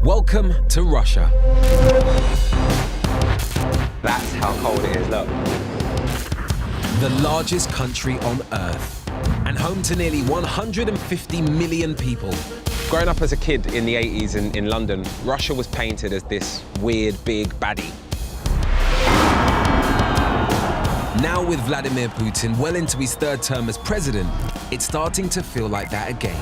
Welcome to Russia. That's how cold it is, look. The largest country on Earth, and home to nearly 150 million people. Growing up as a kid in the 80s in London, Russia was painted as this weird, big baddie. Now with Vladimir Putin well into his third term as president, it's starting to feel like that again.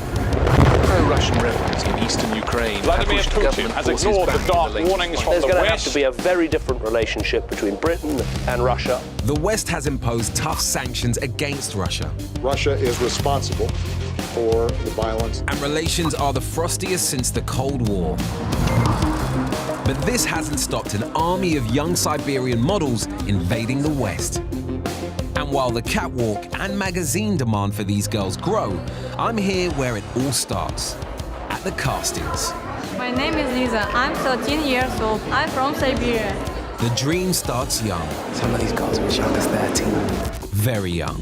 Pro-Russian rebels in eastern Ukraine. Vladimir Putin has ignored the dark warnings from the West. There's going to have to be a very different relationship between Britain and Russia. The West has imposed tough sanctions against Russia. Russia is responsible for the violence. And relations are the frostiest since the Cold War. But this hasn't stopped an army of young Siberian models invading the West. And while the catwalk and magazine demand for these girls grow, I'm here where it all starts, at the castings. My name is Lisa. I'm 13 years old. I'm from Siberia. The dream starts young. Some of these girls are as young as 13. Very young.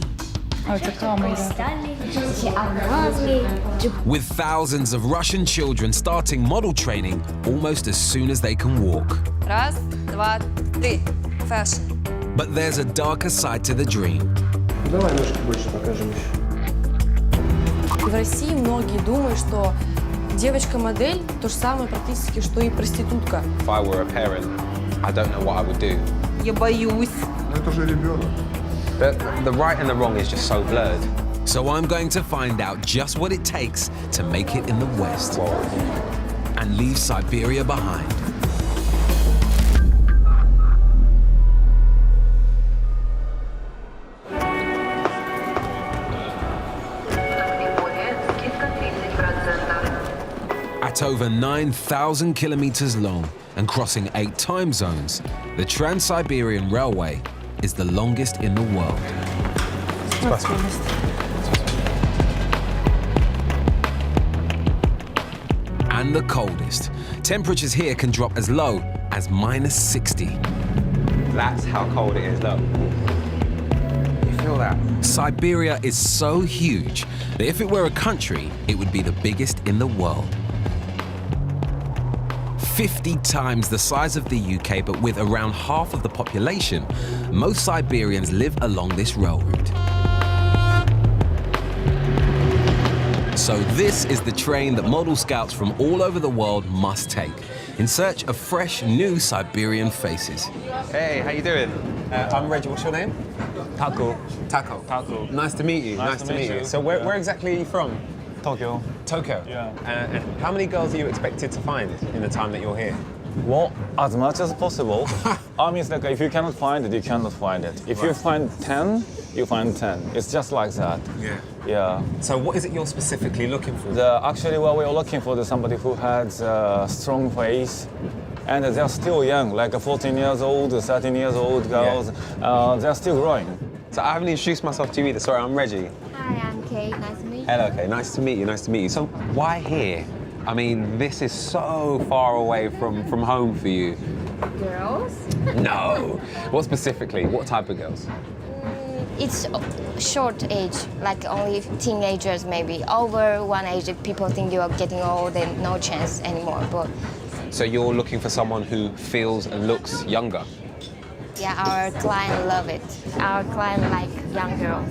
With thousands of Russian children starting model training almost as soon as they can walk. Раз, два, три. Fashion. But there's a darker side to the dream. В России многие думают, что девочка-модель то же самое практически, что и проститутка. If I were a parent, I don't know what I would do. Я боюсь. Это же ребенок. The right and the wrong is just so blurred. So I'm going to find out just what it takes to make it in the West and leave Siberia behind. At over 9,000 kilometers long and crossing 8 time zones, the Trans-Siberian Railway is the longest in the world. And the coldest. Temperatures here can drop as low as -60. That's how cold it is, look. You feel that? Siberia is so huge that if it were a country, it would be the biggest in the world. 50 times the size of the UK, but with around half of the population, most Siberians live along this rail route. So this is the train that model scouts from all over the world must take, in search of fresh, new Siberian faces. Hey, how you doing? I'm Reggie, what's your name? Taco. Taco. Taco. Nice to meet you. Nice to meet you. So where exactly are you from? Tokyo. Tokyo? Yeah. And how many girls are you expected to find in the time that you're here? Well, as much as possible. I mean, it's like if you cannot find it, you cannot find it. If you find 10, you find 10. It's just like that. Yeah. Yeah. So what is it you're specifically looking for? Actually, what we're looking for is somebody who has a strong face, and they're still young, like 14 years old, 13 years old girls. Yeah. They're still growing. So I haven't introduced myself to you either. Sorry, I'm Reggie. Hi, I'm Kate. Nice to meet you. Hello, Kate. Nice to meet you. Nice to meet you. So why here? I mean, this is so far away from home for you. Girls? No. What specifically? What type of girls? It's short age, like only teenagers maybe. Over one age, people think you are getting old and no chance anymore. But So you're looking for someone who feels and looks younger? yeah, our client love it. Our client like young girls.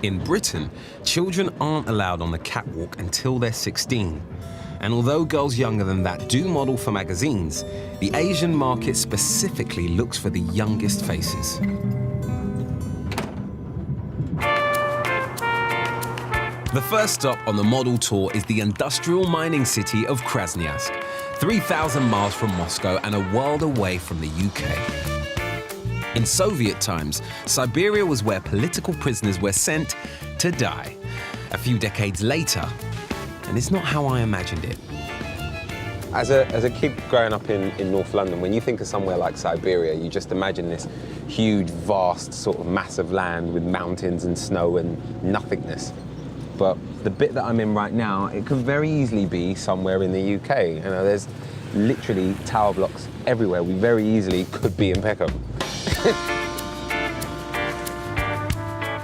In Britain, children aren't allowed on the catwalk until they're 16. And although girls younger than that do model for magazines, the Asian market specifically looks for the youngest faces. The first stop on the model tour is the industrial mining city of Krasnoyarsk, 3,000 miles from Moscow and a world away from the UK. In Soviet times, Siberia was where political prisoners were sent to die. A few decades later, and it's not how I imagined it. As a kid growing up in North London, when you think of somewhere like Siberia, you just imagine this huge, vast, sort of mass of land with mountains and snow and nothingness. But the bit that I'm in right now, it could very easily be somewhere in the UK. You know, there's literally tower blocks everywhere. We very easily could be in Peckham.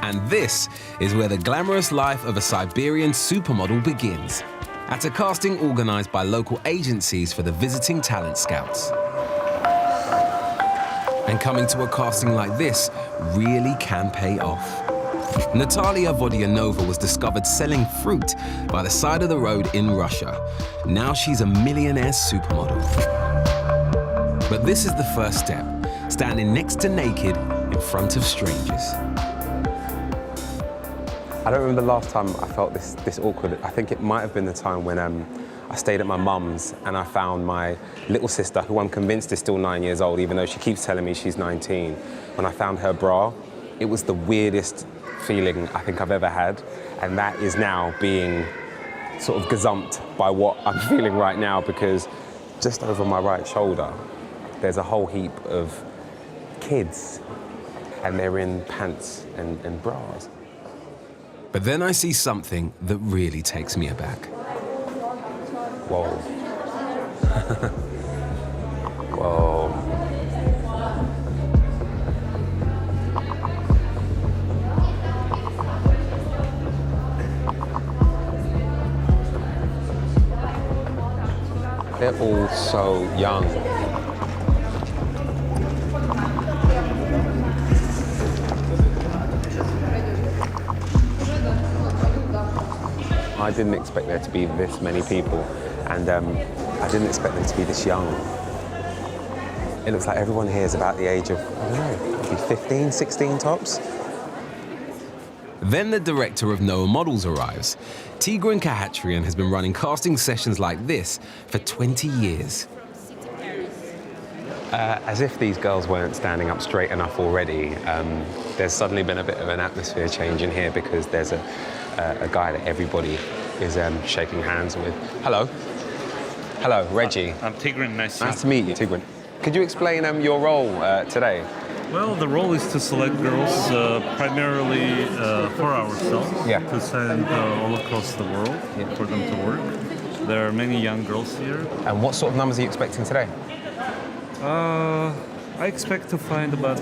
And this is where the glamorous life of a Siberian supermodel begins, at a casting organised by local agencies for the visiting talent scouts. And coming to a casting like this really can pay off. Natalia Vodyanova was discovered selling fruit by the side of the road in Russia. Now she's a millionaire supermodel. But this is the first step, standing next to naked in front of strangers. I don't remember the last time I felt this awkward. I think it might have been the time when I stayed at my mum's and I found my little sister, who I'm convinced is still 9 years old, even though she keeps telling me she's 19. When I found her bra, it was the weirdest feeling I think I've ever had. And that is now being sort of gazumped by what I'm feeling right now, because just over my right shoulder, there's a whole heap of kids, and they're in pants and bras. But then I see something that really takes me aback. Whoa. Whoa. They're all so young. I didn't expect there to be this many people, and I didn't expect them to be this young. It looks like everyone here is about the age of, I don't know, maybe 15, 16 tops. Then the director of Noah Models arrives. Tigran Kahatrian has been running casting sessions like this for 20 years. As if these girls weren't standing up straight enough already, there's suddenly been a bit of an atmosphere change in here, because there's a guy that everybody is shaking hands with. Hello. Hello, Reggie. I'm Tigran. Nice to meet you, Tigran. Could you explain your role today? Well, the role is to select girls primarily for ourselves, to send all across the world for them to work. There are many young girls here. And what sort of numbers are you expecting today? I expect to find about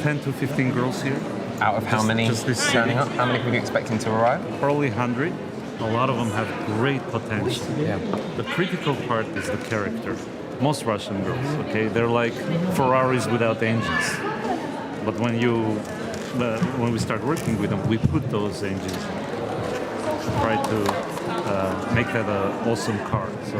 10 to 15 girls here. Out of how many turning up? How many are you expecting to arrive? Probably 100. A lot of them have great potential. Yeah. The critical part is the character. Most Russian girls, okay, they're like Ferraris without engines. But when we start working with them, we put those engines, try to make that an awesome car. So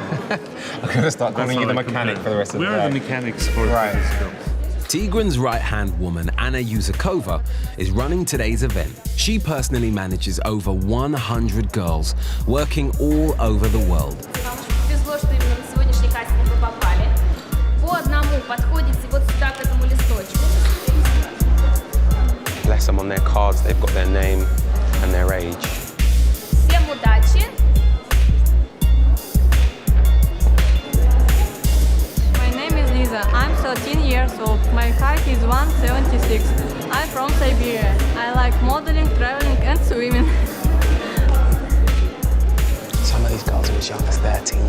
I'm going to start calling you the mechanic for the rest of the day. We're the mechanics for these girls. Tigran's right-hand woman, Anna Yuzakova, is running today's event. She personally manages over 100 girls, working all over the world. Bless them, on their cards, they've got their name and their age. I'm 13 years old. My height is 176. I'm from Siberia. I like modeling, traveling, and swimming. Some of these girls are as young as 13.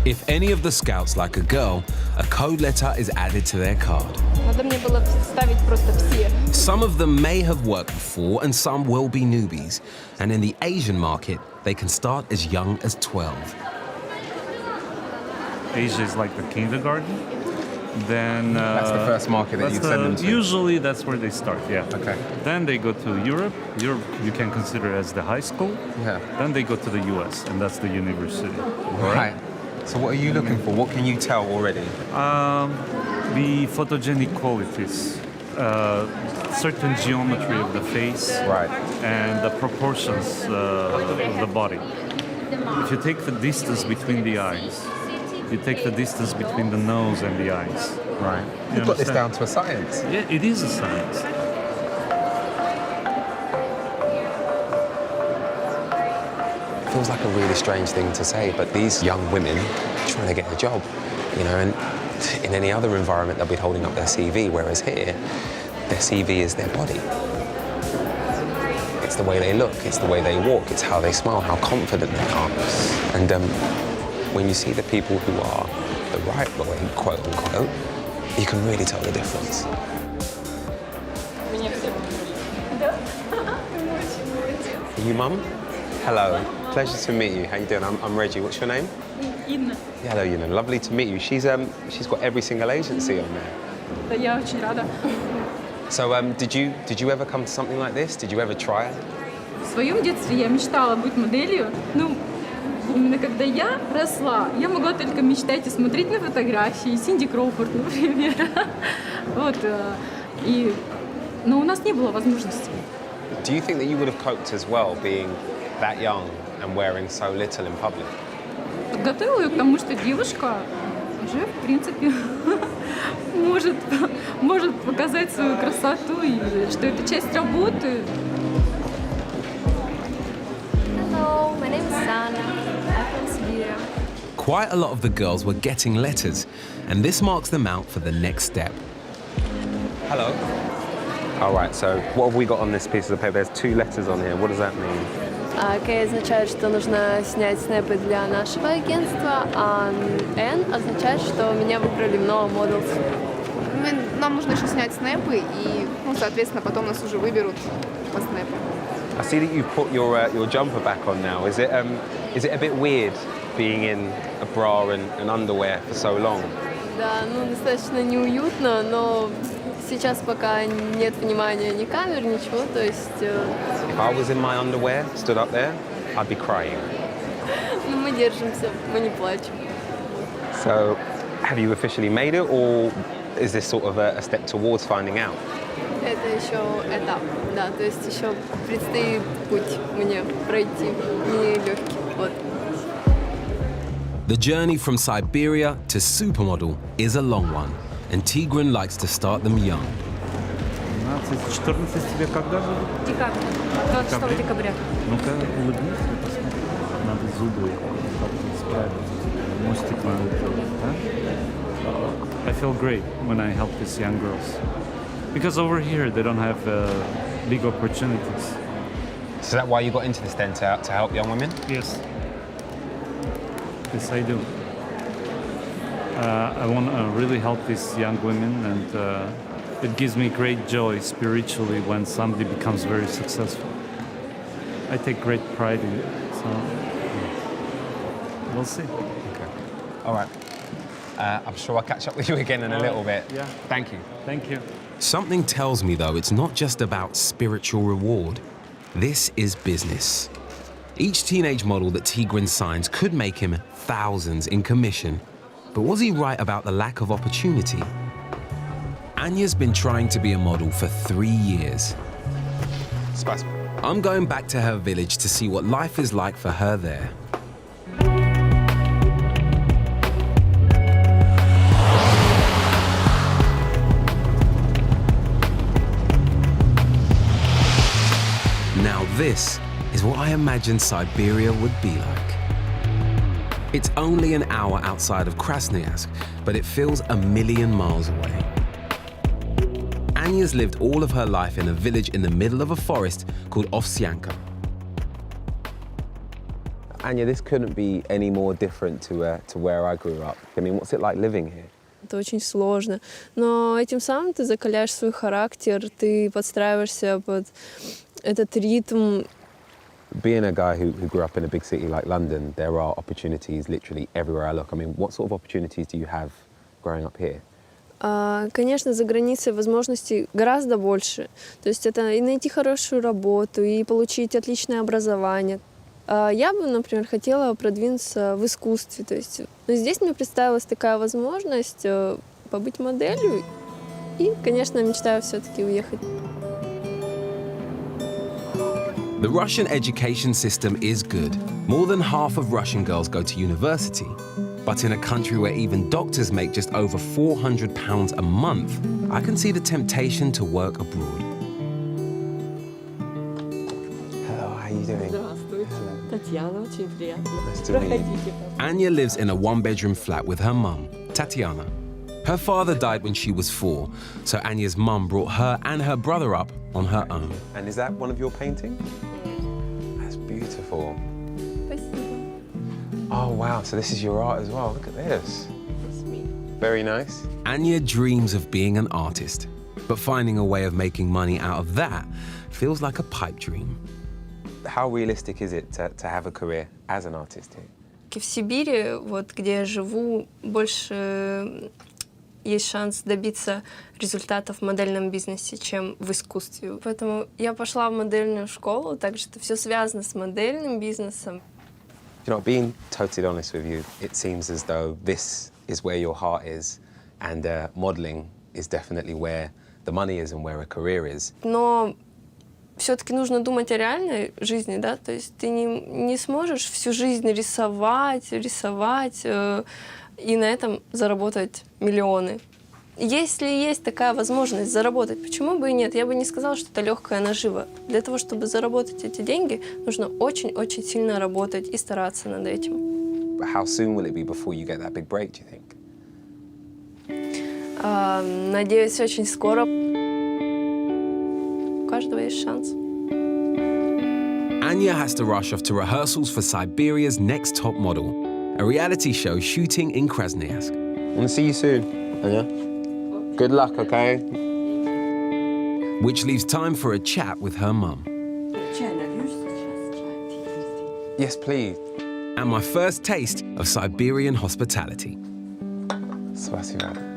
If any of the scouts like a girl, a code letter is added to their card. Some of them may have worked before and some will be newbies. And in the Asian market, they can start as young as 12. Asia is like the kindergarten. Then that's the first market that you'd send them to? Usually that's where they start, yeah. Okay. Then they go to Europe. Europe you can consider as the high school. Yeah. Then they go to the US, and that's the university. Right. So what are you looking for? What can you tell already? The photogenic qualities, certain geometry of the face, right, and the proportions of the body. If you take the distance between the eyes, you take the distance between the nose and the eyes. Right. You've got this down to a science. Yeah, it is a science. It feels like a really strange thing to say, but these young women are trying to get a job, you know, and in any other environment they'll be holding up their CV, whereas here, their CV is their body. It's the way they look, it's the way they walk, it's how they smile, how confident they are. And when you see the people who are the right way, quote unquote, you can really tell the difference. Are you mum? Hello. Pleasure to meet you. How you doing? I'm Reggie. What's your name? Инна. Yeah, hello, Yuna. Lovely to meet you. She's got every single agency on there. Да, я очень рада. So did you ever come to something like this? Did you ever try it? В своем детстве я мечтала быть моделью. Ну, именно когда я росла, я могла только мечтать и смотреть на фотографии. Синди Кроуфорд, например. Вот. Но у нас не было возможности. Do you think that you would have coped as well being that young and wearing so little in public? Подготовила ее к тому, что девушка уже, в принципе, может показать свою красоту, и что это часть работы. Hello, my name is Sana. I'm from Siberian. Quite a lot of the girls were getting letters, and this marks them out for the next step. Hello. All right, so what have we got on this piece of paper? There's 2 letters on here. What does that mean? К означает, что нужно снять снэпы для нашего агентства, а N означает, что меня выбрали в новом Models. Нам нужно еще снять снэпы, и, соответственно, потом нас уже выберут по снэпу. I see that you've put your jumper back on now. Is it a bit weird being in a bra and underwear for so long? Да, достаточно неуютно, но сейчас пока нет внимания ни камер, ничего, то есть... If I was in my underwear, stood up there, I'd be crying. Мы держимся, мы не плачем. So, have you officially made it, or is this sort of a step towards finding out? Это еще этап, да, то есть еще предстоит путь мне пройти, нелегкий, вот. The journey from Siberia to supermodel is a long one, and Tigran likes to start them young. 14 тебе когда же? Декабрь. 26 декабря. Ну-ка, улыбнись, посмотри. Надо зубы справить. Мостик надо делать, да? I feel great when I help these young girls. Because over here, they don't have big opportunities. So is that why you got into this then, to help young women? Yes. Yes, I do. I want to really help these young women, and it gives me great joy spiritually when somebody becomes very successful. I take great pride in it, so we'll see. Okay. All right. I'm sure I'll catch up with you again in a little bit. Yeah. Thank you. Thank you. Something tells me, though, it's not just about spiritual reward. This is business. Each teenage model that Tigran signs could make him thousands in commission. But was he right about the lack of opportunity? Anya's been trying to be a model for 3 years. Spasibo. I'm going back to her village to see what life is like for her there. Now this is what I imagined Siberia would be like. It's only an hour outside of Krasnoyarsk, but it feels a million miles away. Anya's lived all of her life in a village in the middle of a forest called Ovsyanka. Anya, this couldn't be any more different to where I grew up. I mean, what's it like living here? Это очень сложно, но этим самым ты закаляешь свой характер, ты подстраиваешься под этот ритм. Being a guy who grew up in a big city like London, there are opportunities literally everywhere I look. I mean, what sort of opportunities do you have growing up here? Конечно, за границей возможностей гораздо больше. То есть это и найти хорошую работу, и получить отличное образование. Я бы, например, хотела продвинуться в искусстве. То есть, но здесь мне представилась такая возможность побыть моделью. И, конечно, мечтаю все-таки уехать. The Russian education system is good. More than half of Russian girls go to university. But in a country where even doctors make just over £400 a month, I can see the temptation to work abroad. Hello, how are you doing? Здравствуйте. Татьяна, очень приятно. Nice to meet you. Anya lives in a one-bedroom flat with her mum, Tatiana. Her father died when she was 4, so Anya's mum brought her and her brother up on her own. And is that one of your paintings? That's beautiful. Oh, wow, so this is your art as well. Look at this. It's me. Very nice. Anya dreams of being an artist, But finding a way of making money out of that feels like a pipe dream. How realistic is it to have a career as an artist here? В Сибири, вот где я живу, больше есть шанс добиться результатов в модельном бизнесе, чем в искусстве. Поэтому я пошла в модельную школу, так что все связано с модельным бизнесом. You know, being totally honest with you, it seems as though this is where your heart is, and modeling is definitely where the money is and where a career is. Но все-таки нужно думать о реальной жизни, да, то есть ты не сможешь всю жизнь рисовать и на этом заработать миллионы. Если есть такая возможность заработать, почему бы и нет? Я бы не сказала, что это легкая нажива. Для того, чтобы заработать эти деньги, нужно очень-очень сильно работать и стараться над этим. How soon will it be before you get that big break, do you think? Надеюсь, очень скоро. У каждого есть шанс. Anya has to rush off to rehearsals for Siberia's Next Top Model, a reality show shooting in Krasnoyarsk. I want to see you soon, Anya. Good luck, okay? Which leaves time for a chat with her mum. Yes, please. And my first taste of Siberian hospitality. Spasibo.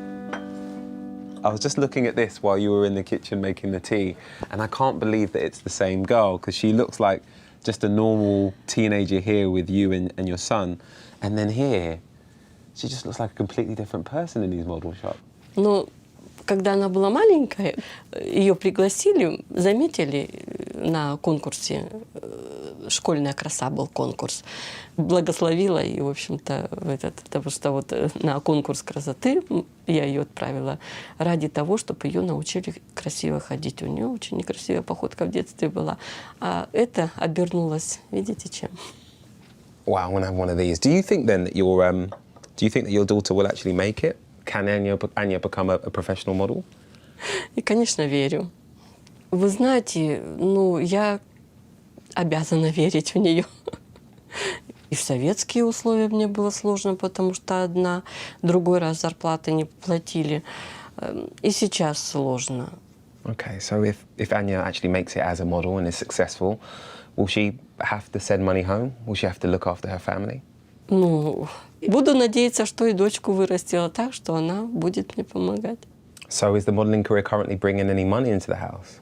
I was just looking at this while you were in the kitchen making the tea, and I can't believe that it's the same girl, because she looks like just a normal teenager here with you and your son. And then here, she just looks like a completely different person in these model shops. Ну, когда она была маленькая, ее пригласили, заметили на конкурсе, «Школьная краса» был конкурс, благословила и, в общем-то, потому что вот на конкурс красоты я ее отправила ради того, чтобы ее научили красиво ходить. У нее очень некрасивая походка в детстве была, а это обернулось, видите, чем? Wow, I want to have one of these. Do you think then that your daughter will actually make it? Can Anya become a professional model? И, конечно, верю. Вы знаете, ну, я обязана верить в нее. И в советские условия мне было сложно, потому что другой раз зарплаты не платили. И сейчас сложно. Okay, so if Anya actually makes it as a model and is successful, will she have to send money home? Will she have to look after her family? Ну, буду надеяться, что и дочку вырастила так, что она будет мне помогать. So is the modeling career currently bringing any money into the house?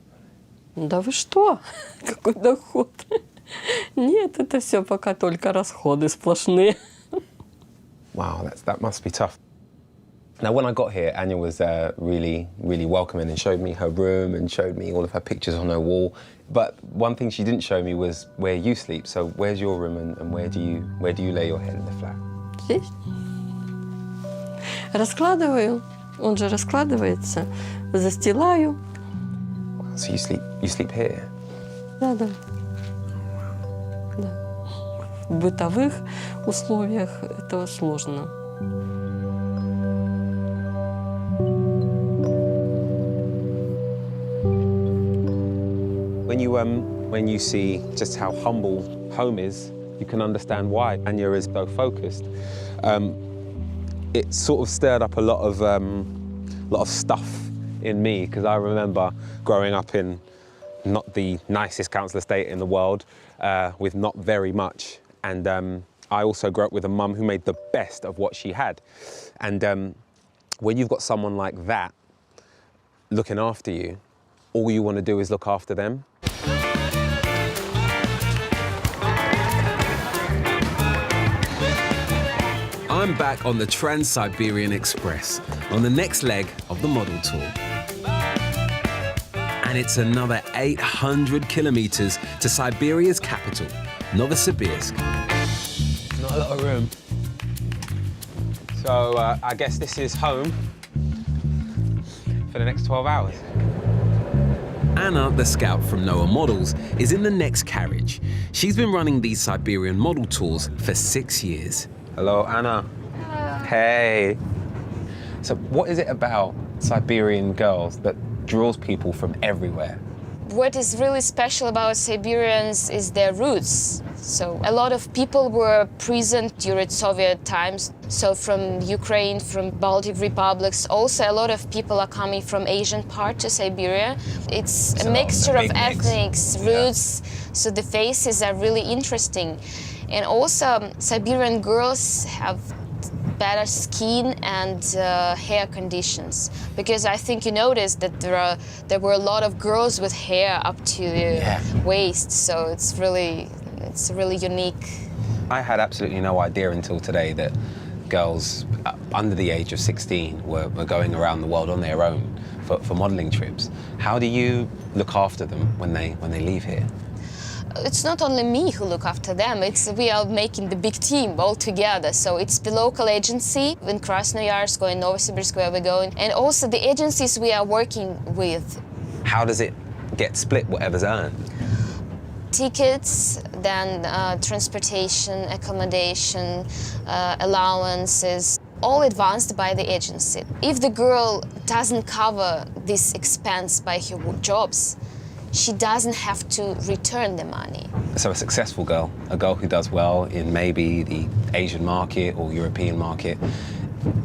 Да вы что? Какой доход? Нет, это все пока только расходы сплошные. Wow, that must be tough. Now, when I got here, Anya was really, really welcoming and showed me her room and showed me all of her pictures on her wall. But one thing she didn't show me was where you sleep. So where's your room and where do you lay your head in the flat? Здесь. Раскладываю. Он же раскладывается. Застилаю. Wow, so you sleep here? Да. В бытовых условиях это сложно. When you see just how humble home is, you can understand why Anya is so focused. It sort of stirred up a lot of stuff in me, because I remember growing up in not the nicest council estate in the world, with not very much. And I also grew up with a mum who made the best of what she had. And when you've got someone like that looking after you, all you want to do is look after them. I'm back on the Trans-Siberian Express, on the next leg of the model tour. And it's another 800 kilometers to Siberia's capital, Novosibirsk. Not a lot of room. So I guess this is home for the next 12 hours. Anna, the scout from Noah Models, is in the next carriage. She's been running these Siberian model tours for 6 years. Hello, Anna. Hello. Hey. So what is it about Siberian girls that draws people from everywhere? What is really special about Siberians is their roots. So a lot of people were present during Soviet times. So from Ukraine, from Baltic republics, also a lot of people are coming from Asian part to Siberia. It's a mixture of ethnic roots, so the faces are really interesting. And also Siberian girls have better skin and hair conditions, because I think you noticed that there were a lot of girls with hair up to the waist, so it's really unique. I had absolutely no idea until today that girls under the age of 16 were going around the world on their own for modelling trips. How do you look after them when they leave here? It's not only me who look after them, we are making the big team all together. So it's the local agency in Krasnoyarsk or in Novosibirsk where we're going, and also the agencies we are working with. How does it get split, whatever's earned? Tickets, then transportation, accommodation, allowances, all advanced by the agency. If the girl doesn't cover this expense by her jobs, she doesn't have to return the money. So a successful girl, a girl who does well in maybe the Asian market or European market,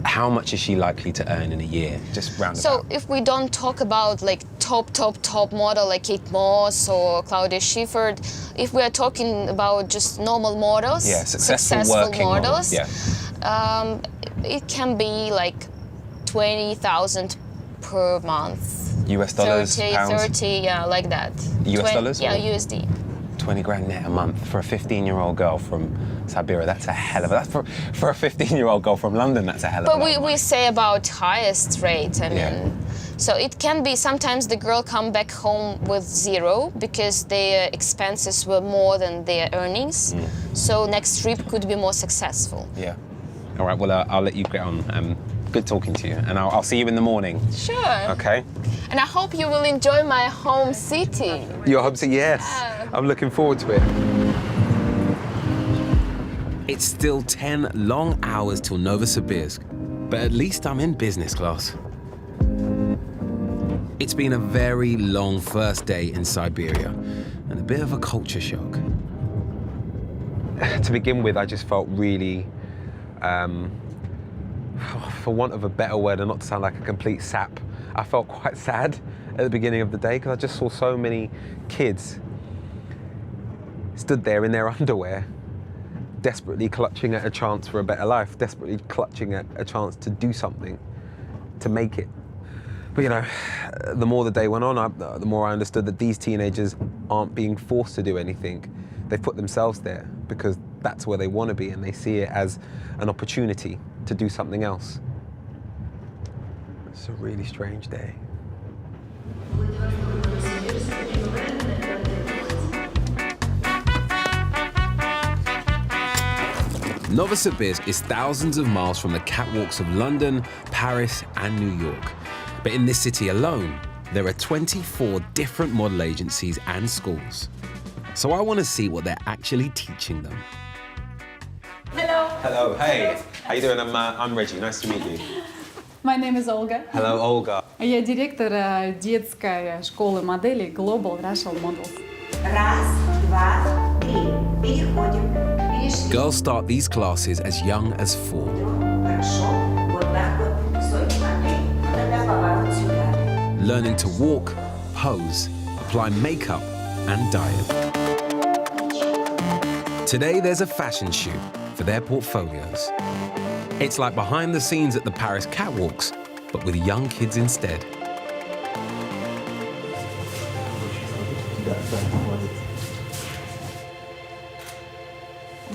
how much is she likely to earn in a year, just roundabout? So if we don't talk about like top model like Kate Moss or Claudia Schiffer, if we are talking about just normal models, successful working models, it can be like 20,000 per month. US dollars, 30, pounds? 30, yeah, like that. US dollars? Yeah, USD. 20 grand net a month for a 15-year-old girl from Siberia. That's a hell of a... That's for a 15-year-old girl from London, that's a hell of a lot. But we say about highest rate, I mean. So it can be, sometimes the girl come back home with zero because their expenses were more than their earnings. So next trip could be more successful. Yeah. All right, well, I'll let you get on. Good talking to you, and I'll see you in the morning. Sure. Okay. And I hope you will enjoy my home city. Your home city, yes. I'm looking forward to it. It's still 10 long hours till Novosibirsk, but at least I'm in business class. It's been a very long first day in Siberia, and a bit of a culture shock. To begin with, I just felt really, for want of a better word, and not to sound like a complete sap, I felt quite sad at the beginning of the day because I just saw so many kids stood there in their underwear, desperately clutching at a chance for a better life, desperately clutching at a chance to do something, to make it. But you know, the more the day went on, the more I understood that these teenagers aren't being forced to do anything. They've put themselves there because that's where they want to be, and they see it as an opportunity to do something else. It's a really strange day. Novosibirsk is thousands of miles from the catwalks of London, Paris, and New York. But in this city alone, there are 24 different model agencies and schools. So I want to see what they're actually teaching them. Hello. Hello, hey. How you doing? I'm Reggie, nice to meet you. My name is Olga. Hello, Olga. Я директор детской школы моделей Global Racial Models. Раз, два, три. Переходим. Girls start these classes as young as 4. Хорошо. Вот так вот. Стой, смотри. Тогда поворот сюда. Learning to walk, pose, apply makeup, and diet. Today there's a fashion shoot for their portfolios. It's like behind the scenes at the Paris catwalks, but with young kids instead.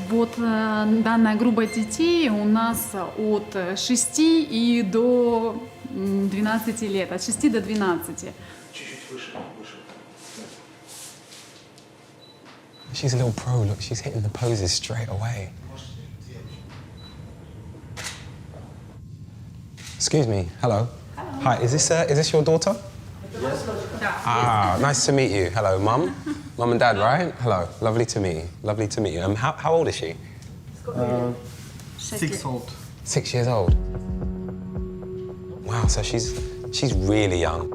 Вот данная группа детей у нас от 6 и до 12 лет, от 6 до 12. She's a little pro, look, she's hitting the poses straight away. Excuse me, hello. Hello. Hi, is this your daughter? Yes. Ah, nice to meet you. Hello, Mum. Mum and Dad, right? Hello, lovely to meet you. Lovely to meet you. How old is she? 6 old. 6 years old. Wow, so she's really young.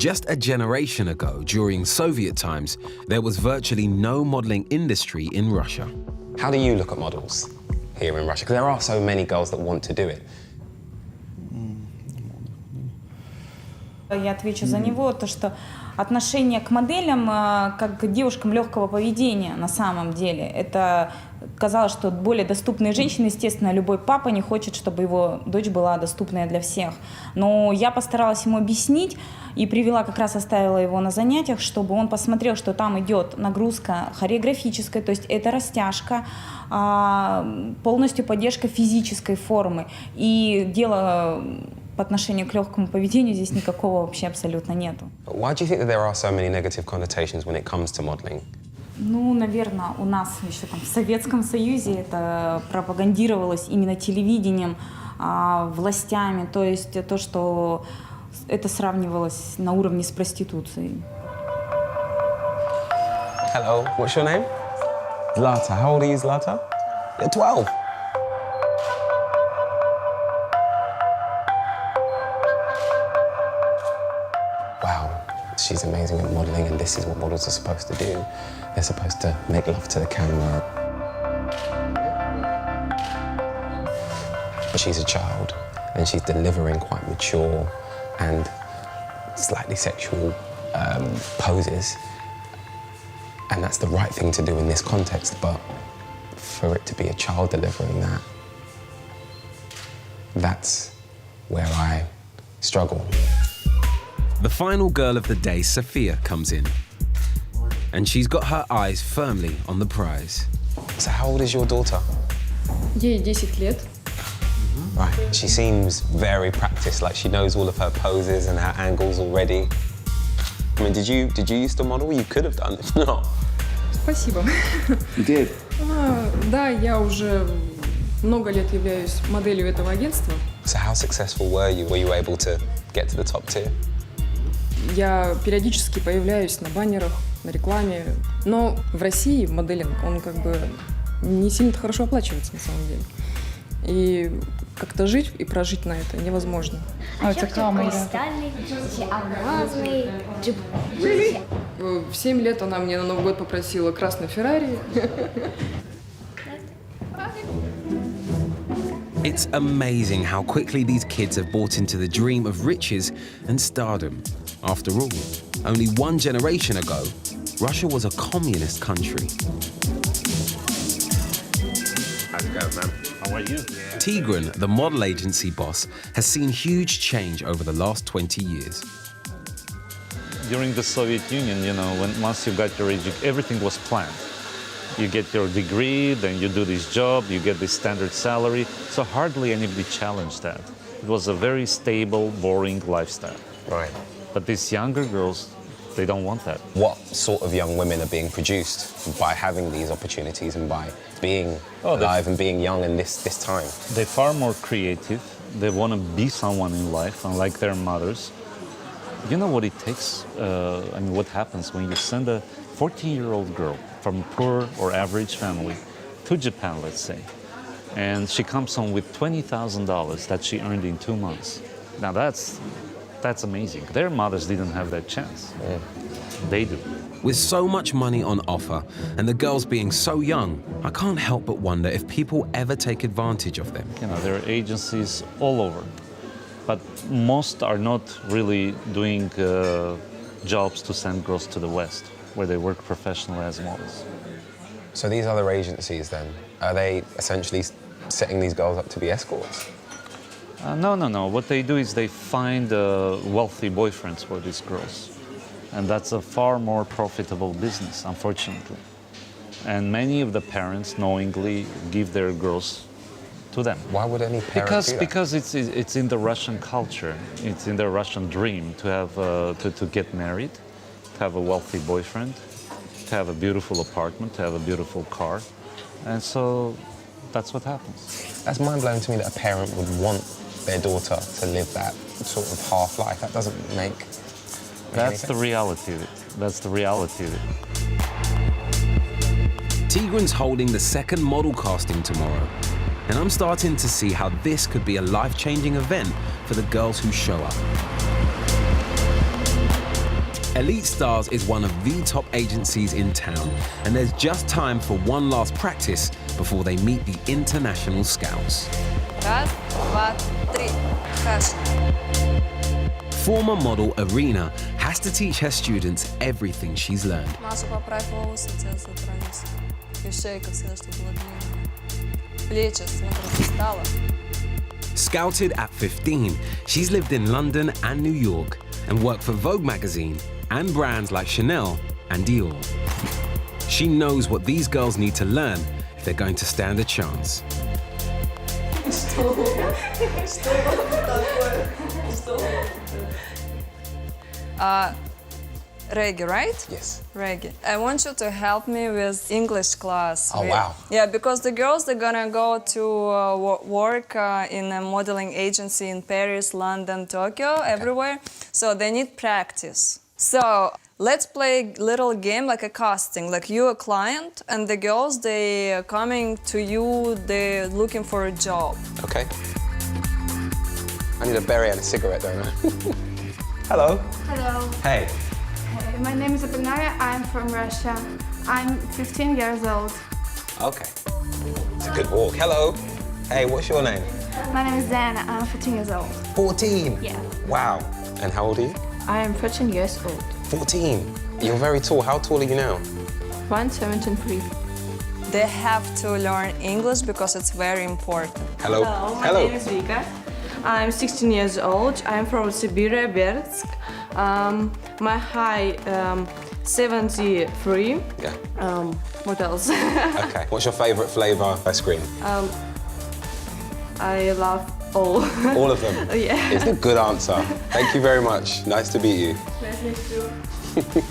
Just a generation ago, during Soviet times, there was virtually no modeling industry in Russia. How do you look at models here in Russia? Because there are so many girls that want to do it. Я отвечу за него, то что отношение к моделям как к девушкам легкого поведения на самом деле. Это казалось, что более доступные женщины, естественно, любой папа не хочет, чтобы его дочь была доступная для всех. Но я постаралась ему объяснить и привела, как раз оставила его на занятиях, чтобы он посмотрел, что там идет нагрузка хореографическая, то есть это растяжка, полностью поддержка физической формы. И дело по отношению к легкому поведению здесь никакого вообще абсолютно нету. Why do you think that there are so many negative connotations when it comes to modeling? Ну, наверное, у нас еще там в Советском Союзе это пропагандировалось именно телевидением, властями, то есть то, что это сравнивалось на уровне с проституцией. Hello, what's your name? Zlata. How old are you, Zlata? You're 12. Wow, she's amazing at modeling, and this is what models are supposed to do. They're supposed to make love to the camera. But she's a child, and she's delivering quite mature and slightly sexual poses. And that's the right thing to do in this context, but for it to be a child delivering that, that's where I struggle. The final girl of the day, Sophia, comes in. And she's got her eyes firmly on the prize. So how old is your daughter? Ей 10 лет. Right, she seems very practiced, like she knows all of her poses and her angles already. I mean, did you used to model? You could have done, if not. Спасибо. You did? Да, я уже много лет являюсь моделью этого агентства. So how successful were you? Were you able to get to the top tier? Я периодически появляюсь на баннерах, на рекламе. Но в России моделинг, он как бы не сильно хорошо оплачивается на самом деле. И как-то жить и прожить на это невозможно. В 7 лет она мне на Новый год попросила красный Феррари. It's amazing how quickly these kids have bought into the dream of riches and stardom. After all, only one generation ago, Russia was a communist country. How's it going, man? How are you? Tigran, the model agency boss, has seen huge change over the last 20 years. During the Soviet Union, you know, once you got your education, everything was planned. You get your degree, then you do this job, you get this standard salary. So hardly anybody challenged that. It was a very stable, boring lifestyle. Right. But these younger girls, they don't want that. What sort of young women are being produced by having these opportunities and by being alive and being young in this time? They're far more creative. They want to be someone in life, unlike their mothers. You know what it takes? I mean, what happens when you send a 14-year-old girl from a poor or average family to Japan, let's say, and she comes home with $20,000 that she earned in 2 months. Now that's amazing. Their mothers didn't have that chance. Yeah. They do. With so much money on offer and the girls being so young, I can't help but wonder if people ever take advantage of them. You know, there are agencies all over, but most are not really doing jobs to send girls to the West, where they work professionally as models. So these other agencies then, are they essentially setting these girls up to be escorts? No. What they do is they find wealthy boyfriends for these girls. And that's a far more profitable business, unfortunately. And many of the parents knowingly give their girls to them. Why would any parent do that? Because it's in the Russian culture. It's in the Russian dream to have to get married, to have a wealthy boyfriend, to have a beautiful apartment, to have a beautiful car. And so that's what happens. That's mind-blowing to me that a parent would want their daughter to live that sort of half-life. That doesn't make That's the reality of it. That's the reality of it. Tigran's holding the second model casting tomorrow, and I'm starting to see how this could be a life-changing event for the girls who show up. Elite Stars is one of the top agencies in town, and there's just time for one last practice before they meet the international scouts. Раз, два, три. Кашель. Former model Irina has to teach her students everything she's learned. Маша, поправь волосы, тебя сохранится. И шейка всегда, чтобы была длинная. Плечи, смотри, встала. Scouted at 15, she's lived in London and New York and worked for Vogue magazine and brands like Chanel and Dior. She knows what these girls need to learn if they're going to stand a chance. Reggie, right? Yes. Reggie. I want you to help me with English class. Oh, wow. Yeah, because the girls, they're gonna go to work in a modeling agency in Paris, London, Tokyo, everywhere. So they need practice. So let's play a little game like a casting. Like you're a client and the girls, they are coming to you, they're looking for a job. Okay. I need a berry and a cigarette, don't I? Hello. Hello. Hey. My name is Apolinaria. I'm from Russia. I'm 15 years old. Okay. It's a good walk. Hello. Hey, what's your name? My name is Diana. I'm 14 years old. 14? Yeah. Wow. And how old are you? I am 13 years old. 14. You're very tall. How tall are you now? 173. They have to learn English because it's very important. Hello. My name is Vika. I'm 16 years old. I'm from Siberian, Bersk. My height 73. Yeah. What else? Okay. What's your favourite flavour of ice cream? I love all. All of them? Yeah. It's a good answer. Thank you very much. Nice to meet you. Nice to meet you.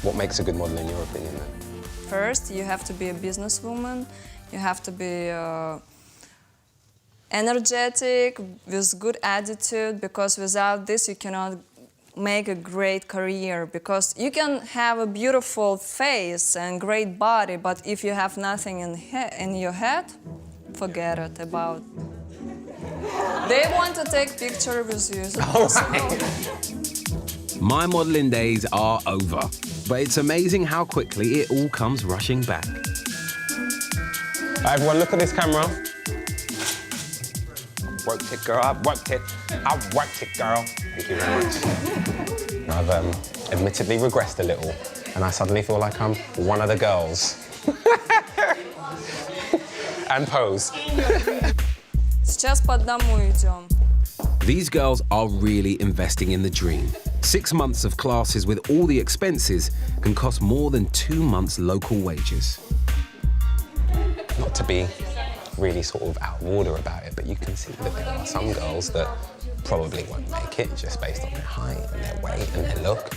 What makes a good model in your opinion then? First, you have to be a businesswoman. You have to be energetic, with good attitude, because without this you cannot make a great career, because you can have a beautiful face and great body, but if you have nothing in your head, forget it about. They want to take picture with you. All right. My modelling days are over, but it's amazing how quickly it all comes rushing back. Right, everyone, look at this camera. Worked it, girl. I've worked it. I've worked it, girl. Thank you very much. I've admittedly regressed a little, and I suddenly feel like I'm one of the girls. And pose. Сейчас по одному идем. These girls are really investing in the dream. 6 months of classes with all the expenses can cost more than 2 months' local wages. Not to be really sort of out of order about it, but you can see that there are some girls that probably won't make it just based on their height and their weight and their look.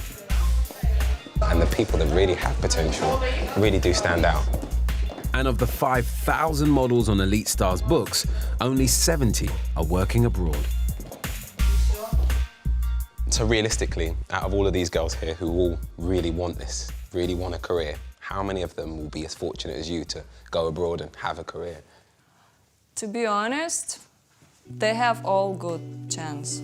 And the people that really have potential really do stand out. And of the 5,000 models on Elite Stars books, only 70 are working abroad. So realistically, out of all of these girls here who all really want this, really want a career, how many of them will be as fortunate as you to go abroad and have a career? To be honest, they have all good chance.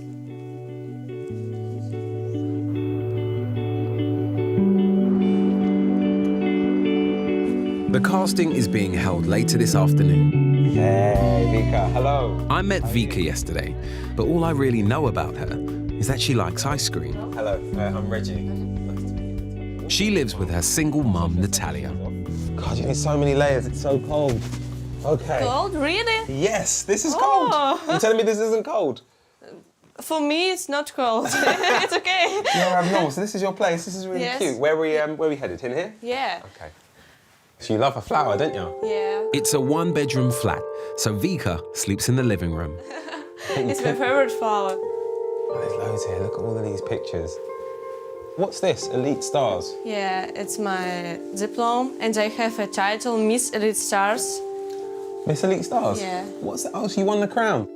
The casting is being held later this afternoon. Hey, Vika, hello. I met Vika yesterday, but all I really know about her is that she likes ice cream. Hello, I'm Reggie. She lives with her single mum, Natalia. God, you need so many layers, it's so cold. Okay. Cold, really? Yes, this is cold. You're telling me this isn't cold? For me, it's not cold. It's okay. You're abnormal, so this is your place, this is really Yes. cute. Where are we headed, in here? Yeah. Okay. So you love a flower, don't you? Yeah. It's a one-bedroom flat, so Vika sleeps in the living room. It's my favorite flower. Oh, there's loads here, look at all of these pictures. What's this, Elite Stars? Yeah, it's my diploma, and I have a title, Miss Elite Stars. Miss Elite Stars? Yeah. What's that? Oh, so you won the crown?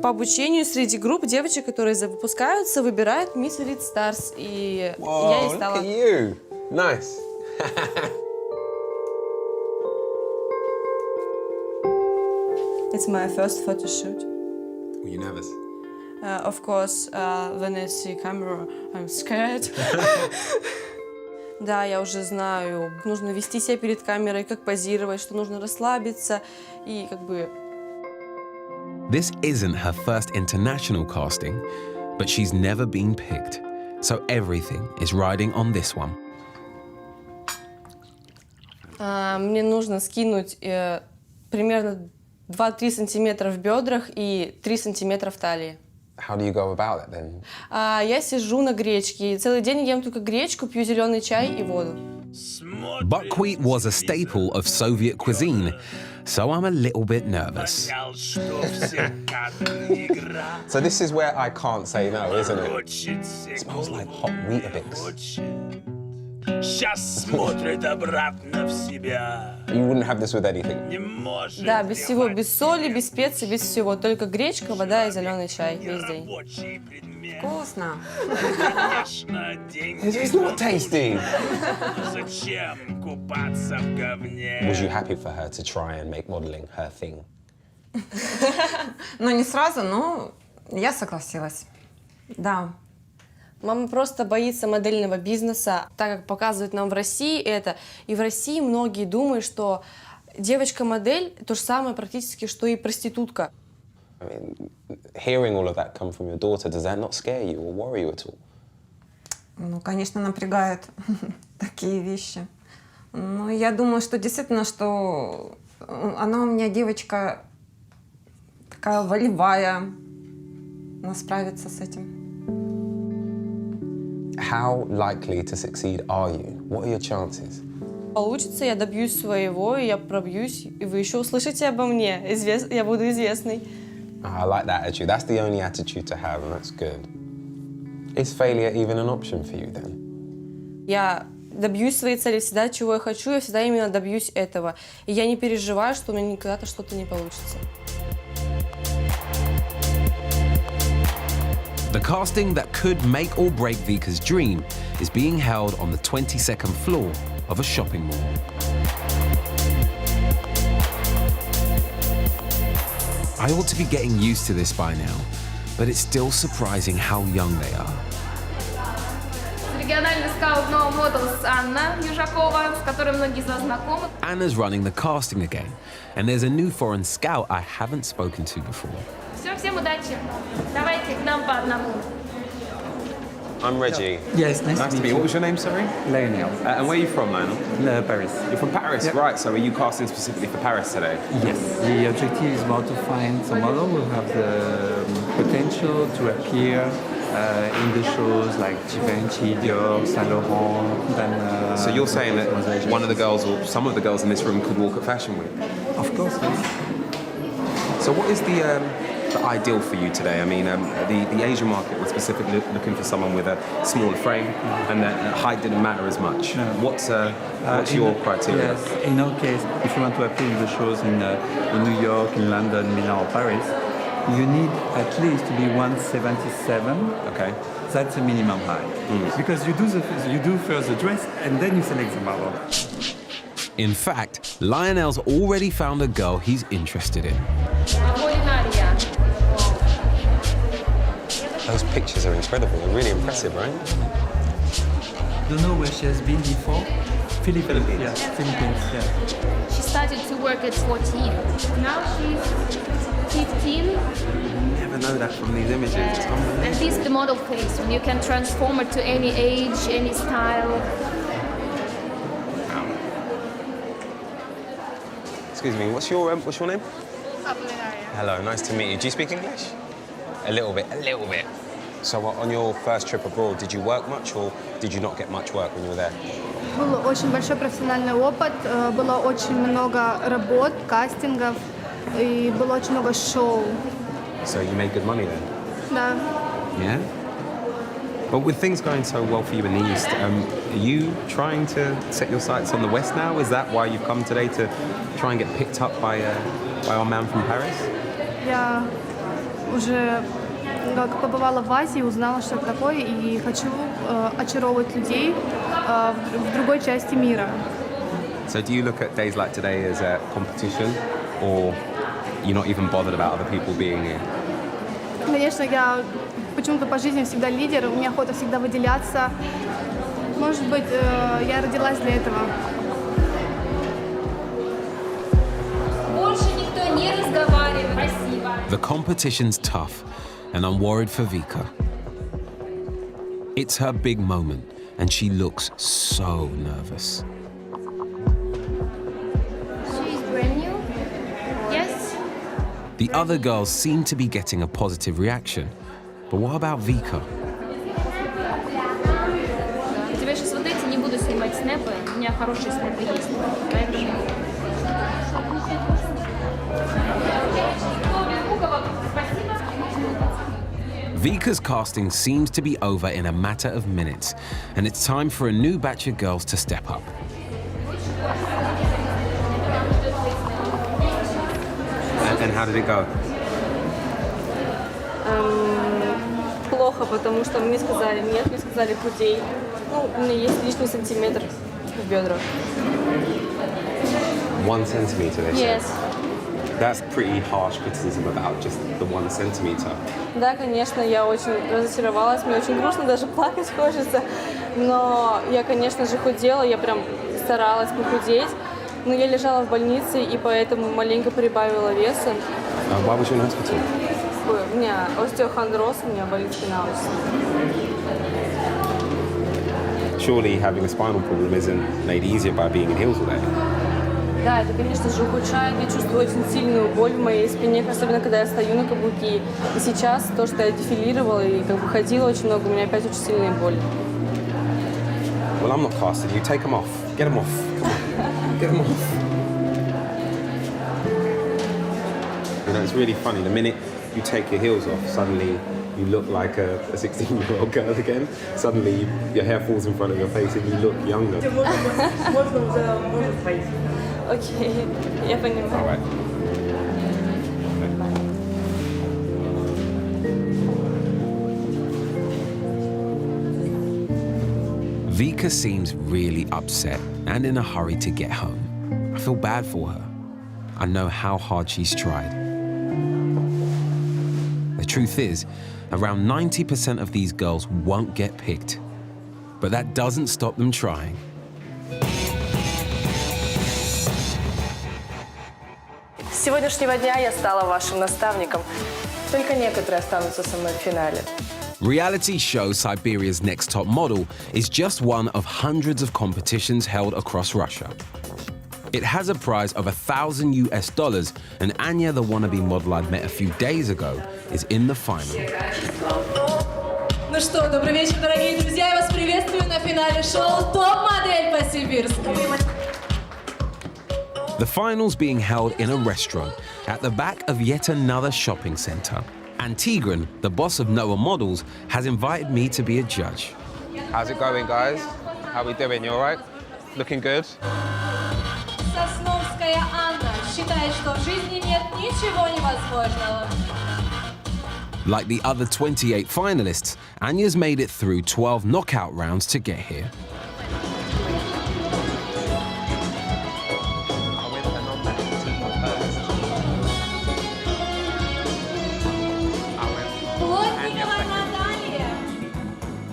По обучению среди групп девочек, которые выпускаются, выбирают Miss Elite Stars, и я и стала. Look at you. Nice. It's my first photo shoot. Were you nervous? Of course, when I see camera, I'm scared. Да, я уже знаю, нужно вести себя перед камерой, как позировать, что нужно расслабиться и как бы... This isn't her first international casting, but she's never been picked. So everything is riding on this one. Мне нужно скинуть примерно 2-3 сантиметра в бедрах и 3 сантиметра в талии. How do you go about it then? Я сижу на гречке, и целый день ем только гречку, пью зеленый чай и воду. Buckwheat was a staple of Soviet cuisine, so I'm a little bit nervous. So this is where I can't say no, isn't it? It smells like hot Weetabix. You wouldn't have this with anything? Да, без всего, без соли, без специй, без всего. Только гречка, вода и зеленый чай весь день. Вкусно. It's not tasty. Was you happy for her to try and make modeling her thing? Но не сразу, но я согласилась. Да. Мама просто боится модельного бизнеса, так как показывают нам в России это. И в России многие думают, что девочка-модель то же самое практически, что и проститутка. I mean, hearing all of that come from your daughter, does that not scare you or worry you at all? Ну, конечно, напрягает такие вещи. Но я думаю, что действительно, что она у меня девочка такая волевая. Она справится с этим. How likely to succeed are you? What are your chances? Получится, я добьюсь своего, и я пробьюсь, и вы еще услышите обо мне. Я буду известной. I like that attitude. That's the only attitude to have, and that's good. Is failure even an option for you then? Я добьюсь своей цели всегда, чего я хочу, я всегда именно добьюсь этого. И я не переживаю, что у меня никогда-то что-то не получится. The casting that could make or break Vika's dream is being held on the 22nd floor of a shopping mall. I ought to be getting used to this by now, but it's still surprising how young they are. Региональный скаут No Models Анна Южакова, с которой многие из вас знакомы. Anna's running the casting again, and there's a new foreign scout I haven't spoken to before. Все, всем удачи. Давайте к нам по одному. I'm Reggie. Yes, nice to meet you. What was your name, sorry? Lionel. And where are you from, Lionel? Paris. You're from Paris, Yep. right. So are you casting specifically for Paris today? Yes. The objective is more to find some model who have the potential to appear in the shows like Givenchy, Dior, Saint Laurent. So you're saying that one of the girls or some of the girls in this room could walk at Fashion Week? Of course, yes. So what is the ideal for you today? I mean, the Asian market was specifically looking for someone with a smaller frame and that height didn't matter as much. No. What's your criteria? Yes, in our case, if you want to appear in the shows in New York, in London, Milan or Paris, you need at least to be 177. Okay. That's the minimum height. Because you do first the dress and then you select the model. In fact, Lionel's already found a girl he's interested in. Those pictures are incredible. They're really impressive, right? Don't know where she has been before. Philippines. Yeah, Philippines. Yeah. She started to work at 14. Now she's 15. Never know that from these images. It's unbelievable. And this is the model face, when you can transform it to any age, any style. Excuse me, what's your name? Hello, nice to meet you. Do you speak English? A little bit. So on your first trip abroad, did you work much or did you not get much work when you were there? Был очень большой профессиональный опыт, было очень много работ, кастингов, и было очень много шоу. So you made good money then? Да. Yeah? But with things going so well for you in the East, are you trying to set your sights on the West now? Is that why you've come today, to try and get picked up by our man from Paris? Я уже побывала в Азии, узнала, что это такое, и хочу очаровывать людей в другой части мира. So do you look at days like today as a competition, or you're not even bothered about other people being here? Конечно, я почему-то по жизни всегда лидер, у меня охота всегда выделяться. Может быть, я родилась для этого. Больше никто не разговаривает. Спасибо. The competition's tough, and I'm worried for Vika. It's her big moment, and she looks so nervous. She's brand new. Yes. The other girls seem to be getting a positive reaction. But what about Vika? У тебя сейчас вот эти, не буду снимать снэпы. У меня хорошие снэпы есть. Vika's casting seems to be over in a matter of minutes, and it's time for a new batch of girls to step up. And how did it go? Плохо, потому что мне сказали нет, мне сказали худей. Ну, у меня есть лишний сантиметр в бедрах. 1 centimeter, they said. Yes. That's pretty harsh criticism about just the 1 centimeter. Да, конечно, я очень разочаровалась, мне очень грустно, даже плакать хочется. Но я, конечно же, худела, я прям старалась похудеть. Но я лежала в больнице и поэтому маленько прибавила веса. Why was you in hospital? У меня остеохондроз, у меня болит спина очень. Surely having a spinal problem isn't made easier by being in heels all day. Да, это, конечно же, ухудшает. Я чувствую очень сильную боль в моей спине, особенно когда я стою на каблуки. И сейчас то, что я дефилировала и как бы ходила очень много, у меня опять очень сильная боль. Well, I'm not casting you. Take them off. Get them off. Come on. Get them off. You know, it's really funny. The minute you take your heels off, suddenly you look like a 16-year-old girl again. Suddenly your hair falls in front of your face and you look younger. Окей, я понимаю. All right. Vika seems really upset and in a hurry to get home. I feel bad for her. I know how hard she's tried. The truth is, around 90% of these girls won't get picked. But that doesn't stop them trying. С сегодняшнего дня я стала вашим наставником. Только некоторые останутся со мной в финале. Reality show Siberia's Next Top Model is just one of hundreds of competitions held across Russia. It has a prize of $1,000, and Anya, the wannabe model I'd met a few days ago, is in the final. Ну что, добрый вечер, дорогие друзья. Я вас приветствую на финале шоу «Топ-модель по-сибирски». The final's being held in a restaurant at the back of yet another shopping centre. And Tigran, the boss of Noah Models, has invited me to be a judge. How's it going, guys? How we doing? You all right? Looking good? Сосновская Анна считает, что в жизни нет ничего невозможного. Like the other 28 finalists, Anya's made it through 12 knockout rounds to get here.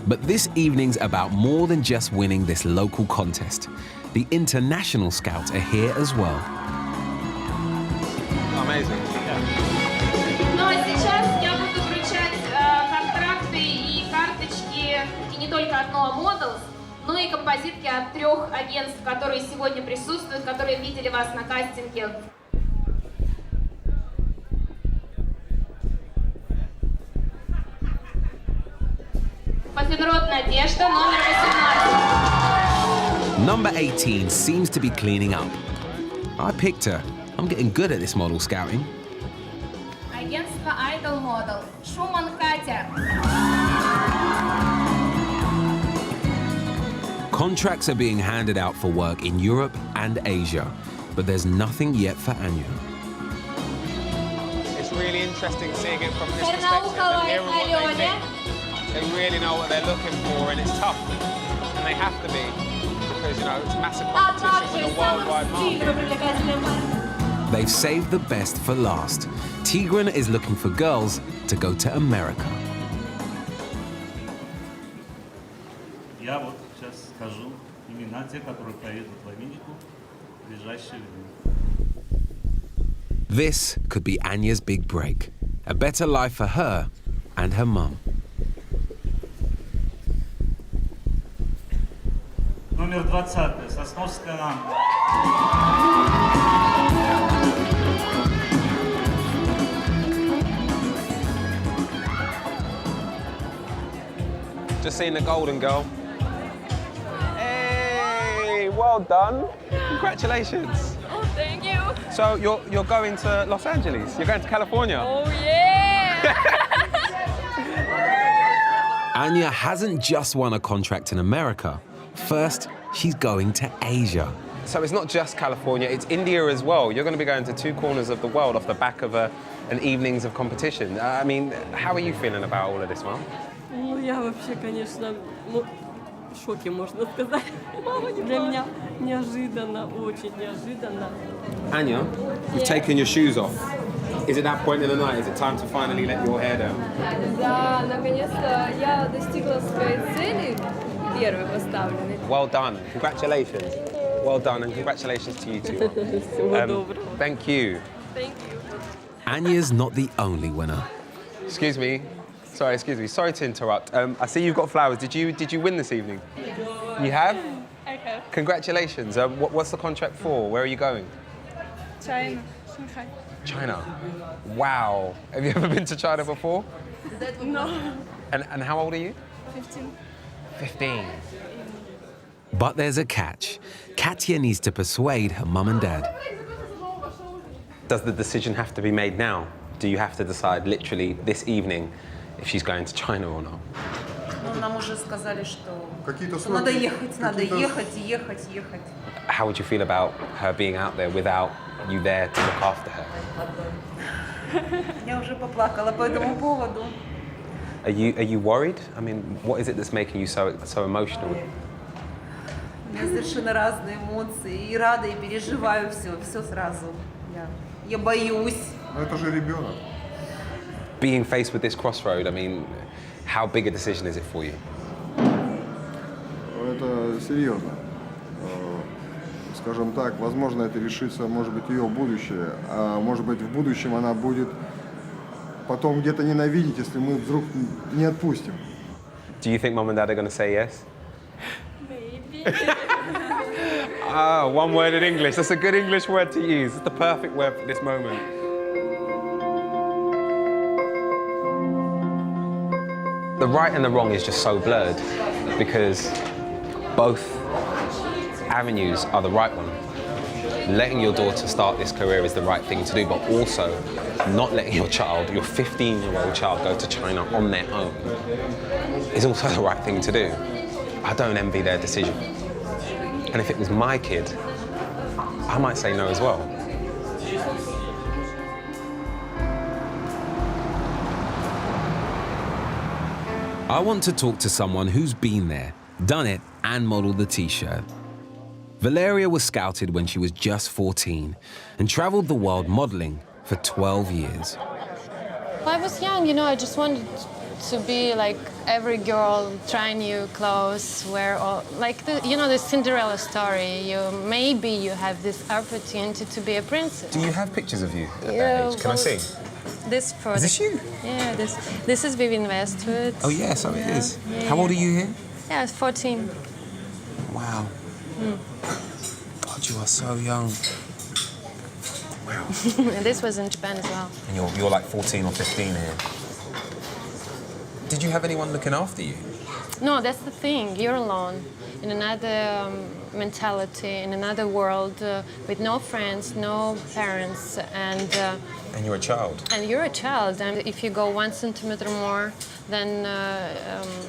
But this evening's about more than just winning this local contest. The international scouts are here as well. Amazing. Ну а сейчас я буду вручать контракты и карточки, и не только от Noah Models, но и композитки от 3 агентств, которые сегодня присутствуют, которые видели вас на кастинге. Парфенрод Надежда, номер 18. Number 18 seems to be cleaning up. I picked her. I'm getting good at this model scouting. Агентство Idol Model. Шуман Катя. Contracts are being handed out for work in Europe and Asia, but there's nothing yet for Anya. It's really interesting seeing it from this perspective. They hear what they think. They really know what they're looking for, and it's tough, and they have to be, because, you know, it's massive competition with a worldwide market. they've saved the best for last. Tigran is looking for girls to go to America. Я вот сейчас скажу имена тех, которые поедут в Америку в ближайшее время. This could be Anya's big break. A better life for her and her mum. Номер 20. Сосновская Анна. Just seen the golden girl. Hey, well done. Congratulations. Oh, thank you. So you're going to Los Angeles? You're going to California? Oh, yeah. Anya hasn't just won a contract in America. First, she's going to Asia. So it's not just California, it's India as well. You're going to be going to 2 corners of the world off the back of an evenings of competition. I mean, how are you feeling about all of this, Mom? Ну, я вообще, конечно, в шоке, можно сказать. Для меня неожиданно, очень неожиданно. Anya, you've taken your shoes off. Is it that point in the night? Is it time to finally let your hair down? Да, наконец-то я достигла своей цели, первой поставленной. Well done. Congratulations. Well done, and congratulations to you too. Всего доброго. Thank you. Thank you. Anya's not the only winner. Excuse me. Sorry to interrupt. I see you've got flowers. Did you win this evening? You have? I have. Congratulations. What's the contract for? Where are you going? China, Shanghai. China. Wow. Have you ever been to China before? No. And how old are you? 15. 15. But there's a catch. Katya needs to persuade her mum and dad. Does the decision have to be made now? Do you have to decide literally this evening if she's going to China or not? Ну, нам уже сказали, что надо ехать, ехать. How would you feel about her being out there without you there to look after her? Я уже поплакала по этому поводу. Are you worried? I mean, what is it that's making you so emotional? У меня совершенно разные эмоции. И рада, и переживаю все сразу. Я боюсь. Но это же ребенок. Being faced with this crossroad, I mean, how big a decision is it for you? Это серьезно. Скажем так, возможно, это решится, может быть, ее будущее, а может быть, в будущем она будет потом где-то ненавидеть, если мы вдруг не отпустим. Do you think mom and dad are going to say yes? Maybe. One word in English. That's a good English word to use. It's the perfect word for this moment. The right and the wrong is just so blurred because both avenues are the right one. Letting your daughter start this career is the right thing to do, but also not letting your child, your 15-year-old child, go to China on their own is also the right thing to do. I don't envy their decision. And if it was my kid, I might say no as well. I want to talk to someone who's been there, done it, and modeled the t-shirt. Valeria was scouted when she was just 14 and traveled the world modeling for 12 years. When I was young, I just wanted to be like every girl, try new clothes, wear all, like the Cinderella story. Maybe you have this opportunity to be a princess. Do you have pictures of you at that age? Can I see? This photo. Is this you? Yeah, this is Vivienne Westwood. Oh yeah, so it is. Yeah, How old are you here? Yeah, 14. Wow. God, you are so young. Wow. And this was in Japan as well. And you're like 14 or 15 here. Did you have anyone looking after you? No, that's the thing. You're alone in another mentality, in another world, with no friends, no parents, and you're a child. And you're a child, and if you go 1 centimeter more, then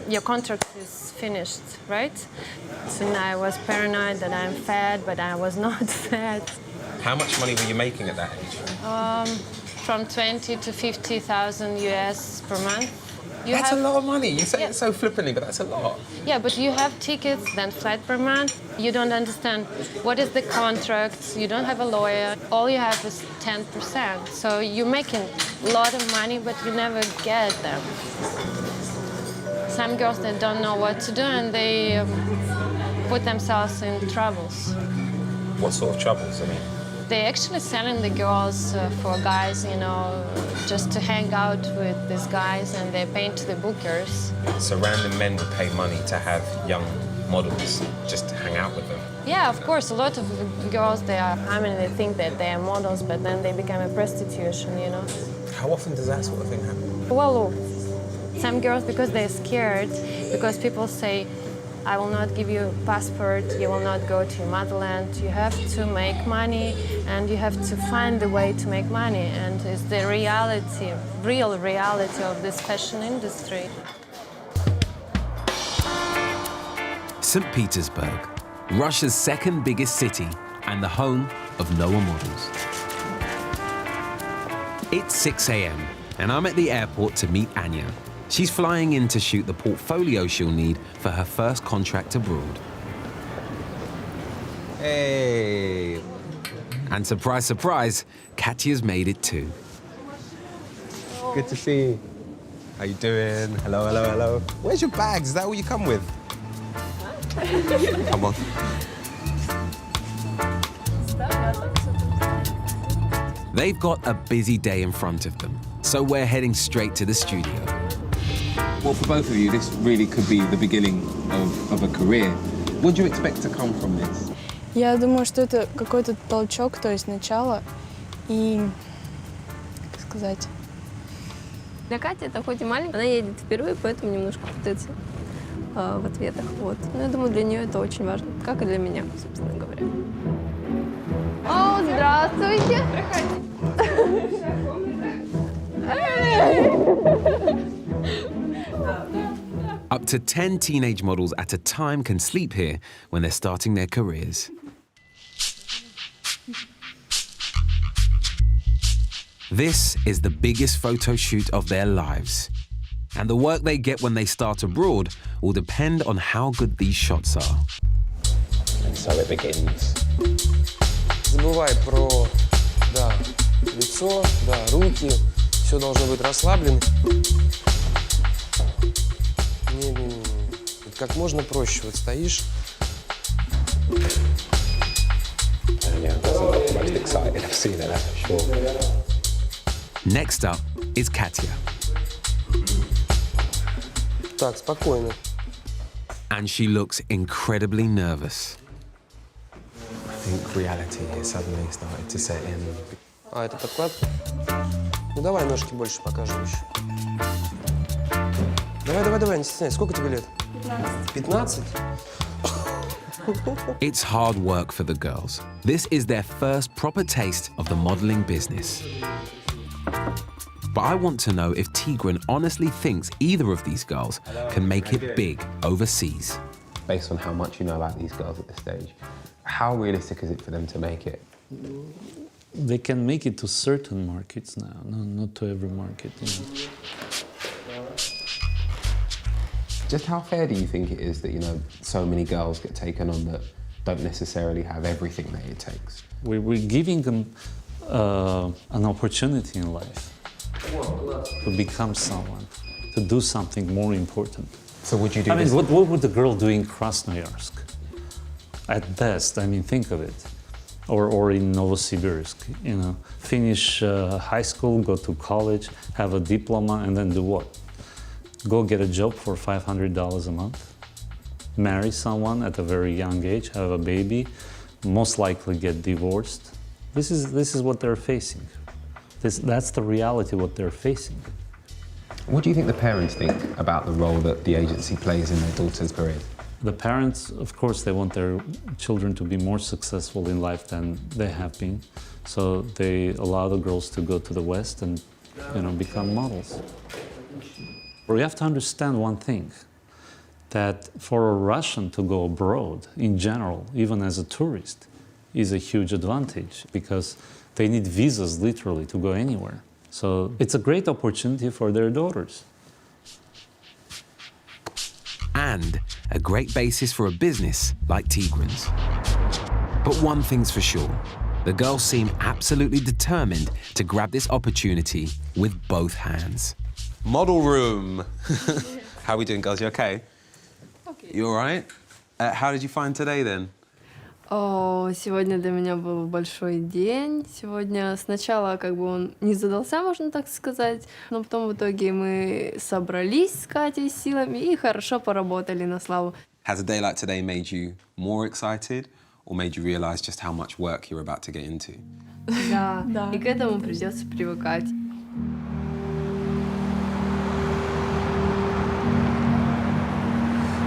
your contract is finished, right? So now I was paranoid that I'm fat, but I was not fat. How much money were you making at that age? From 20 to 50,000 US per month. That's a lot of money. You say it so flippantly, but that's a lot. Yeah, but you have tickets, then flight per month. You don't understand what is the contract. You don't have a lawyer. All you have is 10%. So you're making a lot of money, but you never get them. Some girls that don't know what to do and they put themselves in troubles. What sort of troubles? I mean, They're actually selling the girls for guys, you know, just to hang out with these guys, and they're paying to the bookers. so random men would pay money to have young models just to hang out with them. Yeah, of course, a lot of girls, they think that they are models, but then they become a prostitution, you know. How often does that sort of thing happen? Well, some girls, because they're scared, because people say, I will not give you a passport, you will not go to your motherland, you have to make money and you have to find the way to make money, and it's the reality, real reality of this fashion industry. St. Petersburg, Russia's second biggest city and the home of Noah models. It's 6 a.m. and I'm at the airport to meet Anya. She's flying in to shoot the portfolio she'll need for her first contract abroad. Hey! And surprise, surprise, Katya's made it too. Good to see you. How you doing? Hello, hello, hello. Where's your bags? Is that all you come with? Come on. They've got a busy day in front of them, so we're heading straight to the studio. Well, for both of you, this really could be the beginning of a career. What do you expect to come from this? Я думаю, что это какой-то толчок, то есть начало, и, как сказать... Для Кати это хоть и маленькая, она едет впервые, поэтому немножко путается в ответах. Вот. Но я думаю, для нее это очень важно, как и для меня, собственно говоря. О, здравствуйте! Up to 10 teenage models at a time can sleep here when they're starting their careers. This is the biggest photo shoot of their lives. And the work they get when they start abroad will depend on how good these shots are. And so it begins. Забывай про, лицо, руки. Все должно быть расслаблено. Не. Как можно проще. Вот стоишь. Yeah, that's not the most excited I've seen it, that's for sure. Next up is Katya. Так, спокойно. And she looks incredibly nervous. I think reality has suddenly started to set in. А, это подкладка? Ну давай ножки больше покажем еще. Давай, не стесняйся. Сколько тебе лет? 15. 15? It's hard work for the girls. This is their first proper taste of the modeling business. But I want to know if Tigran honestly thinks either of these girls can make it big overseas. Based on how much you know about these girls at this stage, how realistic is it for them to make it? They can make it to certain markets now, not to every market. You know. Just how fair do you think it is that, you know, so many girls get taken on that don't necessarily have everything that it takes? We're giving them an opportunity in life to become someone, to do something more important. So would you do I this? mean, what would the girl do in Krasnoyarsk? At best, I mean, think of it. Or in Novosibirsk, you know, finish high school, go to college, have a diploma, and then do what? Go get a job for $500 a month, marry someone at a very young age, have a baby, most likely get divorced. This is what they're facing. That's the reality what they're facing. What do you think the parents think about the role that the agency plays in their daughter's career? The parents, of course, they want their children to be more successful in life than they have been. So they allow the girls to go to the West and, you know, become models. We have to understand one thing, that for a Russian to go abroad, in general, even as a tourist, is a huge advantage because they need visas, literally, to go anywhere. So it's a great opportunity for their daughters. and a great basis for a business like Tigran's. But one thing's for sure, the girls seem absolutely determined to grab this opportunity with both hands. Model room. How are we doing, girls? You okay? Okay. You all right? How did you find today then? Сегодня для меня был большой день. Сегодня сначала как бы он не задался, можно так сказать, но потом в итоге мы собрались с Катей силами и хорошо поработали на славу. Has a day like today made you more excited or made you realize just how much work you're about to get into? Да, и к этому придется привыкать.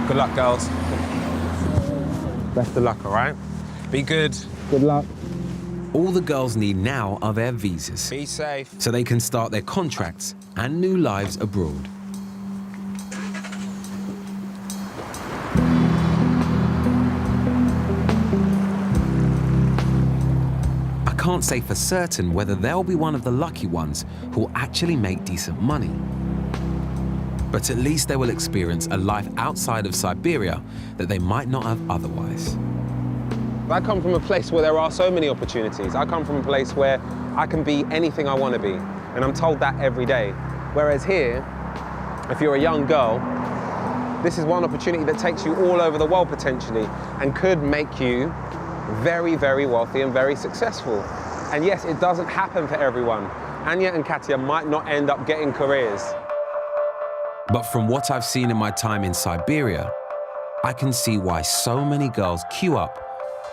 Good luck, girls. Best of luck, all right? Be good. Good luck. All the girls need now are their visas. Be safe. So they can start their contracts and new lives abroad. I can't say for certain whether they'll be one of the lucky ones who'll actually make decent money. But at least they will experience a life outside of Siberia that they might not have otherwise. I come from a place where there are so many opportunities. I come from a place where I can be anything I want to be, and I'm told that every day. Whereas here, if you're a young girl, this is one opportunity that takes you all over the world potentially and could make you very, very wealthy and very successful. And yes, it doesn't happen for everyone. Anya and Katya might not end up getting careers. But from what I've seen in my time in Siberia, I can see why so many girls queue up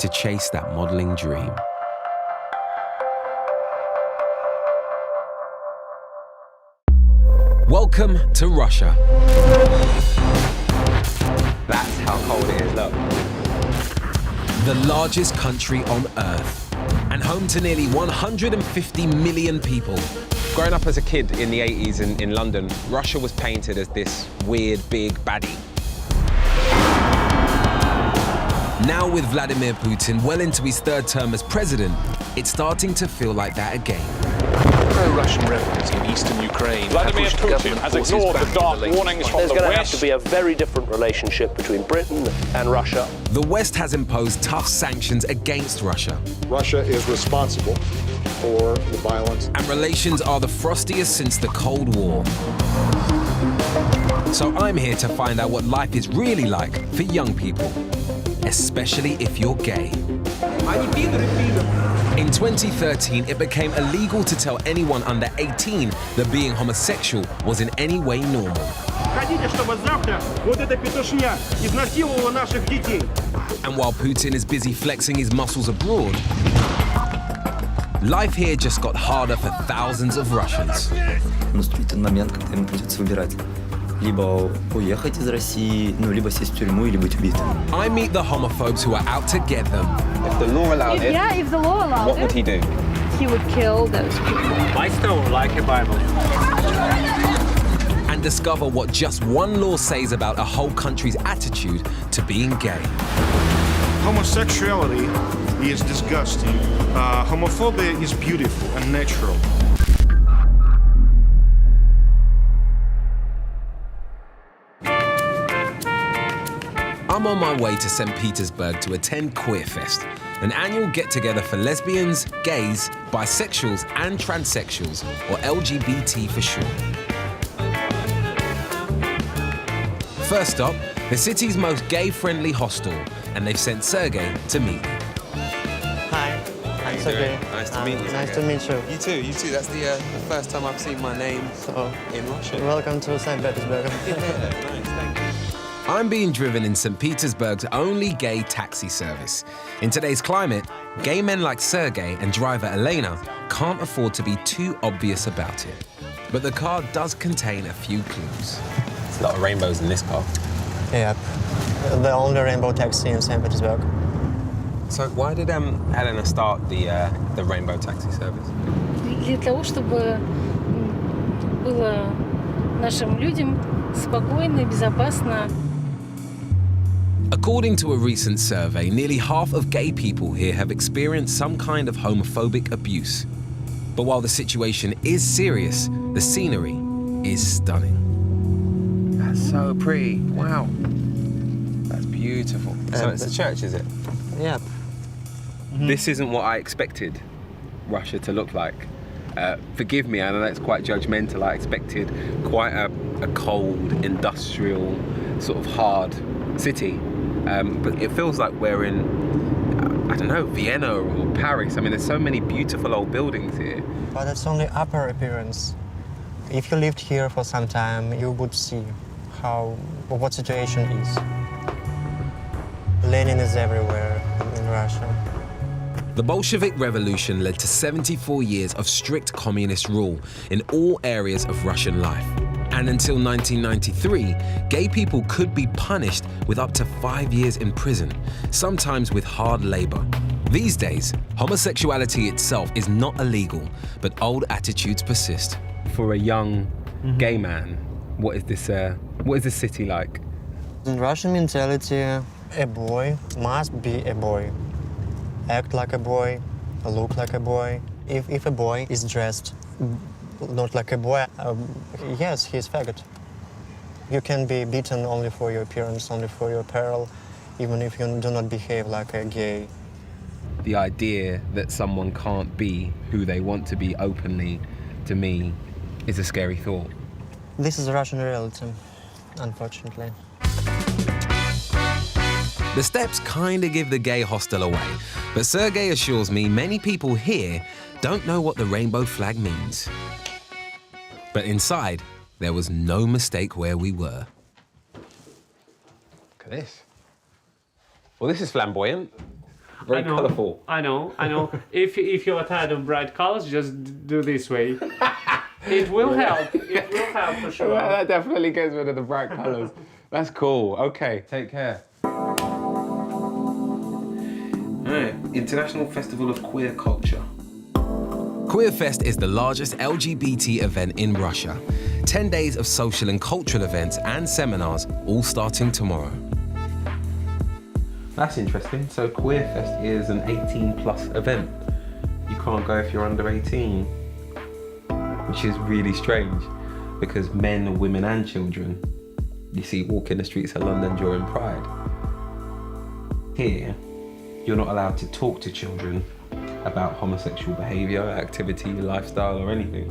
to chase that modeling dream. Welcome to Russia. That's how cold it is, look. The largest country on Earth and home to nearly 150 million people. Growing up as a kid in the 80s in London, Russia was painted as this weird, big baddie. Now with Vladimir Putin well into his third term as president, it's starting to feel like that again. Pro-Russian rebels in eastern Ukraine Vladimir Putin has ignored the dark warnings from the West. There's going to have to be a very different relationship between Britain and Russia. The West has imposed tough sanctions against Russia. Russia is responsible for the violence. And relations are the frostiest since the Cold War. So I'm here to find out what life is really like for young people, especially if you're gay. In 2013, it became illegal to tell anyone under 18 that being homosexual was in any way normal. And while Putin is busy flexing his muscles abroad, life here just got harder for thousands of Russians. Наступит момент, когда ему придется выбирать. Либо уехать из России, ну, либо сесть в тюрьму или быть убитым. I meet the homophobes who are out to get them. If the law allowed it, if the law allowed what would he do? He would kill those people. I still like a Bible. And discover what just one law says about a whole country's attitude to being gay. Homosexuality is disgusting. Homophobia is beautiful and natural. I'm on my way to St. Petersburg to attend Queerfest, an annual get-together for lesbians, gays, bisexuals and transsexuals, or LGBT for short. First stop, the city's most gay-friendly hostel, and they've sent Sergey to meet me. Hi. How you Sergey. doing? Nice to meet you. Nice to meet you. You too, you too. That's the first time I've seen my name in Russian. Welcome to St. Petersburg. Nice, thank you. I'm being driven in St. Petersburg's only gay taxi service. In today's climate, gay men like Sergey and driver Elena can't afford to be too obvious about it. But the car does contain a few clues. There's a lot of rainbows in this car. Yep. The only rainbow taxi in St. Petersburg. So why did Elena start the rainbow taxi service? Для того, чтобы было нашим людям спокойно и безопасно. According to a recent survey, nearly half of gay people here have experienced some kind of homophobic abuse. But while the situation is serious, the scenery is stunning. That's so pretty. Wow. Beautiful. So it's a church, is it? Yeah. This isn't what I expected Russia to look like. Forgive me, I know that's quite judgmental. I expected quite a cold, industrial, sort of hard city. But it feels like we're in, I don't know, Vienna or Paris. I mean, there's so many beautiful old buildings here. But it's only upper appearance. If you lived here for some time, you would see what situation is. Lenin is everywhere in Russia. The Bolshevik Revolution led to 74 years of strict communist rule in all areas of Russian life. And until 1993, gay people could be punished with up to 5 years in prison, sometimes with hard labor. These days, homosexuality itself is not illegal, but old attitudes persist. For a young gay man, what is this city like? In Russian mentality, a boy must be a boy. Act like a boy, look like a boy. If a boy is dressed not like a boy, yes, he's faggot. You can be beaten only for your appearance, only for your apparel, even if you do not behave like a gay. The idea that someone can't be who they want to be openly, to me, is a scary thought. This is Russian reality, unfortunately. The steps kinda give the gay hostel away, but Sergei assures me many people here don't know what the rainbow flag means. But inside, there was no mistake where we were. Look at this. Well, this is flamboyant. Very colourful. I know. If you're tired of bright colors, just do this way. It will help. It will help for sure. Well, that definitely gets rid of the bright colours. That's cool. Okay, take care. Alright, International Festival of Queer Culture. Queerfest is the largest LGBT event in Russia. 10 days of social and cultural events and seminars, all starting tomorrow. That's interesting. So Queerfest is an 18+ event. You can't go if you're under 18, which is really strange because men, women and children, you see, walk in the streets of London during Pride. Here, you're not allowed to talk to children about homosexual behaviour, activity, lifestyle or anything.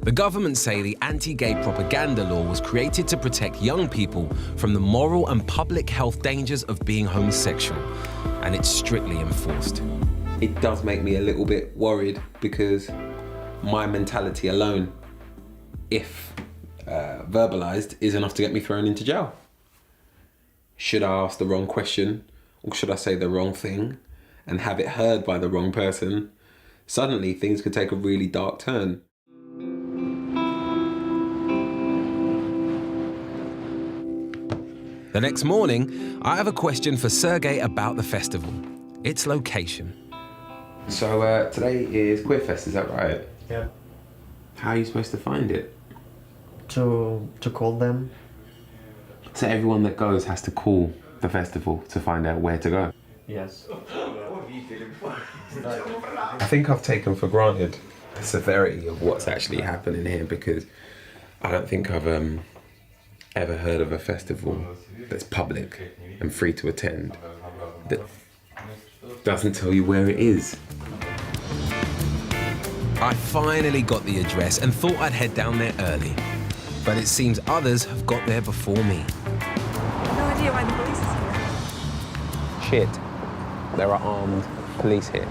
The government say the anti-gay propaganda law was created to protect young people from the moral and public health dangers of being homosexual, and it's strictly enforced. It does make me a little bit worried because my mentality alone, if verbalised, is enough to get me thrown into jail. Should I ask the wrong question or should I say the wrong thing and have it heard by the wrong person? Suddenly things could take a really dark turn. The next morning, I have a question for Sergei about the festival, its location. So today is Queerfest, is that right? Yeah. How are you supposed to find it? To call them. So everyone that goes has to call the festival to find out where to go? Yes. I think I've taken for granted the severity of what's actually happening here because I don't think I've ever heard of a festival that's public and free to attend that doesn't tell you where it is. I finally got the address and thought I'd head down there early. But it seems others have got there before me. No idea why the police is here. Shit. There are armed police here.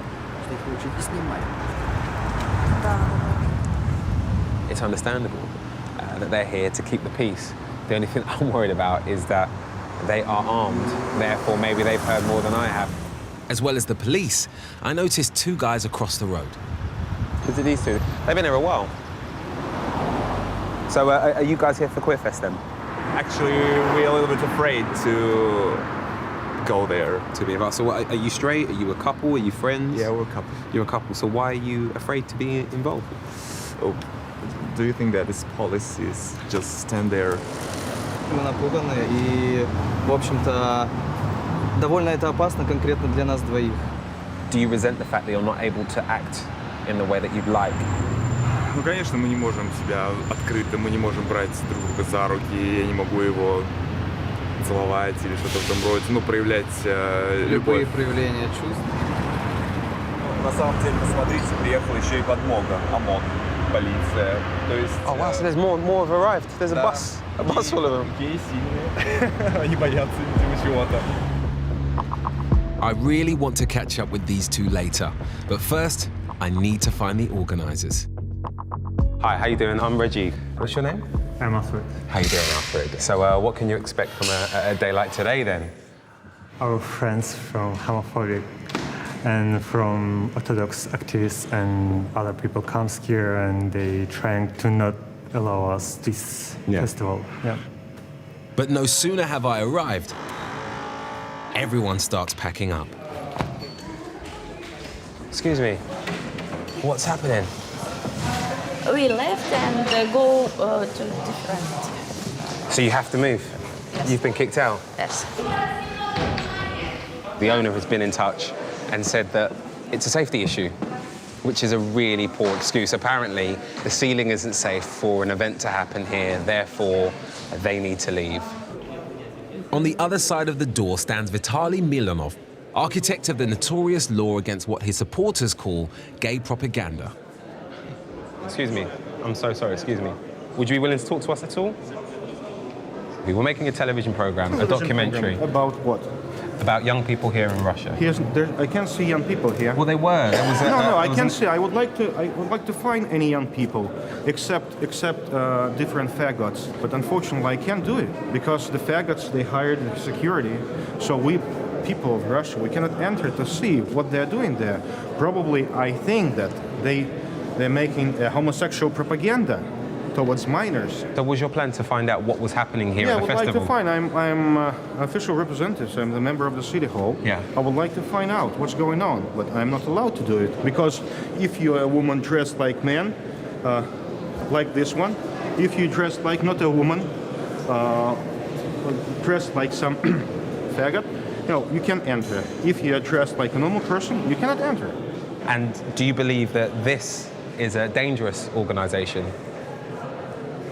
It's understandable that they're here to keep the peace. The only thing I'm worried about is that they are armed. Therefore, maybe they've heard more than I have. As well as the police, I noticed two guys across the road. Who's these two? They've been here a while. So are you guys here for Queerfest then? Actually, we're a little bit afraid to go there. To be involved. So what, are you straight? Are you a couple? Are you friends? Yeah, we're a couple. You're a couple. So why are you afraid to be involved? Oh, do you think that this police is just stand there? Мы напуганы и, в общем-то, довольно это опасно конкретно для нас двоих. Do you resent the fact that you're not able to act in the way that you'd like? Ну, конечно, мы не можем себя открыто, мы не можем брать друг друга за руки, я не могу его целовать или что-то в этом роде, ну, проявлять Любые любовь. проявления чувств. На самом деле, посмотрите, приехала еще и подмога, ОМОН, полиция, то есть... Oh wow, so there's more have arrived. There's a bus full of them. Такие сильные, они боятся, видимо, чего-то. I really want to catch up with these two later, but first, I need to find the organisers. Hi, how you doing? I'm Reggie. What's your name? I'm Alfred. How you doing, Alfred? So what can you expect from a day like today, then? Our friends from homophobic and from Orthodox activists and other people comes here and they trying to not allow us this festival. Yeah. But no sooner have I arrived, everyone starts packing up. Excuse me, what's happening? We left and go to different. So you have to move? Yes. You've been kicked out? Yes. The owner has been in touch and said that it's a safety issue, which is a really poor excuse. Apparently, the ceiling isn't safe for an event to happen here, therefore, they need to leave. On the other side of the door stands Vitaly Milanov, architect of the notorious law against what his supporters call gay propaganda. Excuse me, I'm so sorry, excuse me. Would you be willing to talk to us at all? We were making a television program, a documentary. About what? About young people here in Russia. I can't see young people here. Well, they were. I can't see. I would like to find any young people, except different faggots. But unfortunately, I can't do it because the faggots they hired security. So we, people of Russia, we cannot enter to see what they're doing there. Probably, I think that they're making a homosexual propaganda towards minors. So was your plan to find out what was happening here at the festival? Yeah, I would like to find. I'm official representative, so I'm the member of the city hall. Yeah. I would like to find out what's going on, but I'm not allowed to do it because if you're a woman dressed like man, like this one, if you dressed like not a woman, dressed like some faggot, you can enter. If you're dressed like a normal person, you cannot enter. And do you believe that this is a dangerous organisation?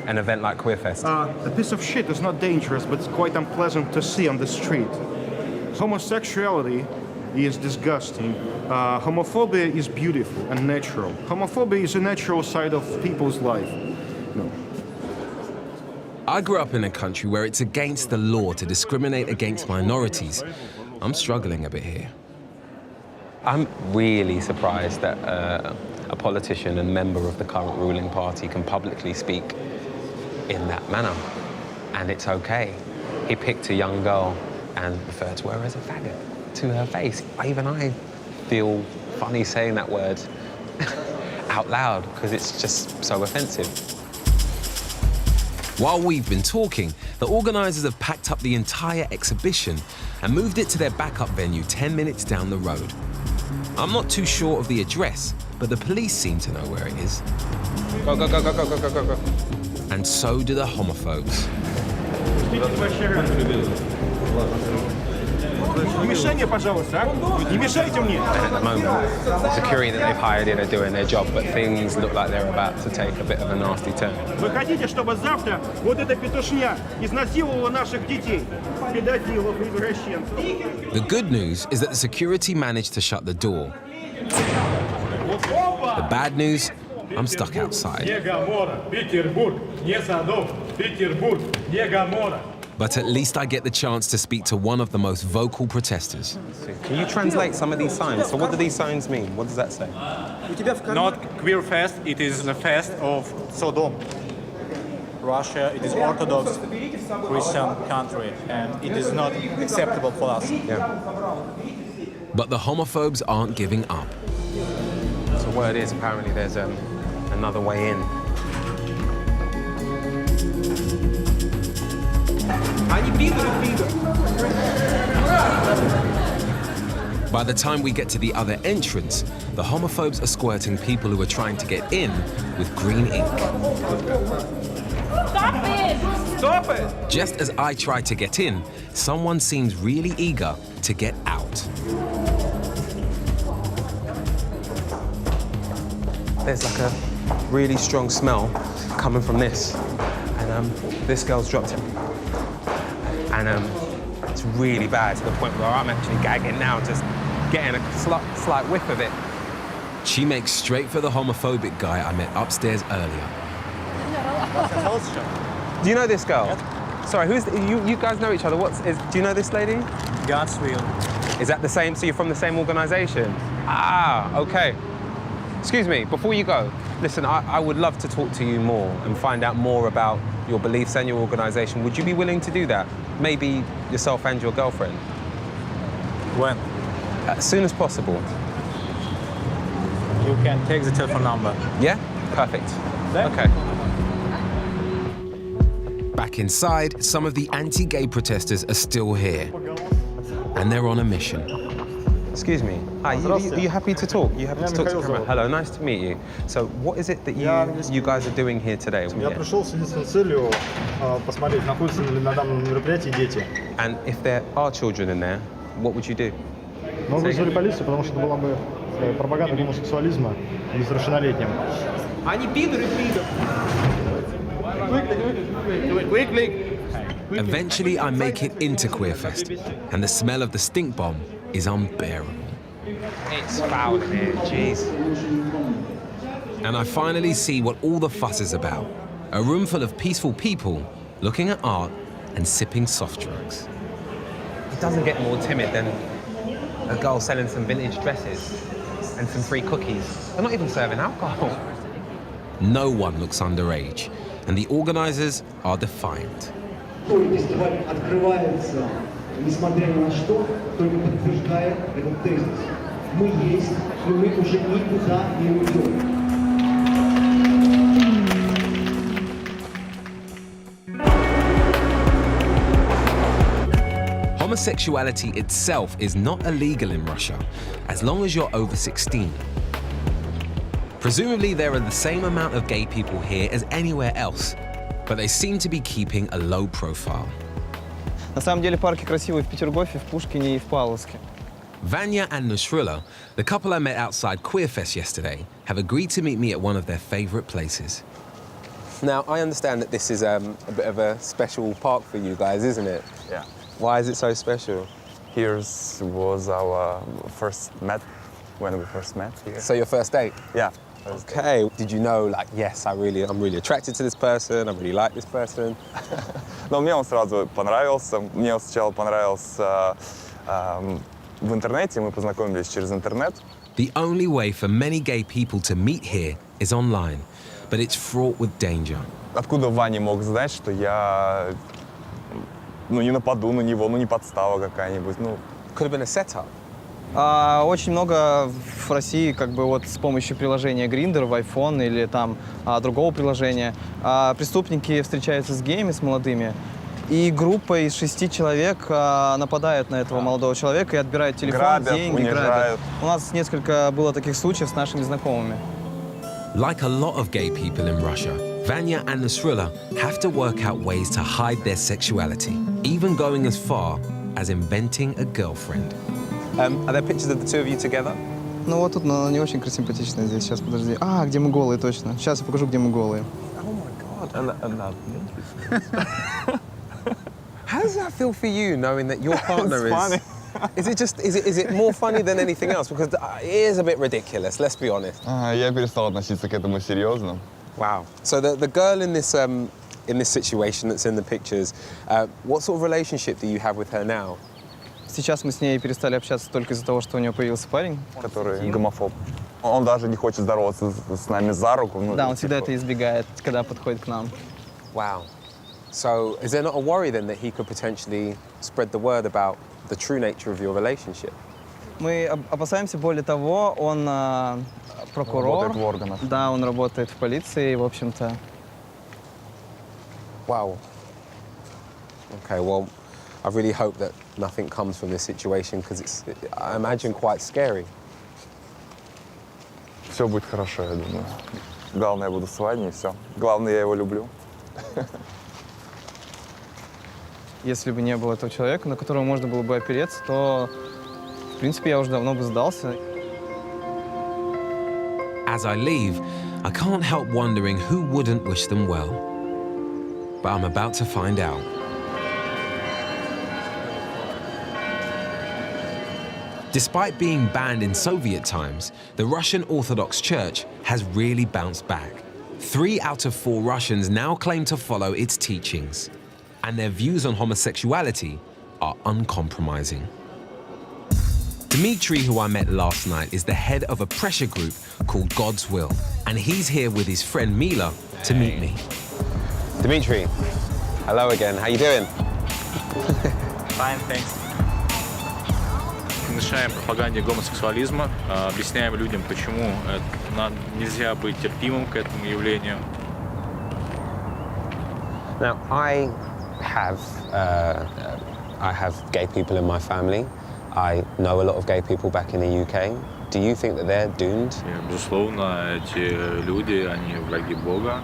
An event like Queerfest? A piece of shit is not dangerous, but it's quite unpleasant to see on the street. Homosexuality is disgusting. Homophobia is beautiful and natural. Homophobia is a natural side of people's life. No. I grew up in a country where it's against the law to discriminate against minorities. I'm struggling a bit here. I'm really surprised that a politician and member of the current ruling party can publicly speak in that manner, and it's okay. He picked a young girl and referred to her as a faggot to her face. Even I feel funny saying that word out loud because it's just so offensive. While we've been talking, the organisers have packed up the entire exhibition and moved it to their backup venue 10 minutes down the road. I'm not too sure of the address, but the police seem to know where it is. Go, go, go, go, go, go, go, go, go. And so do the homophobes. Не мешайте, пожалуйста, не мешайте мне. And at the moment, the security that they've hired in are doing their job, but things look like they're about to take a bit of a nasty turn. Вы хотите, чтобы завтра вот эта петушня изнасиловала наших детей, педофилов и извращенцев? The good news is that the security managed to shut the door. The bad news, I'm stuck outside. But at least I get the chance to speak to one of the most vocal protesters. Can you translate some of these signs? So what do these signs mean? What does that say? Not queer fest, it is the fest of Sodom. Russia, it is Orthodox Christian country, and it is not acceptable for us. But the homophobes aren't giving up. So word is apparently there's another way in. By the time we get to the other entrance, the homophobes are squirting people who are trying to get in with green ink. Stop it! Stop it! Just as I try to get in, someone seems really eager to get out. There's like a really strong smell coming from this. And this girl's dropped it. And gets really bad to the point where I'm actually gagging now, just getting a slight whiff of it. She makes straight for the homophobic guy I met upstairs earlier. Do you know this girl? Sorry, you guys know each other. Do you know this lady? God's will. Is that the same, so you're from the same organization? Ah, okay. Excuse me, before you go, listen, I would love to talk to you more and find out more about your beliefs and your organization. Would you be willing to do that? Maybe yourself and your girlfriend? When? As soon as possible. You can take the telephone number. Yeah? Perfect. There? Okay. Back inside, some of the anti-gay protesters are still here. And they're on a mission. Excuse me. Hi, are you happy to talk? You happy to talk to the camera? Hello, nice to meet you. So what is it that you guys are doing here today? Я пришел с единственной целью посмотреть, находятся ли на данном мероприятии дети. And if there are children in there, what would you do? Мы вызвали полицию, потому что это была бы пропаганда гомосексуализма несовершеннолетним. Они пидоры. Quickly. Eventually, I make it into Queerfest, and the smell of the stink bomb is unbearable. It's foul in here, jeez. And I finally see what all the fuss is about. A room full of peaceful people looking at art and sipping soft drinks. It doesn't get more timid than a girl selling some vintage dresses and some free cookies. They're not even serving alcohol. No one looks underage, and the organizers are defiant. Фестиваль открывается, несмотря ни на что, только подтверждая этот тезис. Мы есть, но мы уже никуда не уйдем. Homosexuality itself is not illegal in Russia, as long as you're over 16. Presumably, there are the same amount of gay people here as anywhere else, but they seem to be keeping a low profile. На самом деле парки красивые в Петергофе, в Пушкине и в Павловске. Vanya and Nasrullah, the couple I met outside Queerfest yesterday, have agreed to meet me at one of their favorite places. Now, I understand that this is a bit of a special park for you guys, isn't it? Yeah. Why is it so special? Here was our first met, when we first met here. So your first date? Yeah. Okay. Did you know, like, yes, I'm really attracted to this person, I really like this person? Но мне он сразу понравился. Мне он сначала понравился в интернете, мы познакомились через интернет. The only way for many gay people to meet here is online, but it's fraught with danger. Откуда Ваня мог знать, что я не нападу на него, не подстава какая-нибудь, Could have been a setup. Очень много в России с помощью приложения Grindr в iPhone или там другого приложения преступники встречаются с геями, с молодыми, и группа из 6 человек нападает на этого молодого человека и отбирает телефон, грабят, деньги, грабят. У нас несколько было таких случаев с нашими знакомыми. Like a lot of gay people in Russia, Vanya and Nasrullah have to work out ways to hide their sexuality, even going as far as inventing a girlfriend. Are there pictures of the two of you together? Ну вот тут, но не очень симпатичная здесь. Сейчас, подожди. Где мы голые, точно. Сейчас я покажу, где мы голые. Oh my God. How does that feel for you, knowing that your partner It's funny. Is it more funny than anything else? Because it is a bit ridiculous, let's be honest. Я перестал относиться к этому серьезно. Wow. So the girl in this situation that's in the pictures, what sort of relationship do you have with her now? Сейчас мы с ней перестали общаться только из-за того, что у нее появился парень. Который гомофоб. Он даже не хочет здороваться с нами за руку. Да, он всегда это избегает, когда подходит к нам. Wow. So is there not a worry then that he could potentially spread the word about the true nature of your relationship? Мы опасаемся, более того, он прокурор. Работает в органах. Да, он работает в полиции, в общем-то. Wow. Okay, well, I really hope that nothing comes from this situation because it's, I imagine, quite scary. Все будет хорошо, я думаю. Главное, я буду с Ваней, и все. Главное, я его люблю. Если бы не было этого человека, на которого можно было бы опереться, то, в принципе, я уже давно бы сдался. As I leave, I can't help wondering who wouldn't wish them well. But I'm about to find out. Despite being banned in Soviet times, the Russian Orthodox Church has really bounced back. 3 out of 4 Russians now claim to follow its teachings, and their views on homosexuality are uncompromising. Dmitry, who I met last night, is the head of a pressure group called God's Will, and he's here with his friend Mila to meet me. Dmitry, hello again. How you doing? Fine, thanks. Мешаем пропаганде гомосексуализма, объясняем людям, почему нельзя быть терпимым к этому явлению. Now, I have gay people in my family. I know a lot of gay people back in the UK. Do you think that they're doomed? Безусловно, эти люди, они враги Бога.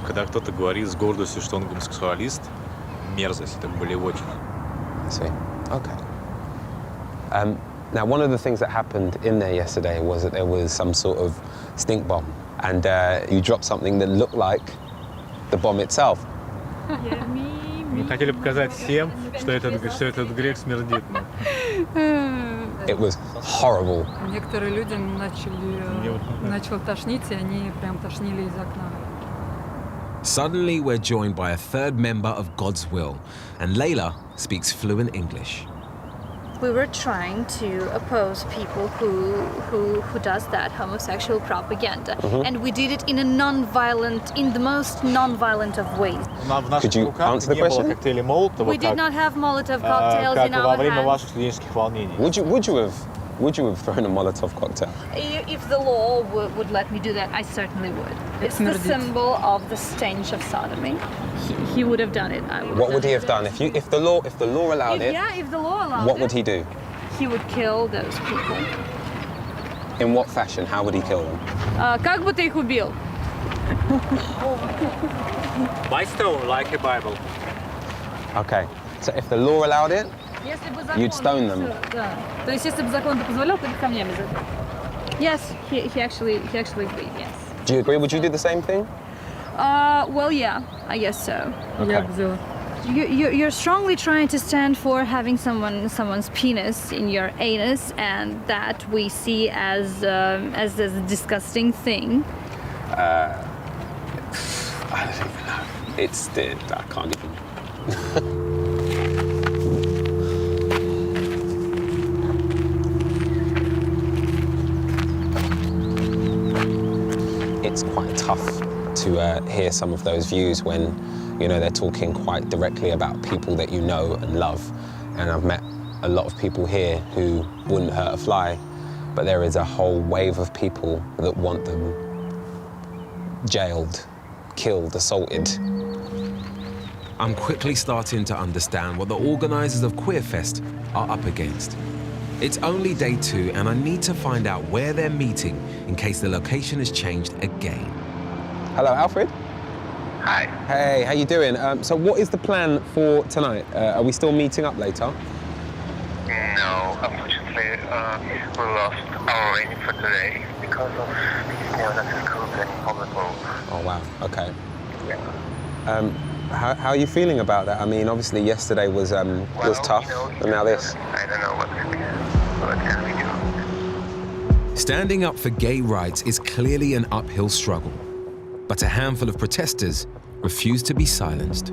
Когда кто-то говорит с гордостью, что он гомосексуалист, мерзость, это болевотина. I see. Okay. Now, one of the things that happened in there yesterday was that there was some sort of stink bomb, and you dropped something that looked like the bomb itself. Мы хотели показать всем, что этот грех смердит. It was horrible. Некоторые люди начало тошнить, и они прям тошнили из окна. Suddenly, we're joined by a third member of God's Will, and Layla speaks fluent English. We were trying to oppose people who does that homosexual propaganda, and we did it in the most non-violent of ways. Could you answer the question? We did not have Molotov cocktails in our hands. Would you have thrown a Molotov cocktail? If the law would let me do that, I certainly would. It's the symbol of the stench of sodomy. He would have done it. What would he have done if the law allowed it? Yeah, if the law allowed it. What would he do? He would kill those people. In what fashion? How would he kill them? Как бы ты их убил? By stone, like a Bible. Okay. So if the law allowed it, you'd stone them. Да. То есть, если бы закон позволял, то бы камнями забил. Yes, he actually agreed. Yes. Do you agree? Would you do the same thing? Well, yeah, I guess so. Okay. You're strongly trying to stand for having someone's penis in your anus, and that we see as a disgusting thing. I don't even know. I can't even. It's quite tough to hear some of those views when, they're talking quite directly about people that you know and love. And I've met a lot of people here who wouldn't hurt a fly, but there is a whole wave of people that want them jailed, killed, assaulted. I'm quickly starting to understand what the organisers of Queerfest are up against. It's only day 2, and I need to find out where they're meeting in case the location has changed again. Hello, Alfred. Hi. Hey, how you doing? So what is the plan for tonight? Are we still meeting up later? No, unfortunately, we lost our venue for today because of neo-Nazi group and homophobe. Oh, wow, okay. Yeah. How are you feeling about that? I mean, obviously yesterday was tough, and now this. I don't know what can we do. Standing up for gay rights is clearly an uphill struggle, but a handful of protesters refuse to be silenced.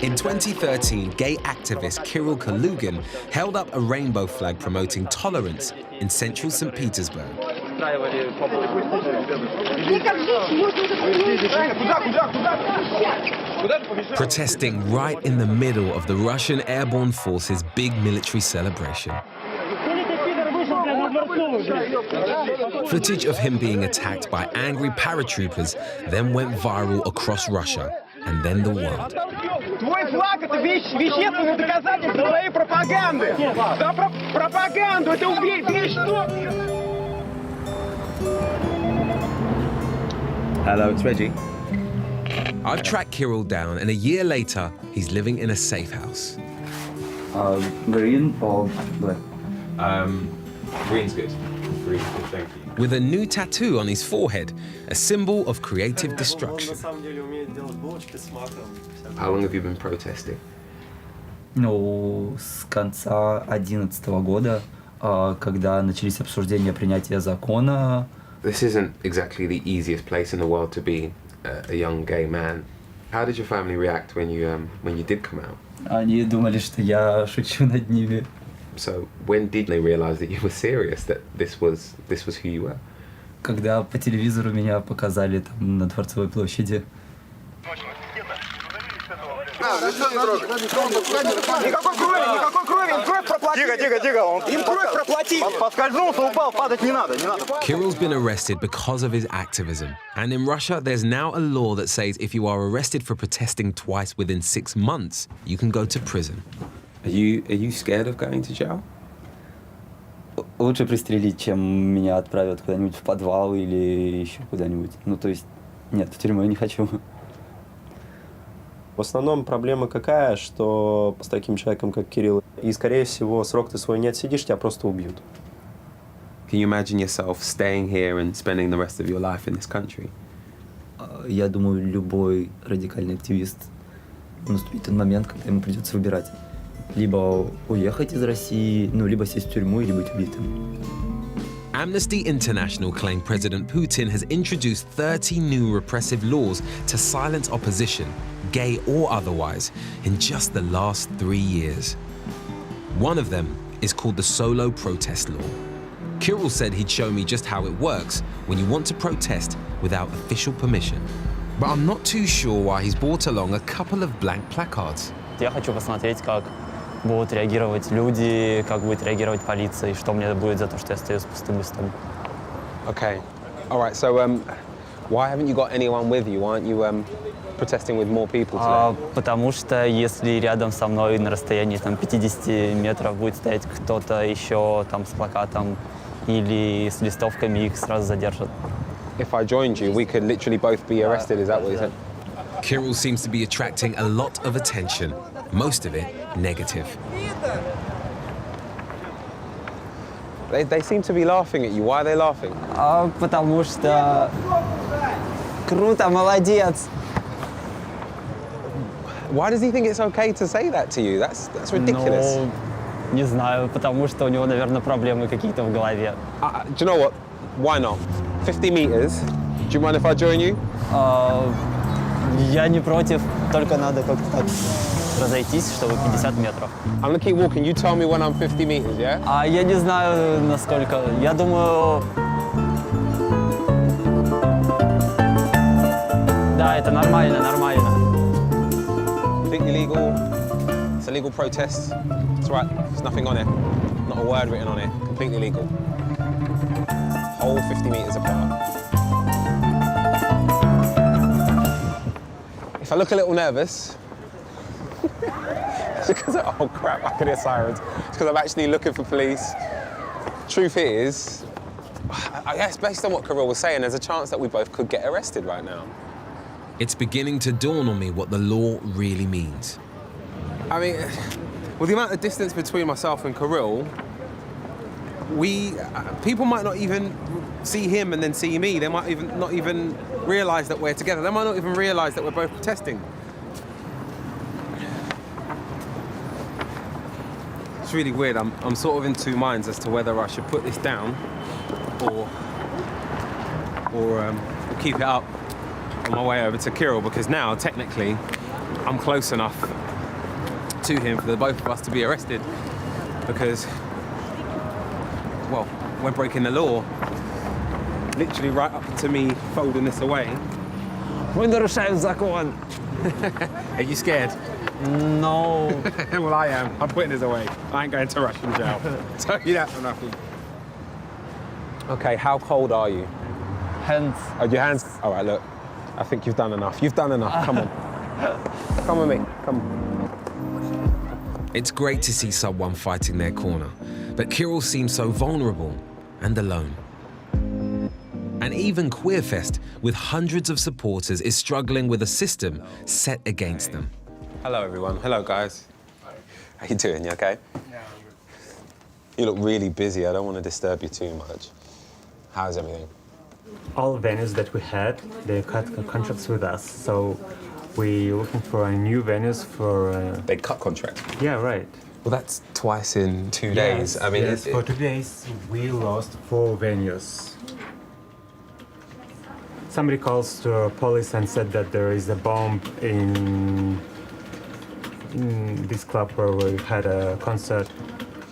In 2013, gay activist Kirill Kalugin held up a rainbow flag promoting tolerance in central St. Petersburg. Protesting right in the middle of the Russian Airborne Force's big military celebration. Footage of him being attacked by angry paratroopers then went viral across Russia and then the world. Твой флаг — это вещественное доказательство твоей пропаганды. За пропаганду это вещь. Hello, it's Reggie. I've tracked Kirill down, and a year later, he's living in a safe house. Green or black? Green's good. Green's good, thank you. With a new tattoo on his forehead, a symbol of creative destruction. How long have you been protesting? Ну, с конца 2011 года, когда начались обсуждения принятия закона. This isn't exactly the easiest place in the world to be a young gay man. How did your family react when you did come out? Они думали, что я шучу над ними. So when did they realize that you were serious, that this was who you were? Когда по телевизору меня показали там на Дворцовой площади. Никакой крови, кровь проплатили. Тихо, им кровь проплатили. Поскользнулся, упал, падать не надо. Kirill's been arrested because of his activism. And in Russia, there's now a law that says if you are arrested for protesting twice within 6 months, you can go to prison. Are you scared of going to jail? Лучше пристрелить, чем меня отправят куда-нибудь в подвал или еще куда-нибудь. Ну, то есть, нет, в тюрьму я не хочу. В основном проблема какая, что с таким человеком, как Кирилл, и, скорее всего, срок ты свой не отсидишь, тебя просто убьют. Can you imagine yourself staying here and spending the rest of your life in this country? Я думаю, любой радикальный активист наступит тот момент, когда ему придется выбирать. Либо уехать из России, ну, либо сесть в тюрьму или быть убитым. Amnesty International claim President Putin has introduced 30 new repressive laws to silence opposition, gay or otherwise, in just the last 3 years. One of them is called the Solo Protest Law. Kirill said he'd show me just how it works when you want to protest without official permission. But I'm not too sure why he's brought along a couple of blank placards. Я хочу посмотреть, как будут реагировать люди, как будет реагировать полиция, и что мне будет за то, что я стою с пустым листом. Okay. All right, so why haven't you got anyone with you? Why aren't you protesting with more people today? Потому что если рядом со мной на расстоянии там, 50 метров будет стоять кто-то еще там, с плакатом или с листовками, их сразу задержат. If I joined you, we could literally both be arrested, is that what you said? Kirill seems to be attracting a lot of attention, most of it negative. They seem to be laughing at you. Why are they laughing? Потому что круто, молодец. Why does he think it's okay to say that to you? That's ridiculous. Ну, не знаю, потому что у него, наверное, проблемы какие-то в голове. Do you know what? Why not? 50 meters. Do you mind if I join you? Я не против, только надо как-то так разойтись, чтобы 50 метров. I'm gonna keep walking. You tell me when I'm 50 meters, yeah? Я не знаю, насколько. Я думаю... Да, это нормально, нормально. Completely legal. It's a legal protest. It's right. There's nothing on it. Not a word written on it. Completely legal. Whole 50 meters apart. If I look a little nervous, it's because oh crap, I can hear sirens. It's because I'm actually looking for police. Truth is, I guess based on what Kirill was saying, there's a chance that we both could get arrested right now. It's beginning to dawn on me what the law really means. I mean, with the amount of distance between myself and Kirill, people might not even see him and then see me. They might not even realise that we're together. They might not even realise that we're both protesting. It's really weird. I'm sort of in two minds as to whether I should put this down or keep it up on my way over to Kirill, because now technically I'm close enough to him for the both of us to be arrested, because, well, we're breaking the law. Literally right up to me folding this away. Мы нарушаем закон. Are you scared? No. Well, I am. I'm putting this away. I ain't going to Russian jail. Tell you that for nothing. Okay, how cold are you? Hands. Oh, your hands? All right, look. I think you've done enough. You've done enough. Come on. Come with me. Come. It's great to see someone fighting their corner, but Kirill seems so vulnerable and alone. And even Queerfest, with hundreds of supporters, is struggling with a system set against them. Hello, everyone. Hello, guys. How you doing? You okay? You look really busy. I don't want to disturb you too much. How's everything? All venues that we had, they cut contracts with us. So We're looking for a new venues for... They cut contract? Yeah, right. Well, that's twice in 2 days. I mean, yes, for 2 days we lost 4 venues. Somebody calls to police and said that there is a bomb in this club where we had a concert.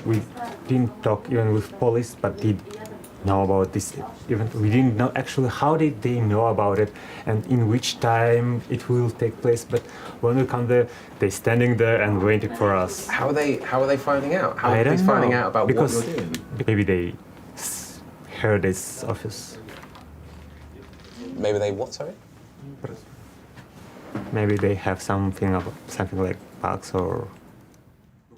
We didn't talk even with police, but did know about this event. We didn't know actually how did they know about it and in which time it will take place. But when we come there, they're standing there and waiting for us. How are they finding out? How I are don't they know. finding out about Because what you're doing? Maybe they heard this office. Maybe they what, sorry? Maybe they have something like bugs or...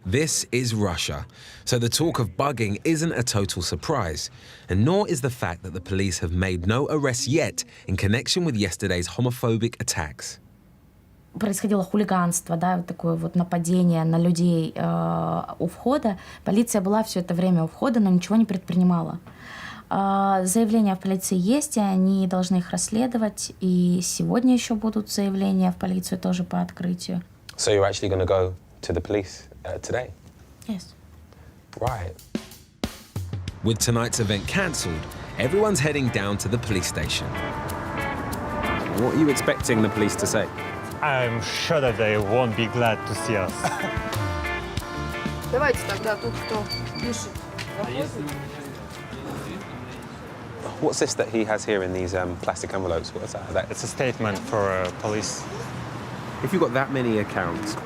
This is Russia, so the talk of bugging isn't a total surprise, and nor is the fact that the police have made no arrests yet in connection with yesterday's homophobic attacks. Происходило хулиганство, да, вот такое вот нападение на людей у входа. Полиция была все это время у входа, но ничего не предпринимала. Заявления в полиции есть, и они должны их расследовать, и сегодня еще будут заявления в полицию тоже по открытию. So you're actually going to go to the police today? Yes. Right. With tonight's event cancelled, everyone's heading down to the police station. What are you expecting the police to say? I'm sure that they won't be glad to see us. Давайте тогда тут кто пишет. What's this that he has here in these plastic envelopes? What's that? It's a statement for police. If you've got that many accounts,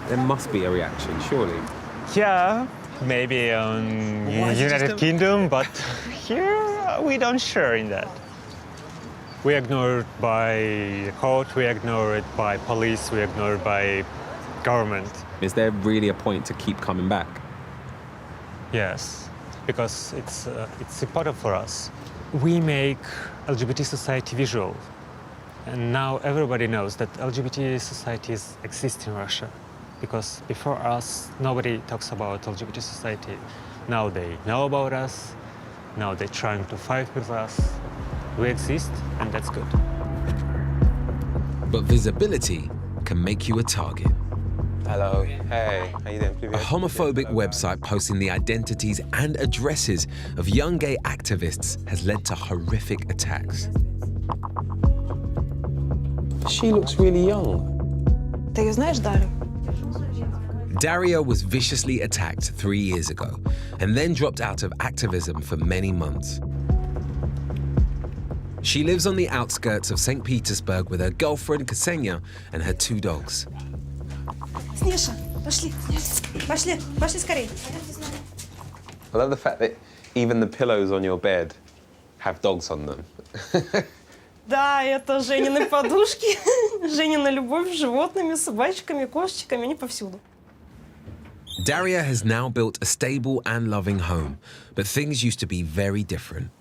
there must be a reaction, surely. Yeah, maybe in United Kingdom, but here we don't share in that. We ignored by court, we ignored by police, we ignored by government. Is there really a point to keep coming back? Yes, because it's important for us. We make LGBT society visual, and now everybody knows that LGBT societies exist in Russia. Because before us, nobody talks about LGBT society. Now they know about us, now they're trying to fight with us. We exist, and that's good. But visibility can make you a target. Hello. Hey, how you doing? A homophobic website posting the identities and addresses of young gay activists has led to horrific attacks. She looks really young. Ты ее знаешь, Дарью? Daria was viciously attacked 3 years ago and then dropped out of activism for many months. She lives on the outskirts of St. Petersburg with her girlfriend Ksenia and her 2 dogs. Снеша, пошли, пошли, пошли скорее. I love the fact that even the pillows on your bed have dogs on them. Да, это Женины подушки. Женина любовь с животными, собачками, кошечками, они повсюду. Daria has now built a stable and loving home, but things used to be very different.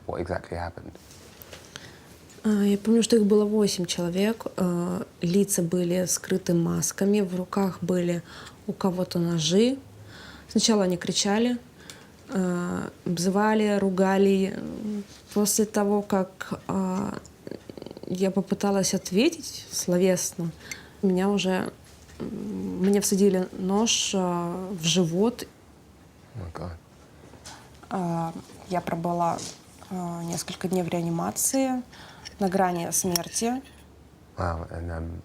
What exactly happened? Я помню, что их было 8 человек. Лица были скрыты масками, в руках были у кого-то ножи. Сначала они кричали, обзывали, ругали. После того, как я попыталась ответить словесно, мне всадили нож в живот. Я пробыла несколько дней в реанимации, на грани смерти. Wow, and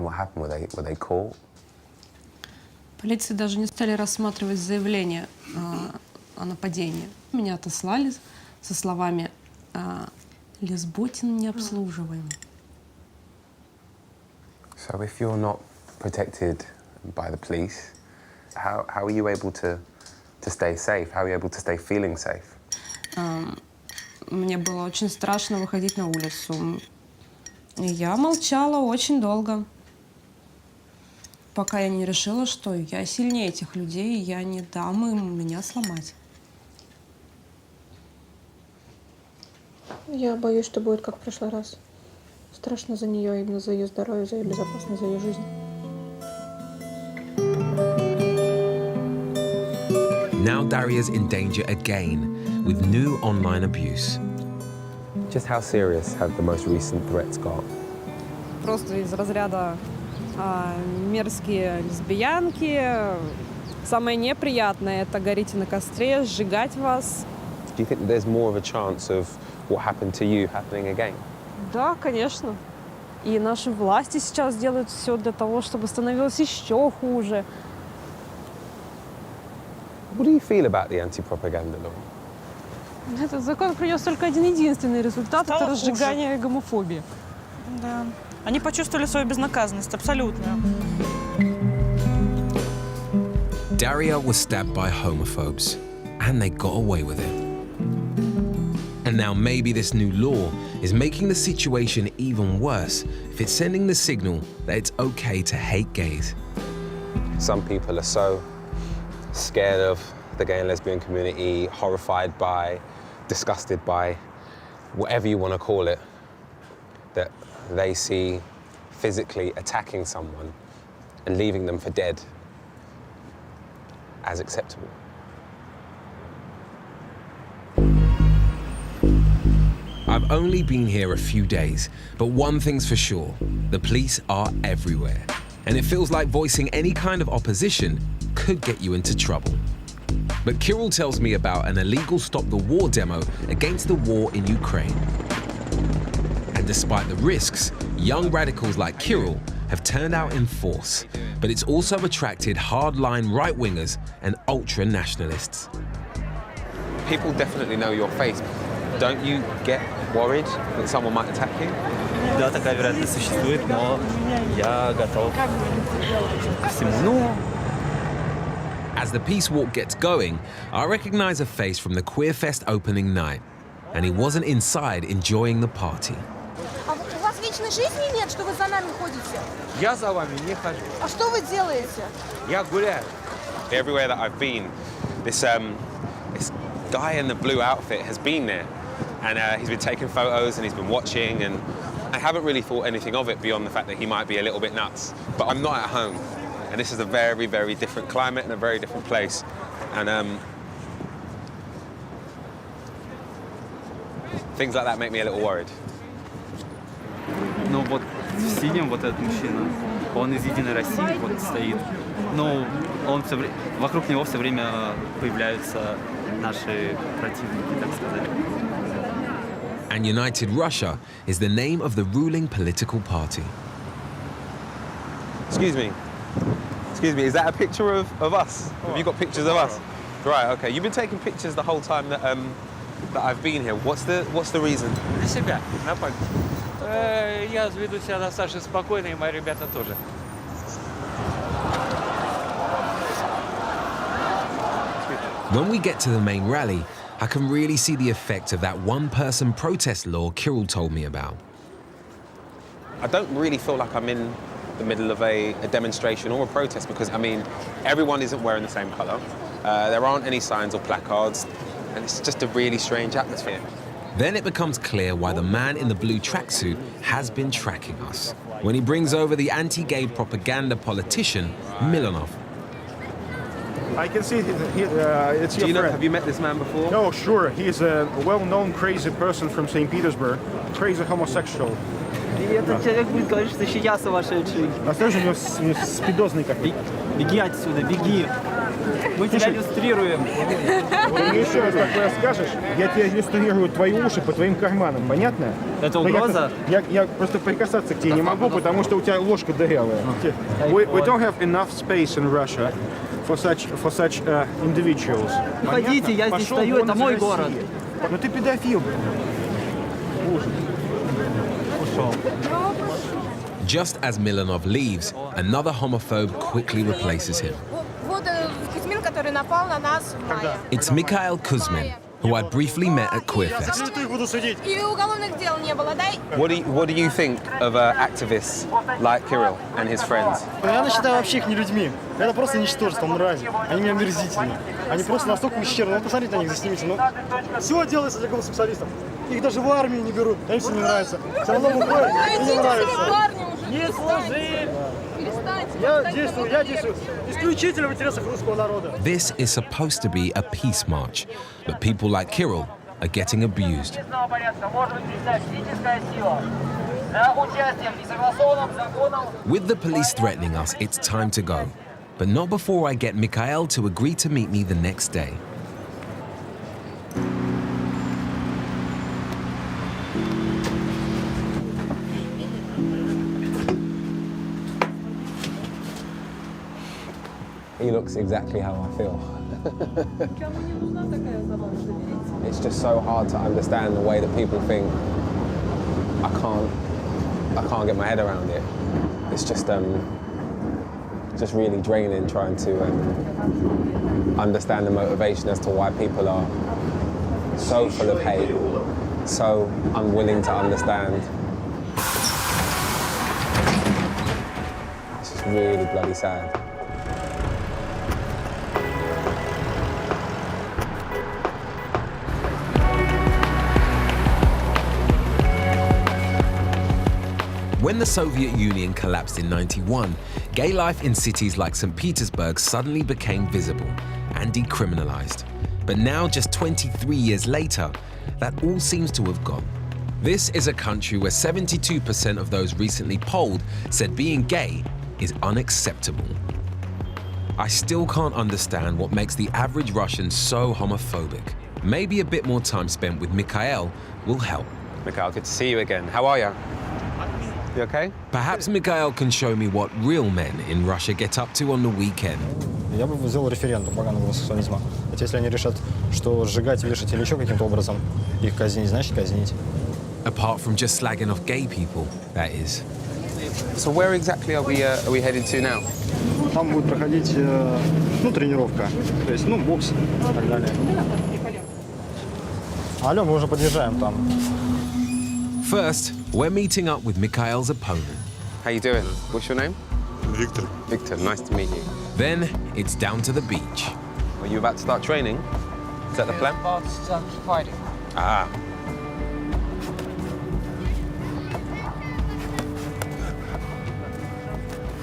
what happened? Were they caught? Полиция даже не стали рассматривать заявление о нападении. Меня отослали со словами «Лесботин необслуживаем». So if you're not protected by the police, how are you able to stay safe? How are you able to stay feeling safe? Мне было очень страшно выходить на улицу. И я молчала очень долго, пока я не решила, что я сильнее этих людей, и я не дам им меня сломать. Я боюсь, что будет как в прошлый раз. Страшно за нее, именно за ее здоровье, за ее безопасность, за ее жизнь. Now Daria's in danger again with new online abuse. Just how serious have the most recent threats got? просто из разряда мерзкие лесбиянки. Самое неприятное — это горите на костре, сжигать вас. Do you think there's more of a chance of what happened to you happening again? Да, конечно. И наши власти сейчас делают все для того, чтобы становилось еще хуже. What do you feel about the anti-propaganda law? Этот закон принес только один единственный результат — это разжигание гомофобии. Да. Они почувствовали свою безнаказанность, абсолютно. Daria was stabbed by homophobes, and they got away with it. And now maybe this new law is making the situation even worse if it's sending the signal that it's okay to hate gays. Some people are so scared of the gay and lesbian community, horrified by, disgusted by, whatever you want to call it, that they see physically attacking someone and leaving them for dead as acceptable. I've only been here a few days, but one thing's for sure, the police are everywhere. And it feels like voicing any kind of opposition could get you into trouble. But Kirill tells me about an illegal Stop the War demo against the war in Ukraine. And despite the risks, young radicals like Kirill have turned out in force, but it's also attracted hardline right-wingers and ultra-nationalists. People definitely know your face. Don't you get worried that someone might attack you? Да, такая вероятность существует, но я готов ко всему. As the peace walk gets going, I recognize a face from the Queerfest opening night, and he wasn't inside enjoying the party. У вас личной жизни нет, что вы за нами ходите? Я за вами не хожу. А что вы делаете? Я гуляю. Everywhere that I've been, this guy in the blue outfit has been there, and he's been taking photos and he's been watching, and I haven't really thought anything of it beyond the fact that he might be a little bit nuts. But I'm not at home, and this is a very, very different climate and a very different place, and things like that make me a little worried. Ну вот в синем вот этот мужчина, он из «Единой России» вот стоит. Ну, он вокруг него все время появляются наши противники, так сказать. And United Russia is the name of the ruling political party. Excuse me, is that a picture of us? Have you got pictures of us? Right, okay. You've been taking pictures the whole time that I've been here. What's the reason? Для себя, на память. Я веду себя достаточно спокойно, и мои ребята тоже. When we get to the main rally, I can really see the effect of that one-person protest law Kirill told me about. I don't really feel like I'm in the middle of a demonstration or a protest because, I mean, everyone isn't wearing the same colour. There aren't any signs or placards, and it's just a really strange atmosphere. Then it becomes clear why the man in the blue tracksuit has been tracking us when he brings over the anti-gay propaganda politician, Milanov. I can see it's your friend. Have you met this man before? No, sure. He's a well-known crazy person from St. Petersburg, crazy homosexual. И этот человек будет говорить, что еще я сумасшедший. Осторожно, у него спидозный какой-то. Беги отсюда, беги. Мы тебя иллюстрируем. Ты еще раз такое скажешь, я тебя иллюстрирую твои уши по твоим карманам, понятно? Это угроза? Я просто прикасаться к тебе не могу, потому что у тебя ложка дырявая. We don't have enough space in Russia for such individuals. Уходите, я здесь стою, это мой город. Ну ты педофил. Just as Milanov leaves, another homophobe quickly replaces him. Вот Кузьмин, который напал на нас в мае. It's Mikhail Kuzmin, who I'd briefly met at Queerfest. И уголовных дел не было, да? What do you think of activists like Kirill and his friends? Я считаю вообще их не людьми. Это просто ничтожество, мрази. Они мне омерзительны. Они просто настолько ущербны. Ну, посмотрите на них, заснимите. Ну, все делается для гомосексуалистов. Их даже в армию не берут. Им все не нравится. Все равно выходят, и не нравится. Не сложи! Я действую исключительно в интересах русского народа. This is supposed to be a peace march, but people like Kirill are getting abused. With the police threatening us, it's time to go. But not before I get Mikhail to agree to meet me the next day. He looks exactly how I feel. It's just so hard to understand the way that people think. I can't get my head around it. It's just really draining trying to understand the motivation as to why people are so full of hate, so unwilling to understand. It's just really bloody sad. When the Soviet Union collapsed in '91, gay life in cities like St. Petersburg suddenly became visible and decriminalized. But now, just 23 years later, that all seems to have gone. This is a country where 72% of those recently polled said being gay is unacceptable. I still can't understand what makes the average Russian so homophobic. Maybe a bit more time spent with Mikhail will help. Mikhail, good to see you again. How are you? You okay? Perhaps Mikhail can show me what real men in Russia get up to on the weekend. Я бы сделал референдум пропаганды гомосексуализма. Ведь если они решат, что сжигать, вешать или еще каким-то образом их казнить, значит казнить. Apart from just slagging off gay people, that is. So where exactly are we headed to now? Там будет проходить, тренировка, то есть, бокс и так далее. Алло, мы уже подъезжаем там. First, we're meeting up with Mikhail's opponent. How you doing? What's your name? Victor. Victor, nice to meet you. Then, it's down to the beach. Are you about to start training? Is that the plan? About to start fighting. Ah.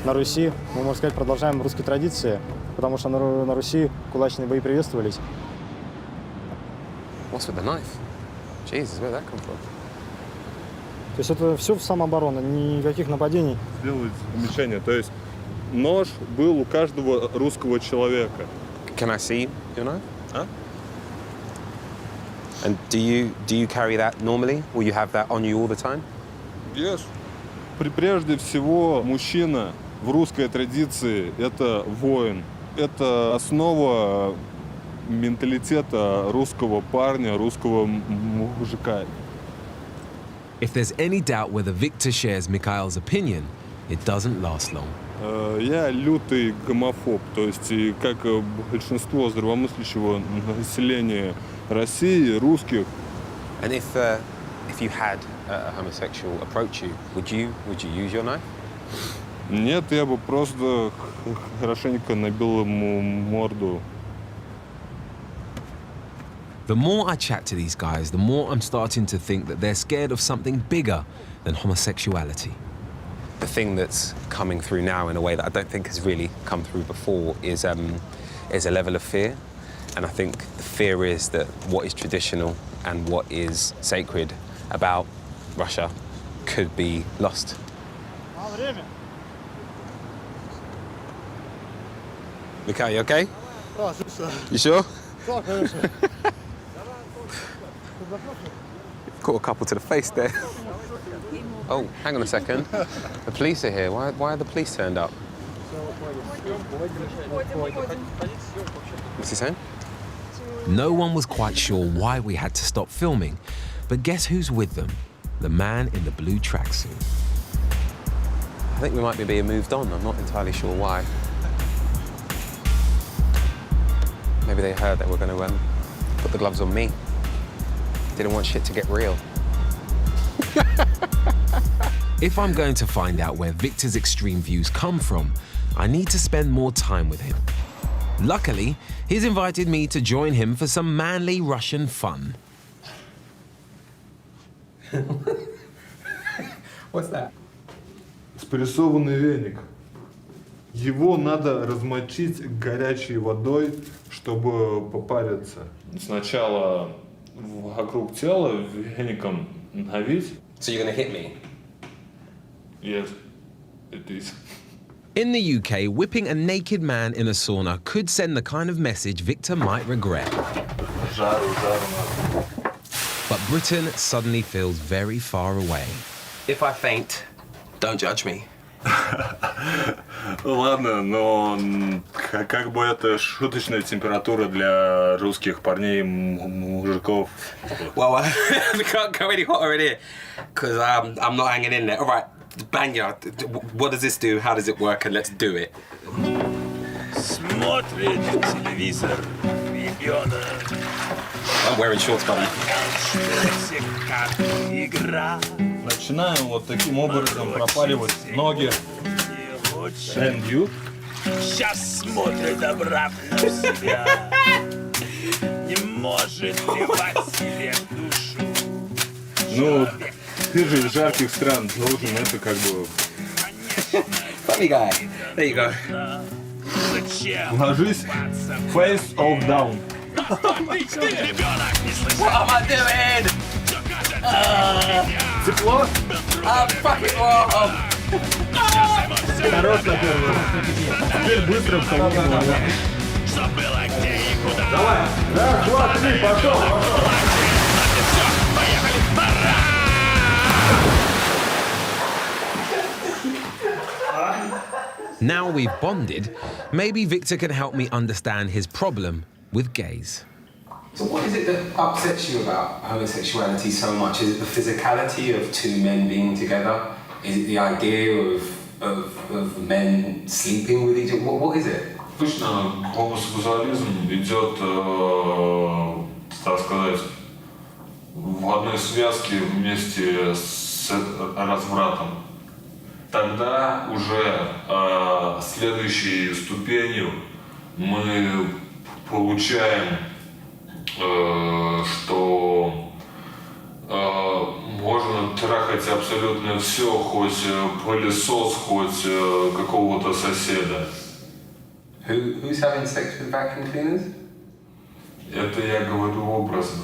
На Руси, мы, можно сказать, продолжаем русские традиции, потому что на Руси кулачные бои приветствовались. What's with the knife? Jesus, where'd that come from? То есть это все самооборона, никаких нападений. Сделать замечание, то есть нож был у каждого русского человека. Can I see your knife? And do you carry that normally? Will you have that on you all the time? Yes. Прежде всего, мужчина в русской традиции – это воин. Это основа менталитета русского парня, русского мужика. If there's any doubt whether Victor shares Mikhail's opinion, it doesn't last long. Я лютый гомофоб, то есть как большинство здравомыслящего населения России, русских. And if you had a homosexual approach you, would you use your knife? Нет, я бы просто хорошенько набил ему морду. The more I chat to these guys, the more I'm starting to think that they're scared of something bigger than homosexuality. The thing that's coming through now in a way that I don't think has really come through before is a level of fear. And I think the fear is that what is traditional and what is sacred about Russia could be lost. Mikhail, you okay? You sure? Caught a couple to the face there. Oh, hang on a second. The police are here. Why are the police turned up? What's he saying? No one was quite sure why we had to stop filming, but guess who's with them? The man in the blue tracksuit. I think we might be being moved on. I'm not entirely sure why. Maybe they heard that we're going to put the gloves on me. Didn't want shit to get real. If I'm going to find out where Victor's extreme views come from, I need to spend more time with him. Luckily, he's invited me to join him for some manly Russian fun. What's that? Спрессованный веник. Его надо размочить горячей водой, чтобы попариться. Сначала вокруг тела веником надавить. So you're gonna hit me? Yes, it is. In the UK, whipping a naked man in a sauna could send the kind of message Victor might regret. But Britain suddenly feels very far away. If I faint, don't judge me. Ладно, но как бы это шуточная температура для русских парней, мужиков. Well, we can't go any hotter in here, because I'm not hanging in there. All right, Banya, what does this do? How does it work? And let's do it. Смотрит телевизор ребенок. I'm wearing shorts, buddy. Начинаем вот таким образом пропаривать ноги. And you? Сейчас смотрит обратно в себя. Не может плевать себе в душу. Ну, ты же из жарких стран должен это как бы... Funny guy. There you go. Ложись face of down. What am I doing? Тепло? I'm fucking warm. Хорош на первую. Теперь быстро в холодную воду. Давай. Раз, два, три, пошел. Now we've bonded, maybe Victor can help me understand his problem with gays. So what is it that upsets you about homosexuality so much? Is it the physicality of two men being together? Is it the idea of men sleeping with each other? What is it? Обычно гомосексуализм идет, так сказать, в одной связке вместе с развратом. Тогда уже следующей ступенью мы получаем, что можно трахать абсолютно все, хоть пылесос, хоть какого-то соседа. Who's having sex with vacuum cleaners? Это я говорю образно.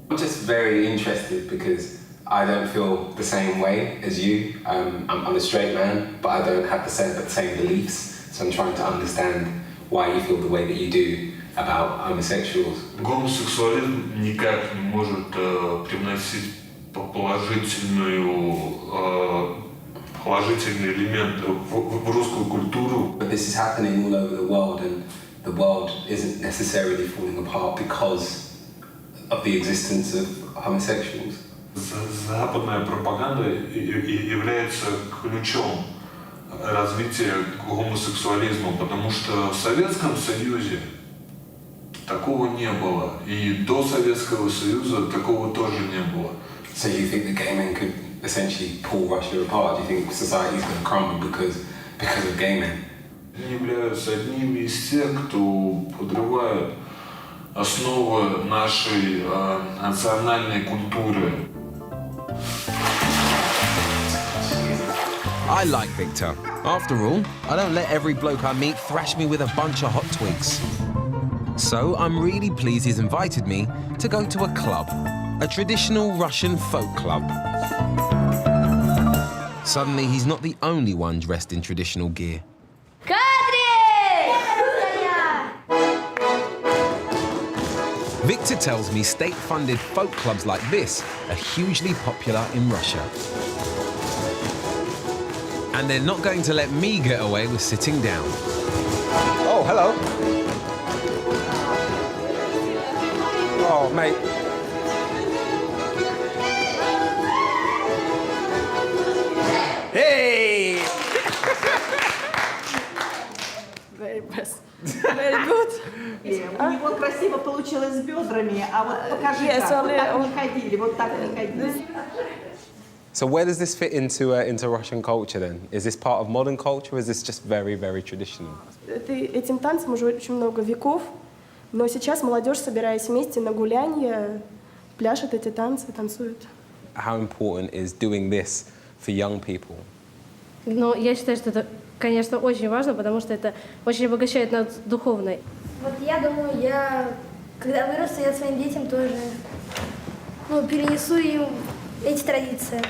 I'm just very interested because I don't feel the same way as you. I'm a straight man, but I don't have the same beliefs. So I'm trying to understand why you feel the way that you do about homosexuals. Гомосексуализм никак не может привносить положительный элемент в русскую культуру. But this is happening all over the world, and the world isn't necessarily falling apart because of the existence of homosexuals. Западная пропаганда является ключом развития гомосексуализма, потому что в Советском Союзе такого не было, и до Советского Союза такого тоже не было. So you think the gay men could essentially pull Russia apart? Do you think society is going to crumble because of gay men? Они являются одними из тех, кто подрывает основы нашей национальной культуры. I like Victor. After all, I don't let every bloke I meet thrash me with a bunch of hot twigs. So I'm really pleased he's invited me to go to a club, a traditional Russian folk club. Suddenly, he's not the only one dressed in traditional gear. Victor tells me state-funded folk clubs like this are hugely popular in Russia. And they're not going to let me get away with sitting down. Oh, hello. Oh, mate. Hey! Very best. Very good. У него красиво получилось с бедрами, а вот покажи, как. Вот так не ходили, вот так не ходили. So where does this fit into Russian culture then? Is this part of modern culture, or is this just very, very traditional? Этим танцам уже очень много веков, но сейчас молодежь, собираясь вместе на гулянье, пляшет эти танцы, танцует. How important is doing this for young people? Ну, я считаю, что это, конечно, очень важно, потому что это очень обогащает нас духовно. Вот я думаю, когда вырасту, я своим детям тоже перенесу им эти традиции.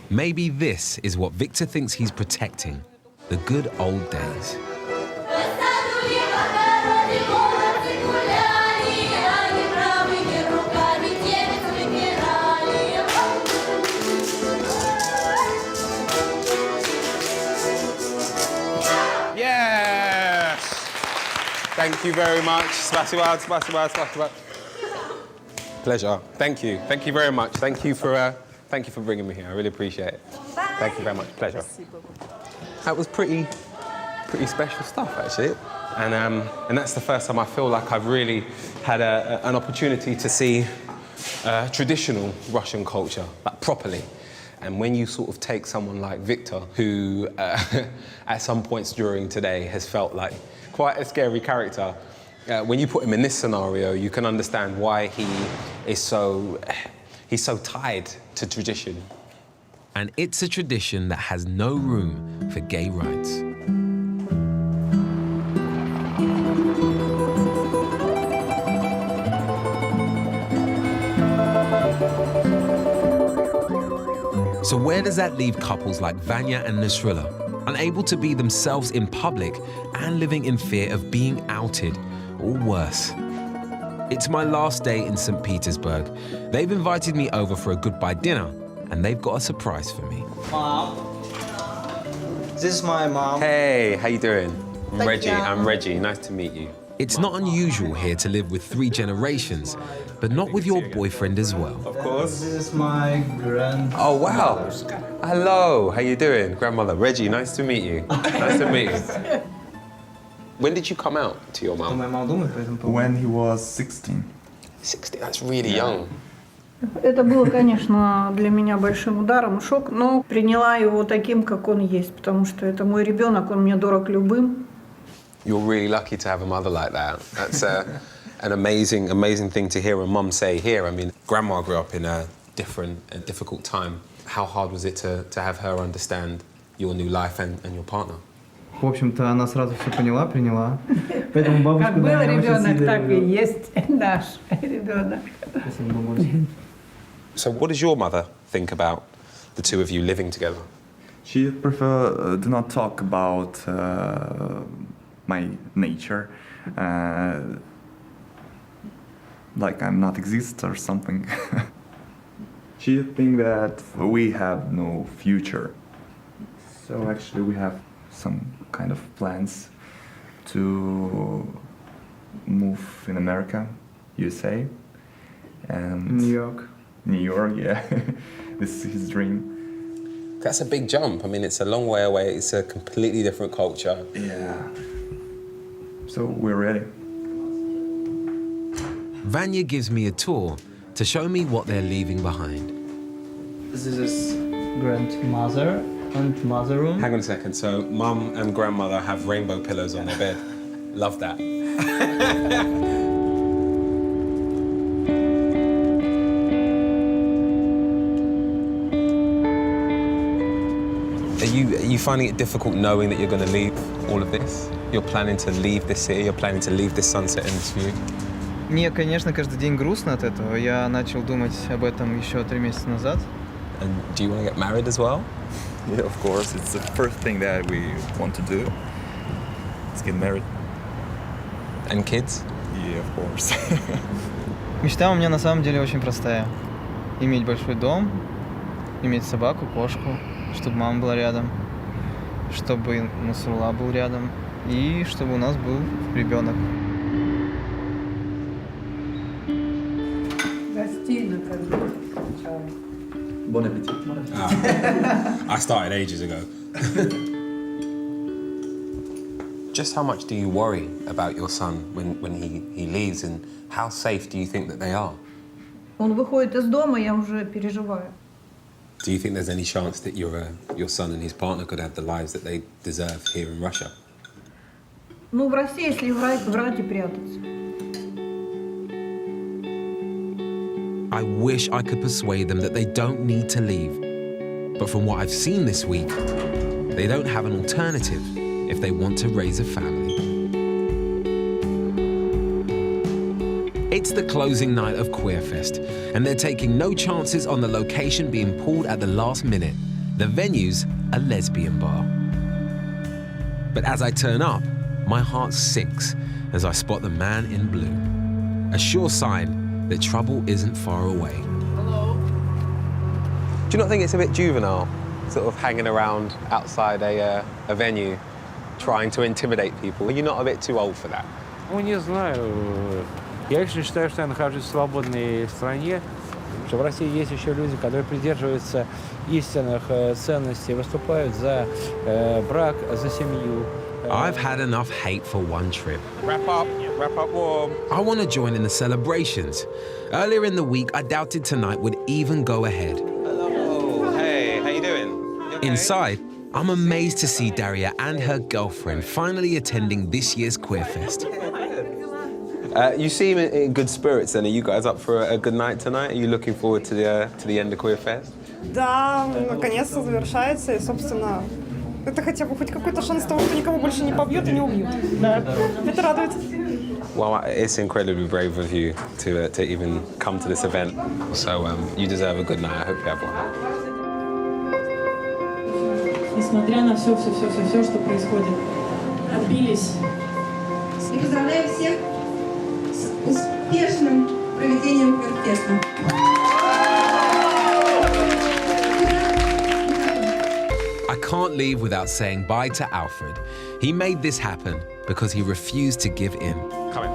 Maybe this is what Victor thinks he's protecting, the good old days. Yes! Thank you very much. Spasiba. Pleasure. Thank you. Thank you very much. Thank you for bringing me here. I really appreciate it. Thank you very much. Pleasure. That was pretty special stuff, actually. And that's the first time I feel like I've really had an opportunity to see traditional Russian culture, like properly. And when you sort of take someone like Victor, who at some points during today has felt like quite a scary character, when you put him in this scenario, you can understand why he's so tied to tradition. And it's a tradition that has no room for gay rights. So where does that leave couples like Vanya and Nasrullah, unable to be themselves in public and living in fear of being outed, or worse? It's my last day in St. Petersburg. They've invited me over for a goodbye dinner, and they've got a surprise for me. Mom, this is my mom. Hey, how you doing? I'm Reggie. Nice to meet you. It's not unusual here to live with 3 generations, but not with your boyfriend as well. Of course. This is my grandmother. Oh, wow. Hello, how you doing? Grandmother. Reggie, nice to meet you. Nice to meet you. When did you come out to your mom? When he was 16. 16, that's really young. Это было, конечно, для меня большим ударом, шок, но приняла его таким, как он есть, потому что это мой ребенок, он мне дорог любым. You're really lucky to have a mother like that. That's an amazing thing to hear a mum say here. I mean, Grandma grew up in a difficult time. How hard was it to have her understand your new life and your partner? В общем-то, она сразу все поняла, приняла. Поэтому бабушка, Как был ребенок, так и есть наш ребенок. So what does your mother think about the two of you living together? She prefer do not talk about my nature, like I'm not exist or something. She think that we have no future. So actually we have some kind of plans to move in America, USA, and New York, yeah. This is his dream. That's a big jump. I mean, it's a long way away. It's a completely different culture. Yeah. So we're ready. Vanya gives me a tour to show me what they're leaving behind. This is grandmother and mother room. Hang on a second. So mum and grandmother have rainbow pillows on their bed. Love that. Are you finding it difficult knowing that you're going to leave all of this? You're planning to leave this city, you're planning to leave this sunset and this view? Мне, конечно, каждый день грустно от этого. Я начал думать об этом еще 3 месяца назад. And do you want to get married as well? Yeah, of course. It's the first thing that we want to do. Let's get married. And kids? Yeah, of course. Мечта у меня на самом деле очень простая. Иметь большой дом, иметь собаку, кошку, чтобы мама была рядом, чтобы Насрулла был рядом и чтобы у нас был ребенок. Гостиная, как бы. Bon appetit. I started ages ago. Just how much do you worry about your son when he leaves, and how safe do you think that they are? Он выходит из дома, я уже переживаю. Do you think there's any chance that your son and his partner could have the lives that they deserve here in Russia? Ну, в России, если врать и прятаться. I wish I could persuade them that they don't need to leave. But from what I've seen this week, they don't have an alternative if they want to raise a family. It's the closing night of Queerfest, and they're taking no chances on the location being pulled at the last minute. The venue's a lesbian bar. But as I turn up, my heart sinks as I spot the man in blue. A sure sign that trouble isn't far away. Do you not think it's a bit juvenile, sort of hanging around outside a venue, trying to intimidate people? Are you not a bit too old for that? Ну, не знаю. Я лично считаю, что я нахожусь в свободной стране, что в России есть еще люди, которые придерживаются истинных ценностей, выступают за брак, за семью. I've had enough hate for one trip. Wrap up warm. I want to join in the celebrations. Earlier in the week, I doubted tonight would even go ahead. Hello. Hey, how you doing? You okay? Inside, I'm amazed to see Daria and her girlfriend finally attending this year's Queer Fest. You seem in good spirits then. Are you guys up for a good night tonight? Are you looking forward to the end of Queer Fest? Да, наконец-то завершается, и, собственно, это хотя бы хоть какой-то шанс того, что никого больше не побьют и не убьют. Да, это радует. Well, it's incredibly brave of you to even come to this event. So you deserve a good night. I hope you have one. Несмотря на все, что происходит, отбились. И поздравляю всех с успешным проведением Квирфеста. I can't leave without saying bye to Alfred. He made this happen because he refused to give in. Come in.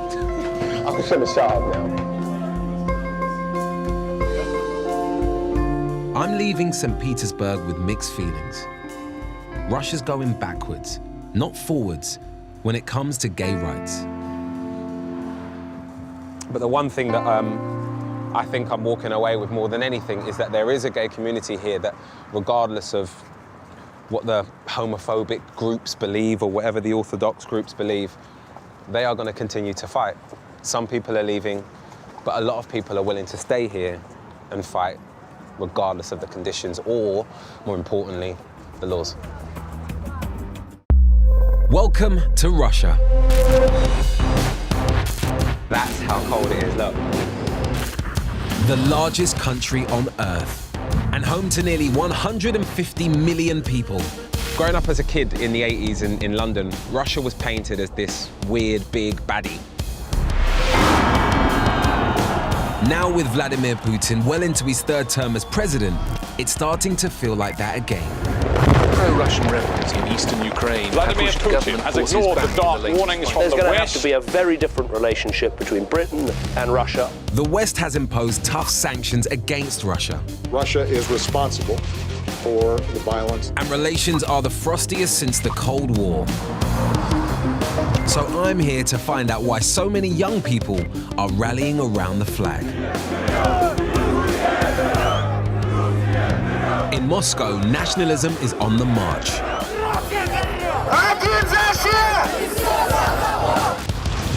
I should have shut up now. I'm leaving St. Petersburg with mixed feelings. Russia's going backwards, not forwards, when it comes to gay rights. But the one thing that I think I'm walking away with more than anything is that there is a gay community here that, regardless of what the homophobic groups believe or whatever the orthodox groups believe, they are going to continue to fight. Some people are leaving, but a lot of people are willing to stay here and fight, regardless of the conditions or, more importantly, the laws. Welcome to Russia. That's how cold it is, look. The largest country on Earth and home to nearly 150 million people. Growing up as a kid in the 80s in London, Russia was painted as this weird, big baddie. Now with Vladimir Putin well into his third term as president, it's starting to feel like that again. Pro-Russian rebels in eastern Ukraine Vladimir Putin has ignored the dark warnings from the West. There's going to have to be a very different relationship between Britain and Russia. The West has imposed tough sanctions against Russia. Russia is responsible for the violence. And relations are the frostiest since the Cold War. So I'm here to find out why so many young people are rallying around the flag. In Moscow, nationalism is on the march.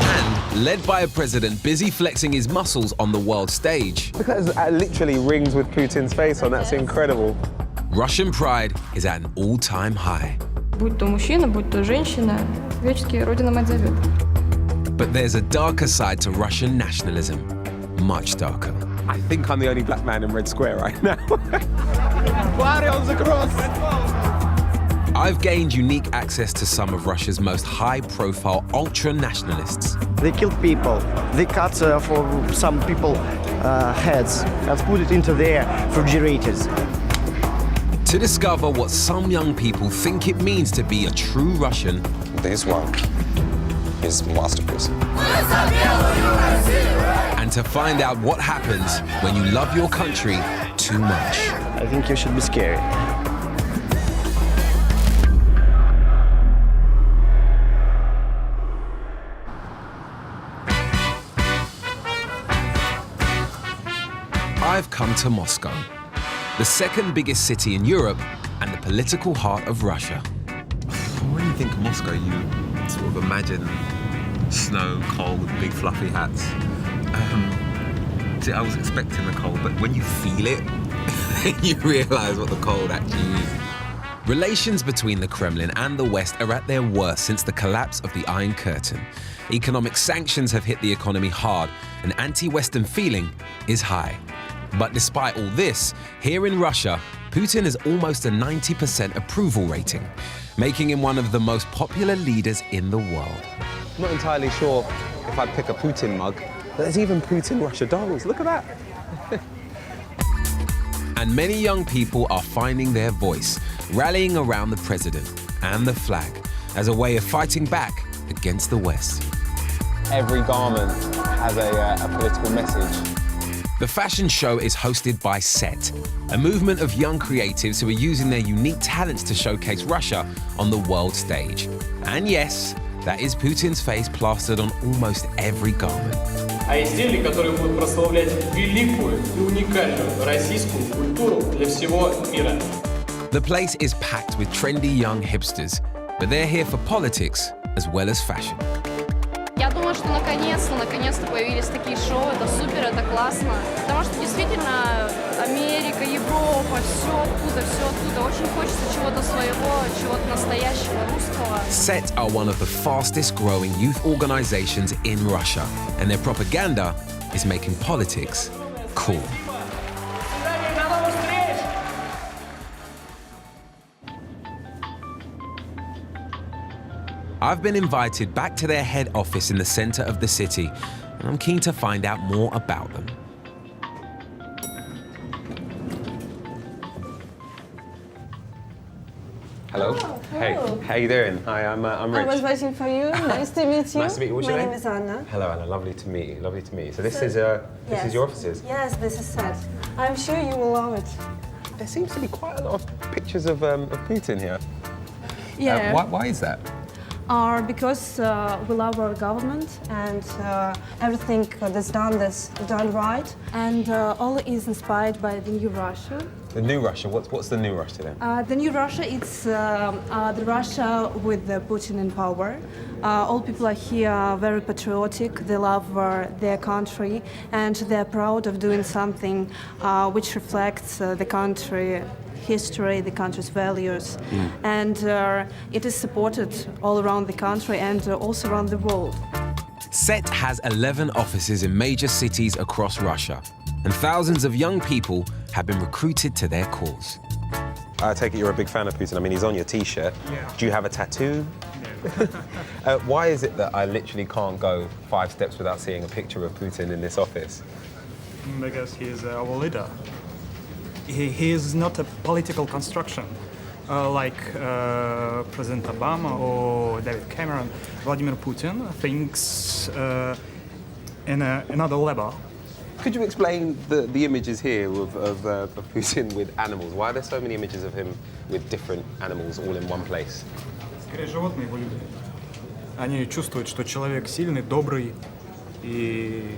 And led by a president busy flexing his muscles on the world stage. Look at that, literally rings with Putin's face on, that's incredible. Russian pride is at an all-time high. Будь то мужчина, будь то женщина, греческий Родина-мать зовет. But there's a darker side to Russian nationalism, much darker. I think I'm the only black man in Red Square right now. I've gained unique access to some of Russia's most high-profile ultra-nationalists. They killed people. They cut for some people heads and put it into their refrigerators. To discover what some young people think it means to be a true Russian. This one is a masterpiece. And to find out what happens when you love your country too much. I think you should be scared. I've come to Moscow, the second biggest city in Europe and the political heart of Russia. When you think of Moscow, you sort of imagine snow, cold, big fluffy hats. I was expecting the cold, but when you feel it, you realise what the cold actually is. Relations between the Kremlin and the West are at their worst since the collapse of the Iron Curtain. Economic sanctions have hit the economy hard, and anti-Western feeling is high. But despite all this, here in Russia, Putin has almost a 90% approval rating, making him one of the most popular leaders in the world. I'm not entirely sure if I'd pick a Putin mug, but there's even Putin Russia dolls. Look at that. And many young people are finding their voice, rallying around the president and the flag as a way of fighting back against the West. Every garment has a political message. The fashion show is hosted by SET, a movement of young creatives who are using their unique talents to showcase Russia on the world stage. And yes, that is Putin's face plastered on almost every garment. А изделия, которые будут прославлять великую и уникальную российскую культуру для всего мира. The place is packed with trendy young hipsters, but they're here for politics as well as fashion. Я думаю, что наконец-то появились такие шоу, это супер, это классно. Потому что действительно Америка, Европа, все оттуда. Очень хочется чего-то своего, чего-то настоящего, русского. SET are one of the fastest growing youth organizations in Russia, and their propaganda is making politics cool. I've been invited back to their head office in the center of the city, and I'm keen to find out more about them. Hello. Hey, how you doing? Hi, I'm Rich. I was waiting for you. Nice to meet you. Nice to meet you. What's your My name? name is Anna. Hello, Anna. Lovely to meet you. Lovely to meet you. So this is your offices. Yes, this is set. I'm sure you will love it. There seems to be quite a lot of pictures of Putin here. Yeah. Why is that? Because we love our government and everything that's done right. And all is inspired by the new Russia. The new Russia. What's the new Russia then? The new Russia, it's the Russia with Putin in power. All people are here very patriotic. They love their country and they're proud of doing something which reflects the country history, the country's values, and it is supported all around the country and also around the world. SET has 11 offices in major cities across Russia, and thousands of young people have been recruited to their cause. I take it you're a big fan of Putin. I mean, he's on your T-shirt. Yeah. Do you have a tattoo? No. Why is it that I literally can't go 5 steps without seeing a picture of Putin in this office? Because he is our leader. He is not a political construction like President Obama or David Cameron. Vladimir Putin thinks in another level. Could you explain the images here of Putin with animals? Why are there so many images of him with different animals all in one place? Скорее, животные его любят. Они чувствуют, что человек сильный, добрый и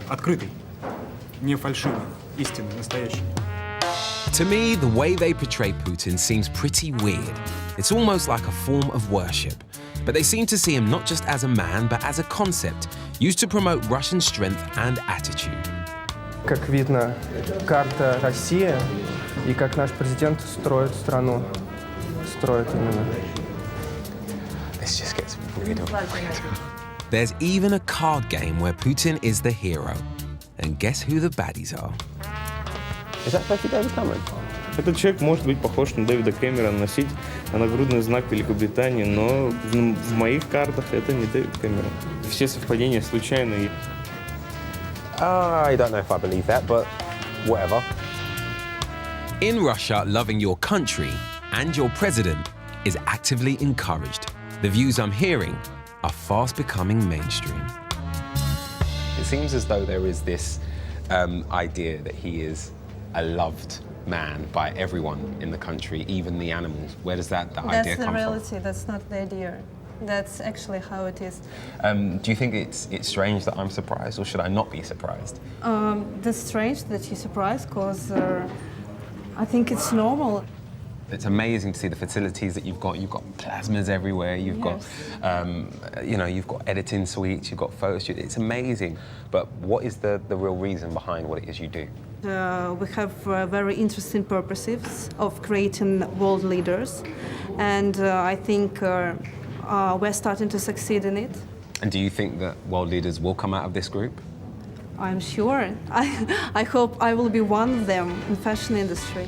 открытый, не фальшивый. To me, the way they portray Putin seems pretty weird. It's almost like a form of worship. But they seem to see him not just as a man, but as a concept used to promote Russian strength and attitude. Как видно, карта Россия и как наш президент строит страну. Строит именно. This just gets weirder and weirder. There's even a card game where Putin is the hero. And guess who the baddies are? Is that supposed to be David Cameron? Этот человек может быть похож на Дэвида Кэмерона, носить нагрудный знак Великобритании, но в моих картах это не Дэвид Кэмерон. Все совпадения случайные. I don't know if I believe that, but whatever. In Russia, loving your country and your president is actively encouraged. The views I'm hearing are fast becoming mainstream. It seems as though there is this idea that he is a loved man by everyone in the country, even the animals. Where does that idea come from? That's the reality, that's not the idea. That's actually how it is. Do you think it's strange that I'm surprised, or should I not be surprised? That's strange that you're surprised, because I think it's normal. It's amazing to see the facilities that you've got. You've got plasmas everywhere. You've got, you've got editing suites. You've got photo studios. It's amazing. But what is the real reason behind what it is you do? We have very interesting purposes of creating world leaders, and I think we're starting to succeed in it. And do you think that world leaders will come out of this group? I'm sure. I hope I will be one of them in the fashion industry.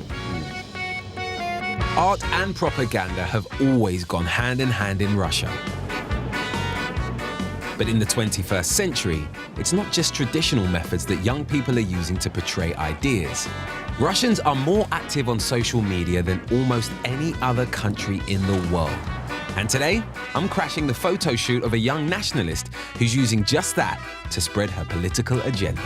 Art and propaganda have always gone hand in hand in Russia. But in the 21st century, it's not just traditional methods that young people are using to portray ideas. Russians are more active on social media than almost any other country in the world. And today, I'm crashing the photo shoot of a young nationalist who's using just that to spread her political agenda.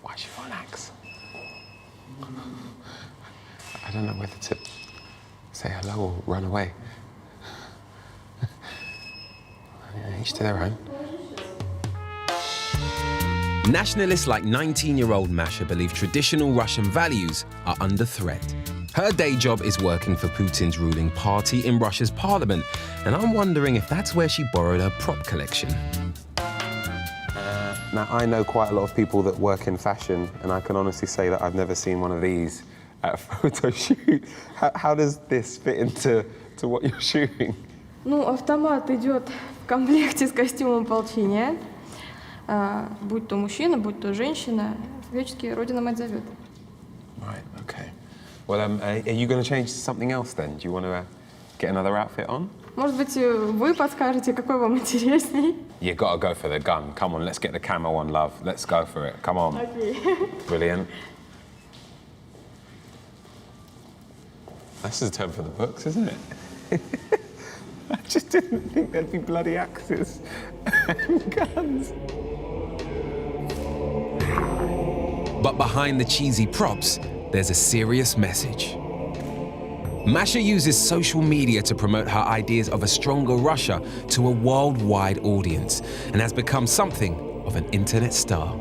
Why is she got an axe? I don't know whether to say hello or run away. Each to their own. Nationalists like 19-year-old Masha believe traditional Russian values are under threat. Her day job is working for Putin's ruling party in Russia's parliament, and I'm wondering if that's where she borrowed her prop collection. Now, I know quite a lot of people that work in fashion, and I can honestly say that I've never seen one of these at a photo shoot. How does this fit into what you're shooting? Ну, автомат идет в комплекте с костюмом ополчения. Будь то мужчина, будь то женщина, всячески Родина-мать зовет. Right, okay. Well, are you going to change to something else then? Do you want to get another outfit on? Может быть, вы подскажете, какой вам интересней? You got to go for the gun. Come on, let's get the camo on, love. Let's go for it. Come on. Okay. Brilliant. This is a term for the books, isn't it? I just didn't think there'd be bloody axes and guns. But behind the cheesy props, there's a serious message. Masha uses social media to promote her ideas of a stronger Russia to a worldwide audience and has become something of an internet star.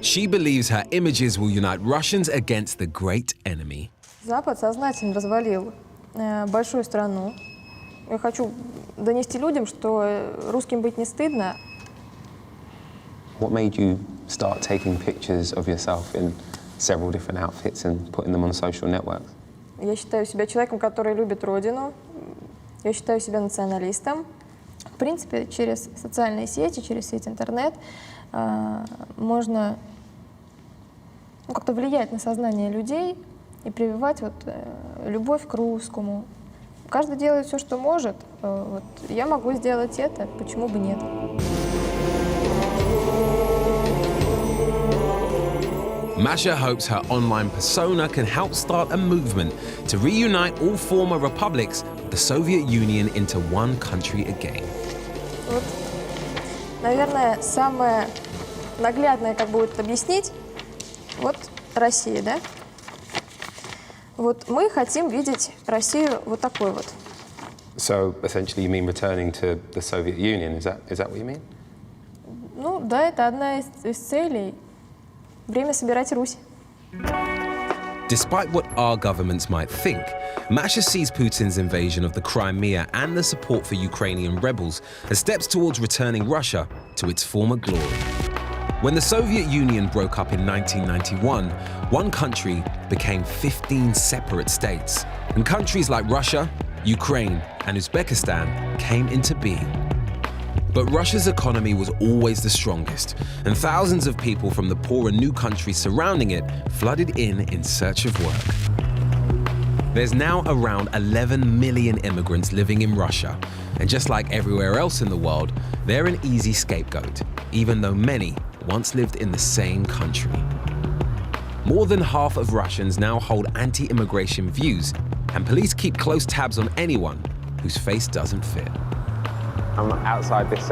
She believes her images will unite Russians against the great enemy. Запад сознательно развалил большую страну. Я хочу донести людям, что русским быть не стыдно. What made you start taking pictures of yourself in several different outfits and putting them on social networks? Я считаю себя человеком, который любит Родину. Я считаю себя националистом. В принципе, через социальные сети, через сеть интернет можно как-то влиять на сознание людей и прививать любовь к русскому. Каждый делает все, что может. Я могу сделать это, почему бы нет? Masha hopes her online persona can help start a movement to reunite all former republics of the Soviet Union into one country again. Вот, наверное, самое наглядное, как будет объяснить, вот Россия, да? Вот мы хотим видеть Россию вот такой вот. So essentially, you mean returning to the Soviet Union? Is that what you mean? Ну да, это одна из целей. Время собирать Русь. Despite what our governments might think, Masha sees Putin's invasion of the Crimea and the support for Ukrainian rebels as steps towards returning Russia to its former glory. When the Soviet Union broke up in 1991, one country became 15 separate states, and countries like Russia, Ukraine, and Uzbekistan came into being. But Russia's economy was always the strongest, and thousands of people from the poorer new countries surrounding it flooded in search of work. There's now around 11 million immigrants living in Russia, and just like everywhere else in the world, they're an easy scapegoat, even though many once lived in the same country. More than half of Russians now hold anti-immigration views, and police keep close tabs on anyone whose face doesn't fit. I'm outside this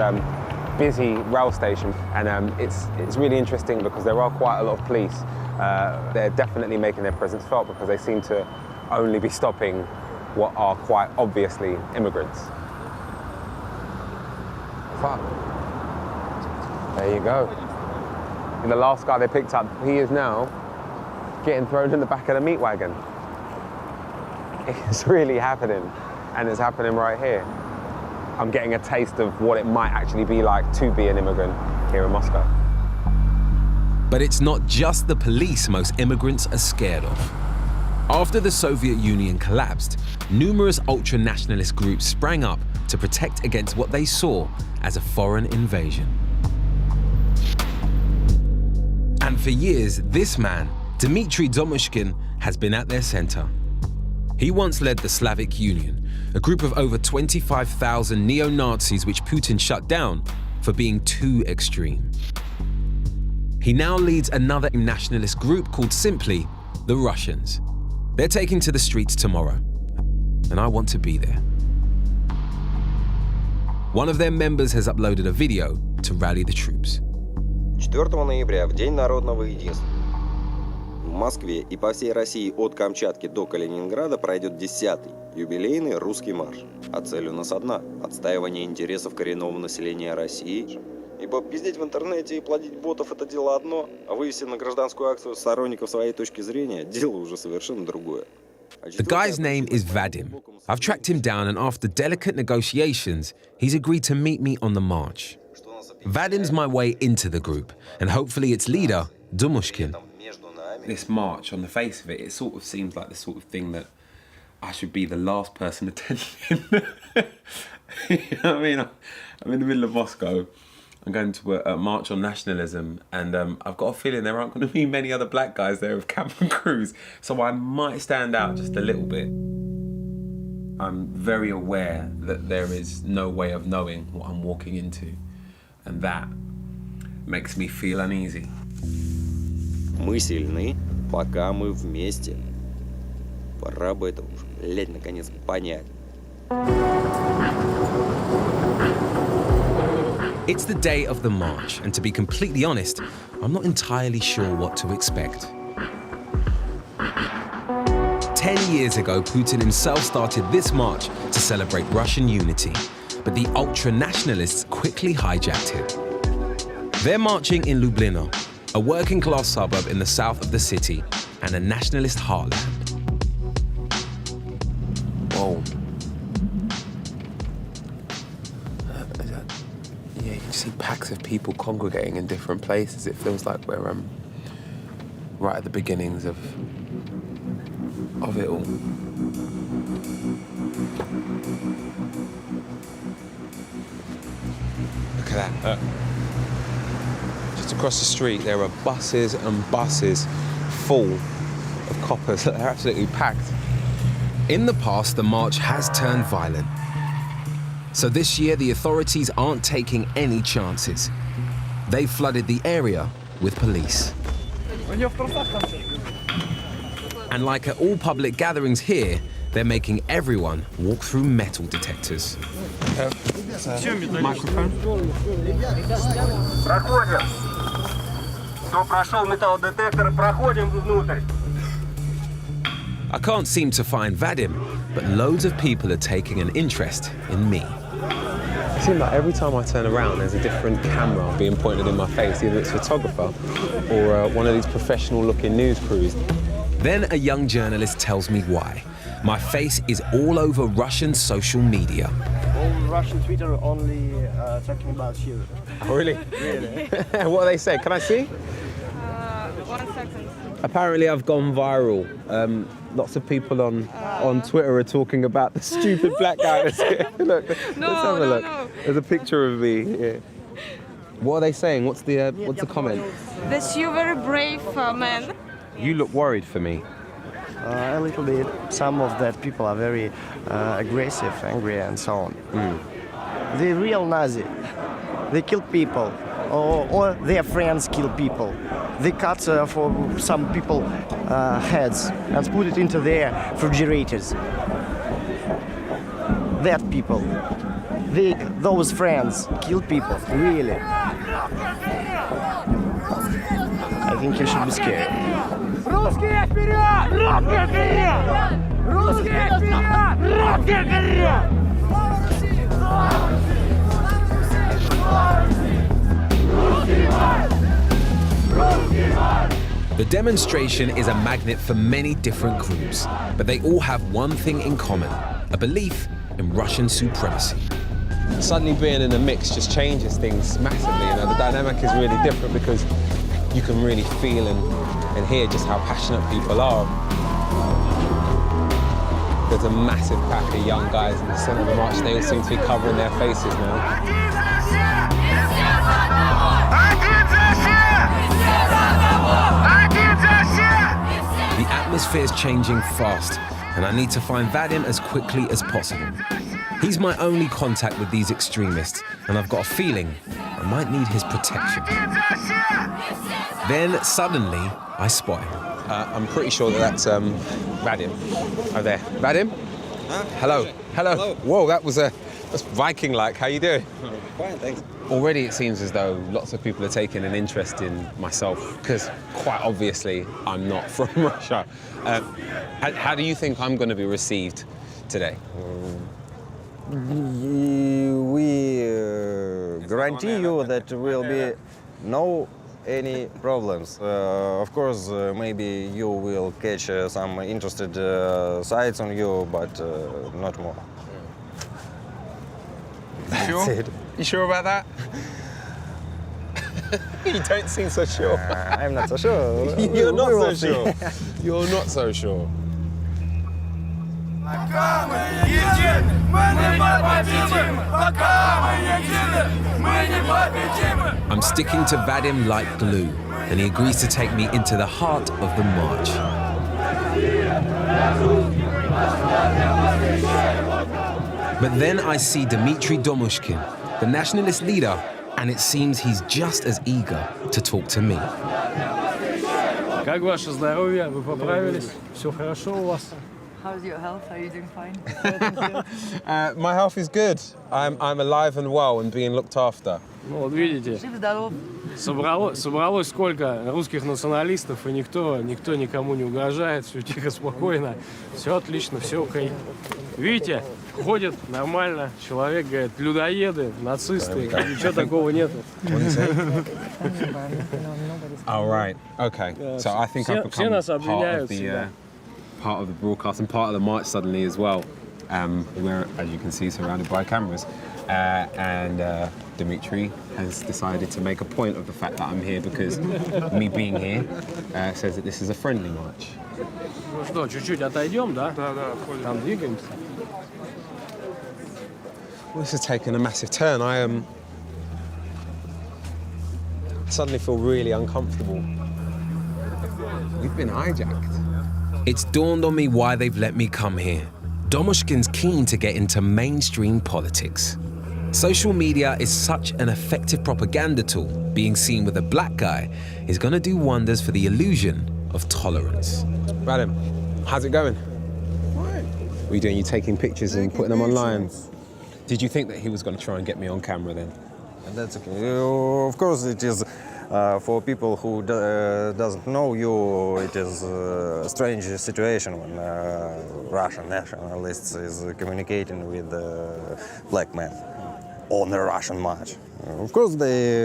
busy rail station, and it's really interesting because there are quite a lot of police. They're definitely making their presence felt because they seem to only be stopping what are quite obviously immigrants. Fuck. There you go. And the last guy they picked up, he is now getting thrown in the back of the meat wagon. It's really happening, and it's happening right here. I'm getting a taste of what it might actually be like to be an immigrant here in Moscow. But it's not just the police most immigrants are scared of. After the Soviet Union collapsed, numerous ultra-nationalist groups sprang up to protect against what they saw as a foreign invasion. And for years, this man, Dmitry Domushkin, has been at their center. He once led the Slavic Union, a group of over 25,000 neo-Nazis which Putin shut down for being too extreme. He now leads another nationalist group called simply the Russians. They're taking to the streets tomorrow, and I want to be there. One of their members has uploaded a video to rally the troops. 4 ноября, в День народного единства, в Москве и по всей России от Камчатки до Калининграда пройдет 10-й юбилейный русский марш. А цель у нас одна – отстаивание интересов коренного населения России. Ибо пиздеть в интернете и плодить ботов – это дело одно, а вывести на гражданскую акцию сторонников своей точки зрения – дело уже совершенно другое. The guy's name is Vadim. I've tracked him down, and after delicate negotiations, he's agreed to meet me on the march. Vadim's my way into the group, and hopefully its leader, Domushkin. This march, on the face of it, it sort of seems like the sort of thing that I should be the last person attending. You know what I mean? I'm in the middle of Moscow. I'm going to a march on nationalism, and I've got a feeling there aren't going to be many other black guys there with camp and crews, so I might stand out just a little bit. I'm very aware that there is no way of knowing what I'm walking into, and that makes me feel uneasy. Мы сильны, пока мы вместе. Пора бы это уже, блядь, наконец понять. It's the day of the march, and to be completely honest, I'm not entirely sure what to expect. 10 years ago, Putin himself started this march to celebrate Russian unity, but the ultra-nationalists quickly hijacked it. They're marching in Lublino, a working-class suburb in the south of the city and a nationalist heartland. Whoa. Yeah, you see packs of people congregating in different places. It feels like we're right at the beginnings of it all. Look at that. Just across the street, there are buses and buses full of coppers. They're absolutely packed. In the past, the march has turned violent. So this year, the authorities aren't taking any chances. They flooded the area with police. And like at all public gatherings here, they're making everyone walk through metal detectors. Microphone. Проходим. Кто прошел металлодетектор, проходим внутрь. I can't seem to find Vadim, but loads of people are taking an interest in me. It seems like every time I turn around, there's a different camera being pointed in my face, either it's a photographer or one of these professional-looking news crews. Then a young journalist tells me why. My face is all over Russian social media. All Russian Twitter only talking about you. Oh, really? Really? What do they say? Can I see? 1 second. Apparently I've gone viral. Lots of people on Twitter are talking about the stupid black guy that's here. Look, let's have a look. No. There's a picture of me here. What are they saying? What's the comment? That you're very brave man. You look worried for me. A little bit. Some of that people are very aggressive, angry, and so on. The real Nazi, they kill people, or their friends kill people. They cut for some people heads and put it into their refrigerators. That people, those friends kill people, really. I think you should be scared. Русские вперед! Русские вперед! Русские вперед! Русские вперед! The demonstration is a magnet for many different groups, but they all have one thing in common, a belief in Russian supremacy. Suddenly being in a mix just changes things massively. You know, the dynamic is really different because you can really feel and hear just how passionate people are. There's a massive pack of young guys in the centre of the march. They all seem to be covering their faces now. The atmosphere is changing fast, and I need to find Vadim as quickly as possible. He's my only contact with these extremists, and I've got a feeling I might need his protection. Then, suddenly, I spot him. I'm pretty sure that's Vadim. Oh, there. Vadim? Huh? Hello. Hello. Hello. Whoa, that's Viking-like. How you doing? Fine, thanks. Already it seems as though lots of people are taking an interest in myself, because quite obviously I'm not from Russia. How do you think I'm going to be received today? We guarantee you that will be no any problems. Of course, maybe you will catch some interested sites on you, but not more. That's sure? It. You sure about that? You don't seem so sure. I'm not so sure. You're not so sure. You're not so sure. I'm sticking to Vadim like glue, and he agrees to take me into the heart of the march. But then I see Dmitry Domushkin, the nationalist leader, and it seems he's just as eager to talk to me. Как ваше здоровье? Вы поправились? Все хорошо у вас? How's your health? Are you doing fine? My health is good. I'm alive and well and being looked after. Ну вот видите, Жив-здоров. собралось сколько русских националистов, и никто никому не угрожает, все тихо, спокойно, все отлично, все окей. Видите, ходят нормально, человек говорит, людоеды, нацисты, ничего такого нету. All right, okay. So I think I've become part of the broadcast and part of the march suddenly as well. We're, as you can see, surrounded by cameras. And Dmitry has decided to make a point of the fact that I'm here because me being here says that this is a friendly march. Ну что, чуть-чуть отойдем, да? Да, там двигаемся. Well, this has taken a massive turn. I suddenly feel really uncomfortable. We've been hijacked. It's dawned on me why they've let me come here. Domushkin's keen to get into mainstream politics. Social media is such an effective propaganda tool. Being seen with a black guy is going to do wonders for the illusion of tolerance. Vadim, how's it going? What are you doing? You taking pictures and putting them online? Did you think that he was going to try and get me on camera then? That's okay. Of course, it is for people who doesn't know you. It is a strange situation when Russian nationalists is communicating with black men on the Russian march. Of course, they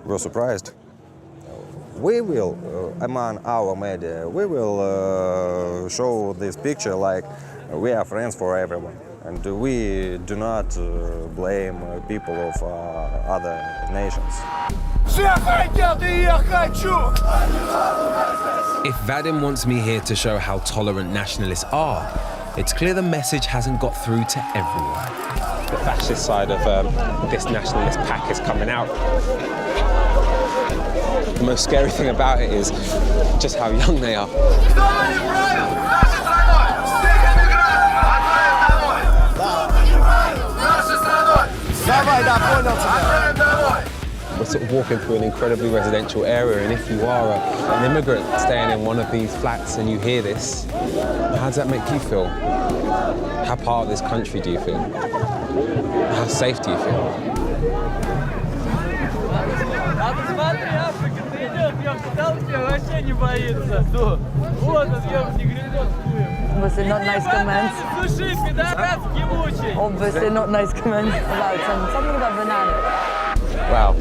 were surprised. We will, among our media, we will show this picture like we are friends for everyone. And we do not blame people of other nations. If Vadim wants me here to show how tolerant nationalists are, it's clear the message hasn't got through to everyone. The fascist side of this nationalist pack is coming out. The most scary thing about it is just how young they are. We're sort of walking through an incredibly residential area, and if you are an immigrant staying in one of these flats and you hear this, how does that make you feel? How part of this country do you feel? How safe do you feel? Obviously not nice comments. Obviously not nice comments about something about banana. Wow.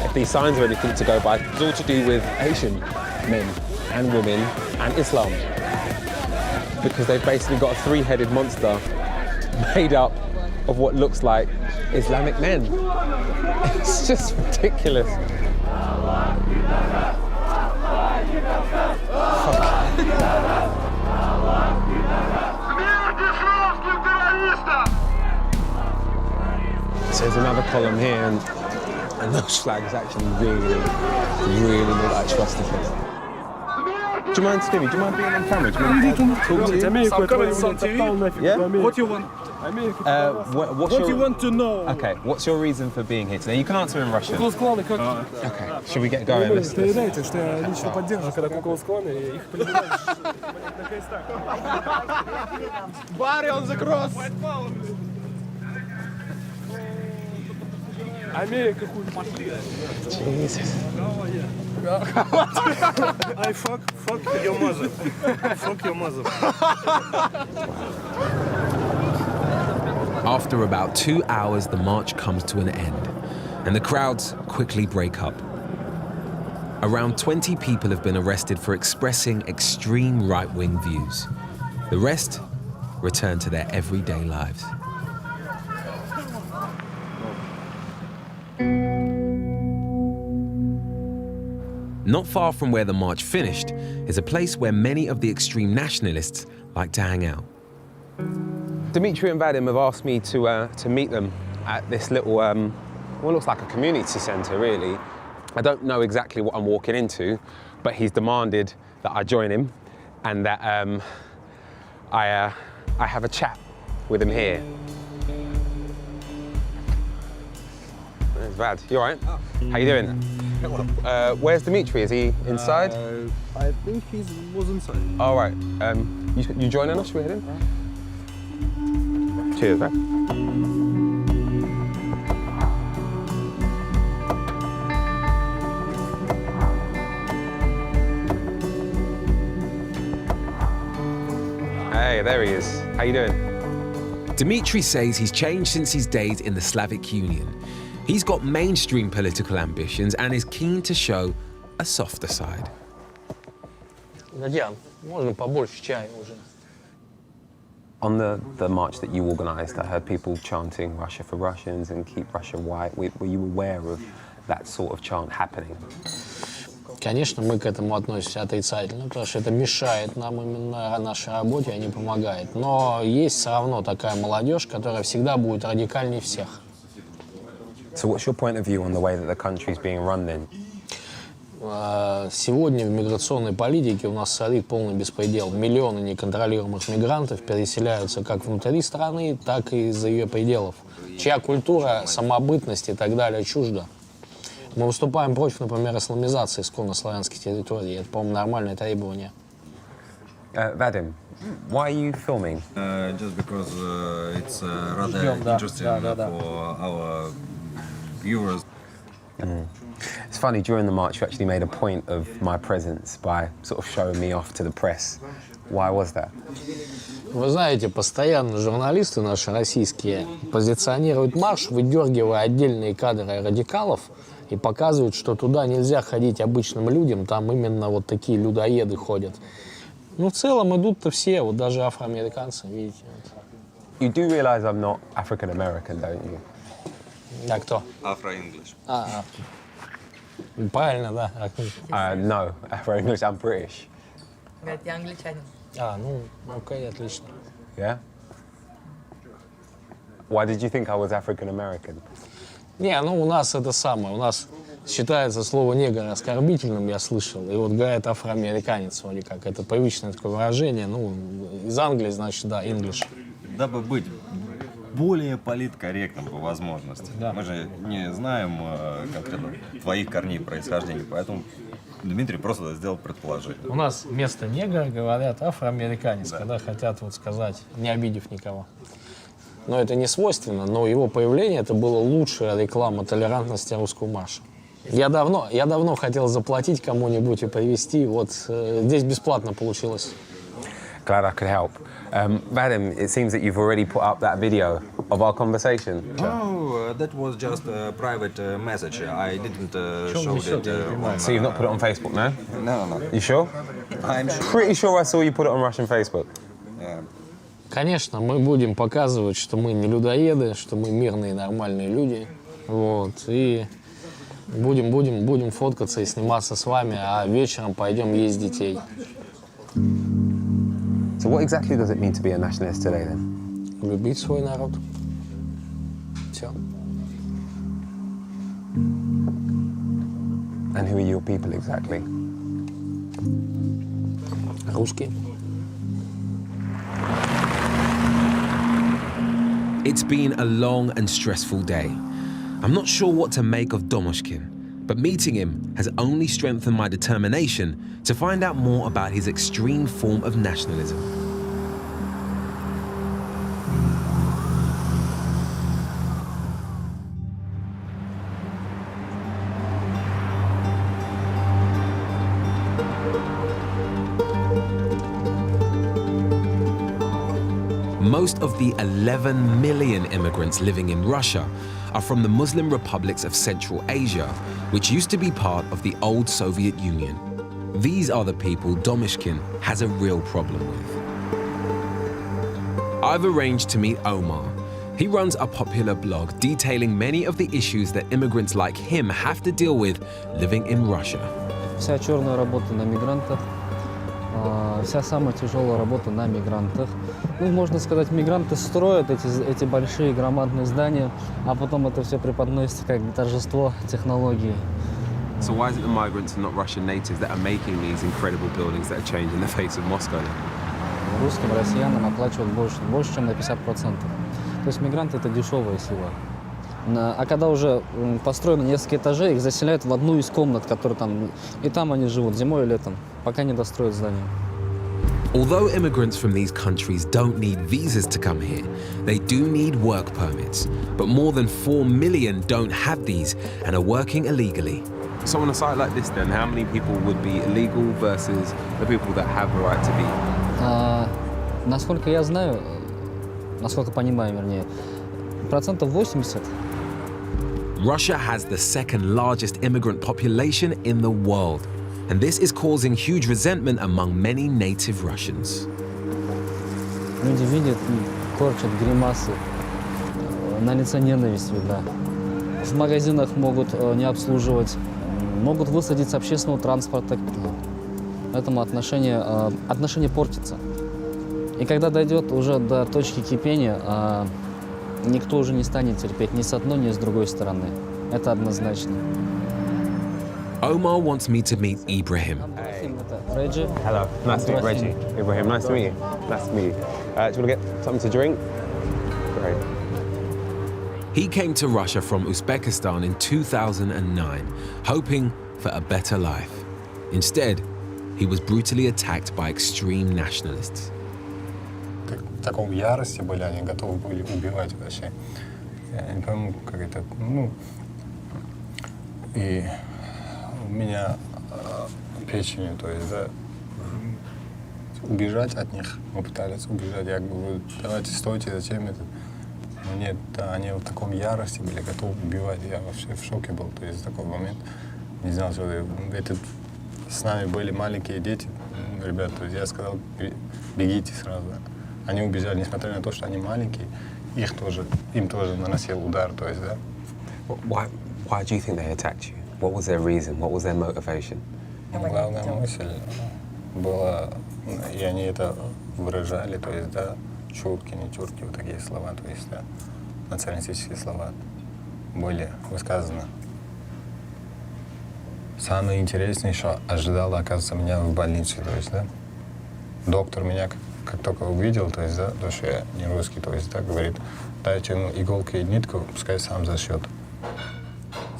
If these signs are anything to go by, it's all to do with Asian men and women and Islam. Because they've basically got a three-headed monster made up of what looks like Islamic men. It's just ridiculous. column here, and those flags actually really look like swastikas. Do you mind, Stevie? Do you mind being on camera? Do you mind if I talk to you? Yeah? What do you want? What you want to know? Okay, what's your reason for being here today? You can answer in Russian. Okay, should we get going? Let's... Jesus. I fuck your mother. Fuck your mother. After about 2 hours, the march comes to an end, and the crowds quickly break up. Around 20 people have been arrested for expressing extreme right-wing views. The rest return to their everyday lives. Not far from where the march finished is a place where many of the extreme nationalists like to hang out. Dimitri and Vadim have asked me to meet them at this little, what looks like a community centre, really. I don't know exactly what I'm walking into, but he's demanded that I join him and that I have a chat with him here. There's Vad. You all right? How you doing? Where's Dimitri? Is he inside? I think he was inside. All right. You joining us? Should we head in? Cheers, man. Hey, there he is. How you doing? Dimitri says he's changed since his days in the Slavic Union. He's got mainstream political ambitions and is keen to show a softer side. On the march that you organised, I heard people chanting Russia for Russians and keep Russia white. Were you aware of that sort of chant happening? Конечно, мы к этому относимся отрицательно, потому что это мешает нам именно нашей работе, а не помогает. Но есть все равно такая молодежь, которая всегда будет радикальнее всех. So what's your point of view on the way that the country's being run then? Сегодня в миграционной политике у нас царит полный беспредел. Миллионы неконтролируемых мигрантов переселяются как внутри страны, так и из-за ее пределов, чья культура, самобытность и так далее чужда. Мы выступаем против, например, исламизации исконно славянских территорий. Это, по-моему, нормальное требование. Vadim, why are you filming? Just because it's rather interesting for our viewers. It's funny, during the march you actually made a point of my presence by sort of showing me off to the press. Why was that? Вы знаете, постоянно журналисты наши российские позиционируют марш, выдергивая отдельные кадры радикалов и показывают, что туда нельзя ходить обычным людям, там именно вот такие людоеды ходят. Ну, в целом идут-то все, вот даже афроамериканцы, видите. You do realize I'm not African American, don't you? А кто? Afro-English. Правильно, да. No, Afro-English, I'm British. Говорит, я англичанин. Ну, окей, отлично. Yeah? Why did you think I was African American? Не, ну у нас это самое, у нас считается слово негр оскорбительным, я слышал, и вот говорят афроамериканец вроде как, это привычное такое выражение, ну, из Англии, значит, да, English. Дабы быть более политкорректным по возможности. Да. Мы же не знаем конкретно твоих корней происхождения, поэтому Дмитрий просто сделал предположение. У нас вместо негра говорят афроамериканец, когда хотят вот сказать, не обидев никого. Но это не свойственно, но его появление это было лучшая реклама толерантности русского марша. Я давно хотел заплатить кому-нибудь и привезти, вот здесь бесплатно получилось. Glad I could help. Vadim, it seems that you've already put up that video of our conversation. Oh, that was just a private message. I didn't show it on... So you've not put it on Facebook, no? No. You sure? I'm sure. Pretty sure I saw you put it on Russian Facebook. Yeah. Конечно, мы будем показывать, что мы не людоеды, что мы мирные, нормальные люди. Вот, и будем фоткаться и сниматься с вами, а вечером пойдем есть детей. So what exactly does it mean to be a nationalist today then? Любить свой народ. Все. And who are your people exactly? Русские. It's been a long and stressful day. I'm not sure what to make of Domoshkin, but meeting him has only strengthened my determination to find out more about his extreme form of nationalism. Most of the 11 million immigrants living in Russia are from the Muslim republics of Central Asia, which used to be part of the old Soviet Union. These are the people Domoshkin has a real problem with. I've arranged to meet Omar. He runs a popular blog detailing many of the issues that immigrants like him have to deal with living in Russia. Вся черная работа на мигрантах, вся самая тяжелая работа на мигрантах. Ну, можно сказать, мигранты строят эти большие громадные здания, а потом это все преподносится как торжество технологии. So why is it the migrants and not Russian natives that are making these incredible buildings that are changing the face of Moscow? Русским, россиянам оплачивают больше, чем на 50%. То есть мигранты – это дешевая сила. А когда уже построено несколько этажей, их заселяют в одну из комнат, которые там, и там они живут зимой и летом, пока не достроят здание. Although immigrants from these countries don't need visas to come here, they do need work permits. But more than 4 million don't have these and are working illegally. So on a site like this then, how many people would be illegal versus the people that have the right to be? Насколько я знаю, насколько понимаю, вернее, 80%. Russia has the second largest immigrant population in the world. And this is causing huge resentment among many native Russians. Люди видят, корчат гримасы, на лице ненависть видна. В магазинах могут не обслуживать, могут высадить с общественного транспорта. Поэтому отношение портится. И когда дойдет уже до точки кипения, никто уже не станет терпеть ни с одной, ни с другой стороны. Это однозначно. Omar wants me to meet Ibrahim. Reggie. Hello, nice to meet Reggie. Ibrahim, nice to meet you. Nice to meet you. Do you want to get something to drink? Great. He came to Russia from Uzbekistan in 2009, hoping for a better life. Instead, he was brutally attacked by extreme nationalists. В таком ярости были, они готовы были убивать вообще. Я не пойму, как это, и у меня печенью, то есть, да, убежать от них, мы пытались убежать, я говорю, давайте стойте, зачем это? Но нет, да, они в таком ярости были, готовы убивать, я вообще в шоке был, то есть в такой момент не знал, что это с нами были маленькие дети, ребята, то есть я сказал, бегите сразу. Они убежали, несмотря на то, что они маленькие, им тоже наносил удар, то есть, да. Why do you think they attacked you? What was their reason? What was their motivation? Главная мысль была, и они это выражали, то есть, да, чурки, не чурки, вот такие слова, то есть, да, националистические слова были высказаны. Самое интересное, что ожидало, оказывается, меня в больнице, то есть, да. Доктор меня как только увидел, то есть, да, то, что я не русский, то есть, да, говорит, дайте ему иголку и нитку, пускай сам зашьет.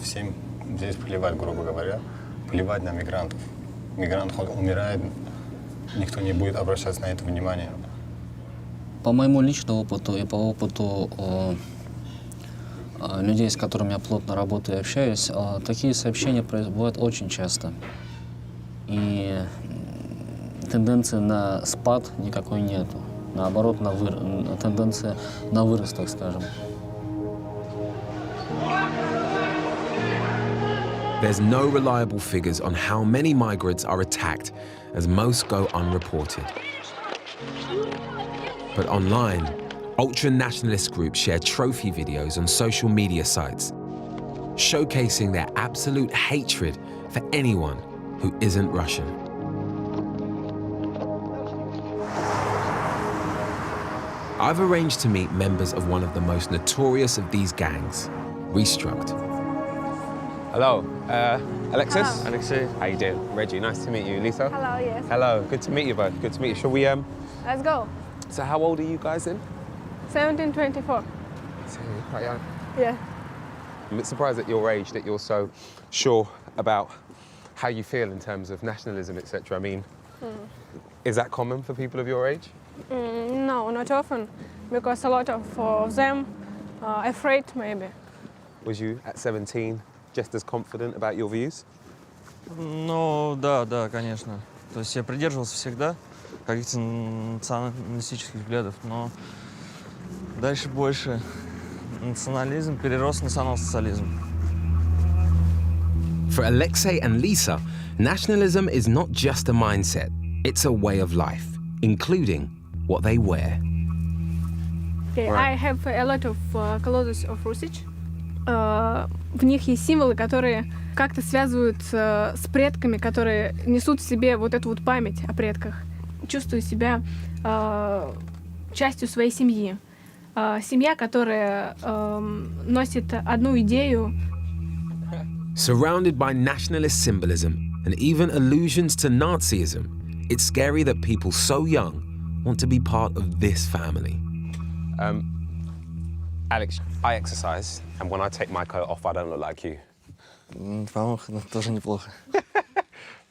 Всем здесь плевать, грубо говоря, плевать на мигрантов. Мигрант хоть умирает, никто не будет обращаться на это внимание. По моему личному опыту и по опыту людей, с которыми я плотно работаю и общаюсь, такие сообщения бывают очень часто. И тенденции на спад никакой нету. Наоборот, тенденция на вырост, так скажем. There's no reliable figures on how many migrants are attacked, as most go unreported. But online, ultra-nationalist groups share trophy videos on social media sites, showcasing their absolute hatred for anyone who isn't Russian. I've arranged to meet members of one of the most notorious of these gangs, Restruct. Hello. Alexis? Hello. Alexei. How you doing? Reggie, nice to meet you. Lisa? Hello, yes. Hello, good to meet you both. Good to meet you. Shall we, Let's go. So how old are you guys then? 17, 24. So you're quite young. Yeah. I'm a bit surprised at your age that you're so sure about how you feel in terms of nationalism, etc. I mean, is that common for people of your age? No, not often, because a lot of them are afraid, maybe. Was you, at 17, just as confident about your views? Ну, да, конечно. То есть я придерживался всегда каких-то националистических взглядов, но дальше больше национализм перерос в национал-социализм. For Alexei and Lisa, nationalism is not just a mindset, it's a way of life, including what they wear. Okay, I have a lot of clothes of Rusic. В них есть символы, которые как-то связывают с предками, которые несут в себе вот эту вот память о предках. Чувствую себя частью своей семьи. Семья, которая носит одну идею. Surrounded by nationalist symbolism and even allusions to Nazism, it's scary that people so young want to be part of this family. Alex, I exercise, and when I take my coat off, I don't look like you. По-моему, тоже неплохо.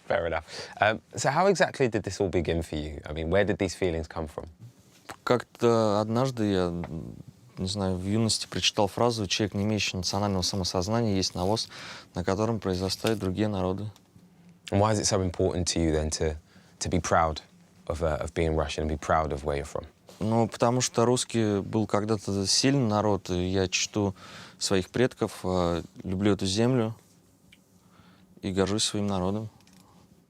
Fair enough. So how exactly did this all begin for you? I mean, where did these feelings come from? Как-то однажды я, не знаю, в юности прочитал фразу «Человек, не имеющий национального самосознания, есть навоз, на котором произрастают другие народы». And why is it so important to you then to be proud of being Russian and be proud of where you're from? Ну, потому что русский был когда-то сильный народ, и я чту своих предков, люблю эту землю и горжусь своим народом.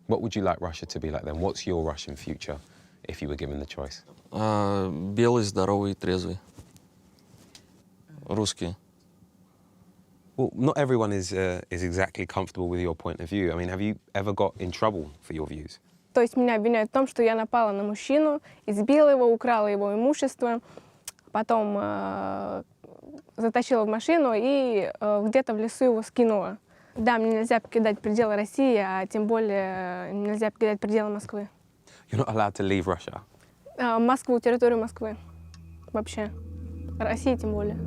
What would you like Russia to be like then? What's your Russian future if you were given the choice? Белый, здоровый и трезвый. Русские. Well, not everyone is exactly comfortable with your point of view. I mean, have you ever got in trouble for your views? То есть меня обвиняют в том, что я напала на мужчину, избила его, украла его имущество, потом затащила в машину и где-то в лесу его скинула. Да, мне нельзя покидать пределы России, а тем более нельзя покидать пределы Москвы. You're not allowed to leave Russia? Москву, территорию Москвы. Вообще. России тем более.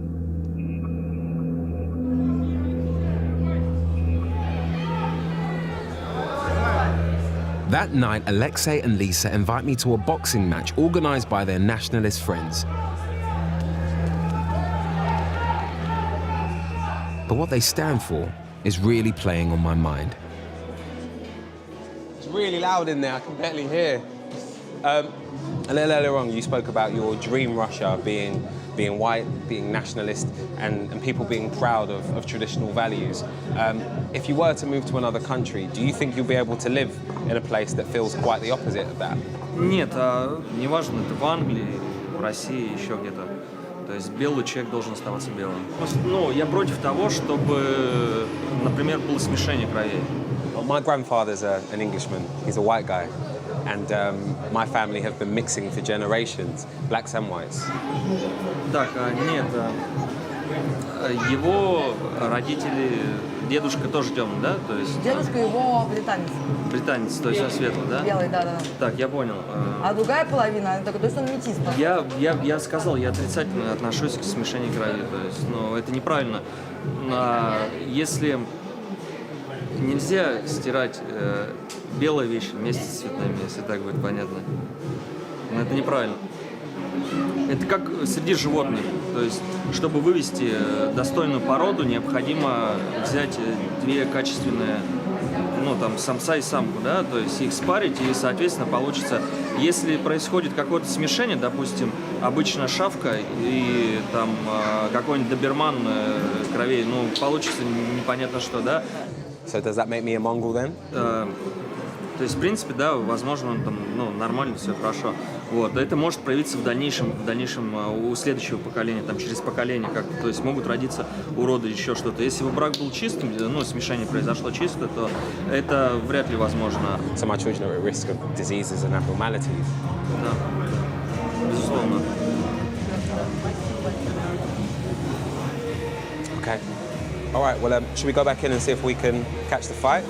That night, Alexei and Lisa invite me to a boxing match organized by their nationalist friends. But what they stand for is really playing on my mind. It's really loud in there, I can barely hear. A little earlier on, you spoke about your dream Russia being white, being nationalist, and people being proud of traditional values. If you were to move to another country, do you think you'll be able to live in a place that feels quite the opposite of that? Нет, неважно, это в Англии, в России, еще где-то. То есть белый человек должен оставаться белым. Ну, я против того, чтобы, например, было смешение кровей. Well, my grandfather's an Englishman. He's a white guy. And my family have been mixing for generations, blacks and whites. Так, нет, его родители, дедушка тоже темный, да? То есть... Дедушка его британец. Британец, то есть он светлый, да? Белый, да. Так, я понял. А другая половина, то есть он метис. Я сказал, я отрицательно отношусь к смешению крови, то есть, ну, это неправильно. Если нельзя стирать белые вещи вместе с цветными, если так будет понятно. Но это неправильно. Это как среди животных. То есть, чтобы вывести достойную породу, необходимо взять две качественные, ну, там, самца и самку, да, то есть их спарить, и, соответственно, получится, если происходит какое-то смешение, допустим, обычно шавка и там какой-нибудь доберман кровей, ну, получится непонятно что, да. So does that make me a Mongol then? То есть, в принципе, да, возможно, он там, ну, нормально, все хорошо. Вот, это может проявиться в дальнейшем у следующего поколения, там, через поколение, как, то есть могут родиться уроды, еще что-то. Если бы брак был чистым, ну, смешение произошло чисто, то это вряд ли возможно. So my children are at risk of diseases and abnormalities. Да, безусловно. Okay. All right, well, should we go back in and see if we can catch the fight?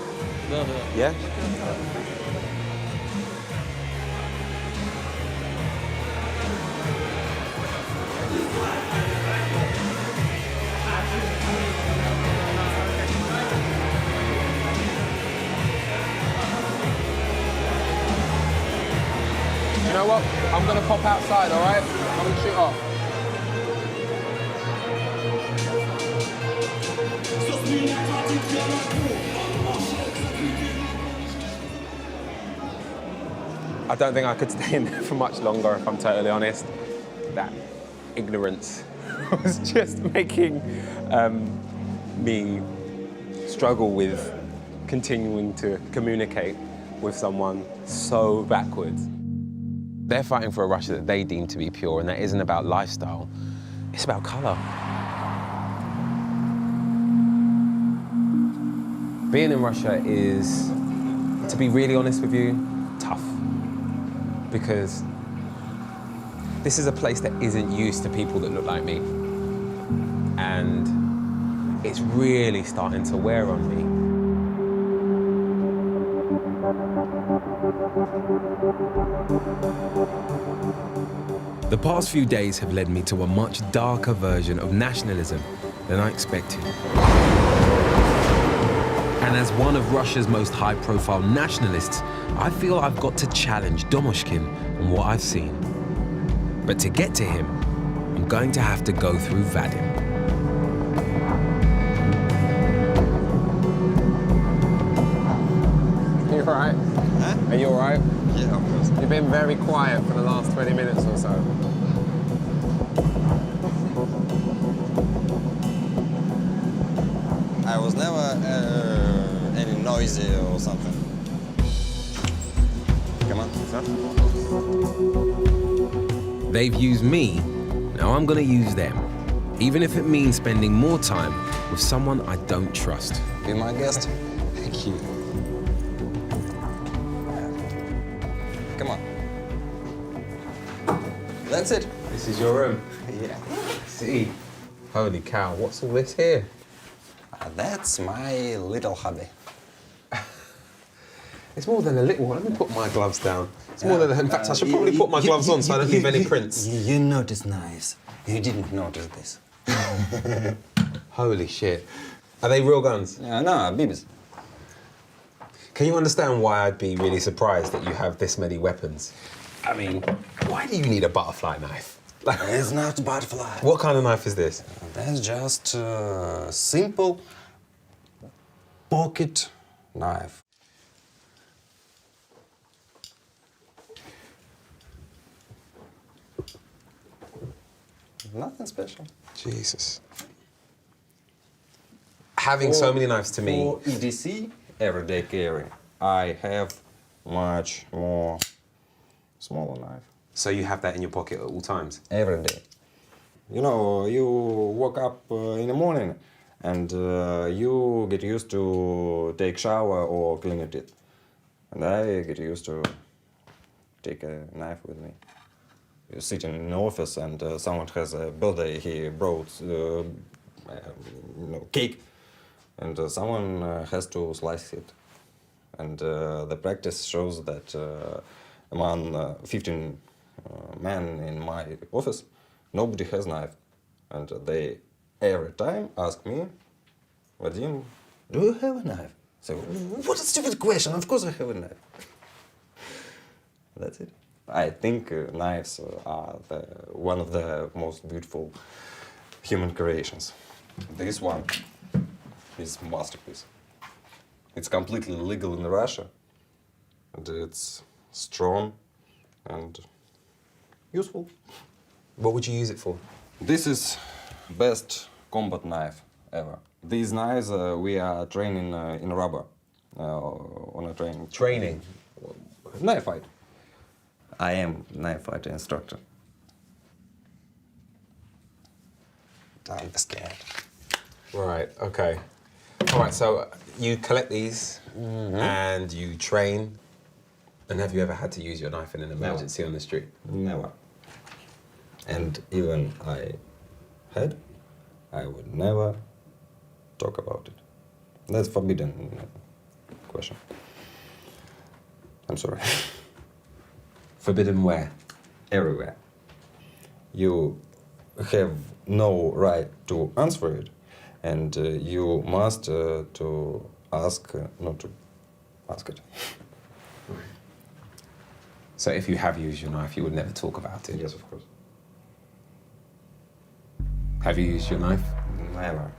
Да, да. Yeah? You know what? I'm gonna pop outside, all right? I'm gonna shoot off. I don't think I could stay in there for much longer, if I'm totally honest. That ignorance was just making me struggle with continuing to communicate with someone so backwards. They're fighting for a Russia that they deem to be pure, and that isn't about lifestyle, it's about colour. Being in Russia is, to be really honest with you, tough. Because this is a place that isn't used to people that look like me. And it's really starting to wear on me. The past few days have led me to a much darker version of nationalism than I expected. And as one of Russia's most high-profile nationalists, I feel I've got to challenge Domoshkin on what I've seen. But to get to him, I'm going to have to go through Vadim. Are you all right? Huh? Are you all right? Yeah, of course. You've been very quiet for the last 20 minutes or so. I was never any noisy or something. Come on, sir. They've used me, now I'm gonna use them. Even if it means spending more time with someone I don't trust. Be my guest. Thank you. Come on. That's it. This is your room? Yeah. See? Holy cow, what's all this here? That's my little hobby. It's more than a little one. Let me put my gloves down. It's more than, in fact, I should probably put my gloves on so I don't leave any prints. You notice knives. You didn't notice this. Holy shit. Are they real guns? No, BBs. Can you understand why I'd be really surprised that you have this many weapons? I mean, why do you need a butterfly knife? Like, it's not butterfly. What kind of knife is this? That's just a simple pocket knife. Nothing special. Jesus. Having so many knives to me. For EDC, everyday carry, I have much more smaller knife. So you have that in your pocket at all times? Every day. You know, you wake up in the morning and you get used to take shower or clean your teeth. And I get used to take a knife with me. You sit in an office and someone has a birthday, he brought cake, and someone has to slice it. And the practice shows that among 15 men in my office, nobody has knife. And they every time ask me, Vadim, do you have a knife? So, what a stupid question, of course I have a knife. That's it. I think knives are one of the most beautiful human creations. This one is a masterpiece. It's completely legal in Russia, and it's strong and useful. What would you use it for? This is best combat knife ever. These knives we are training in rubber on a training. Training? Knife fight. I am knife fighter instructor. Don't be scared. Right, okay. All right, so you collect these and you train. And have you ever had to use your knife in an emergency on the street? Never. And even I would never talk about it. That's forbidden question. I'm sorry. Forbidden where? Everywhere. You have no right to answer it, and you must to ask not to ask it. So if you have used your knife, you would never talk about it? Yes, of course. Have you used your knife? Never.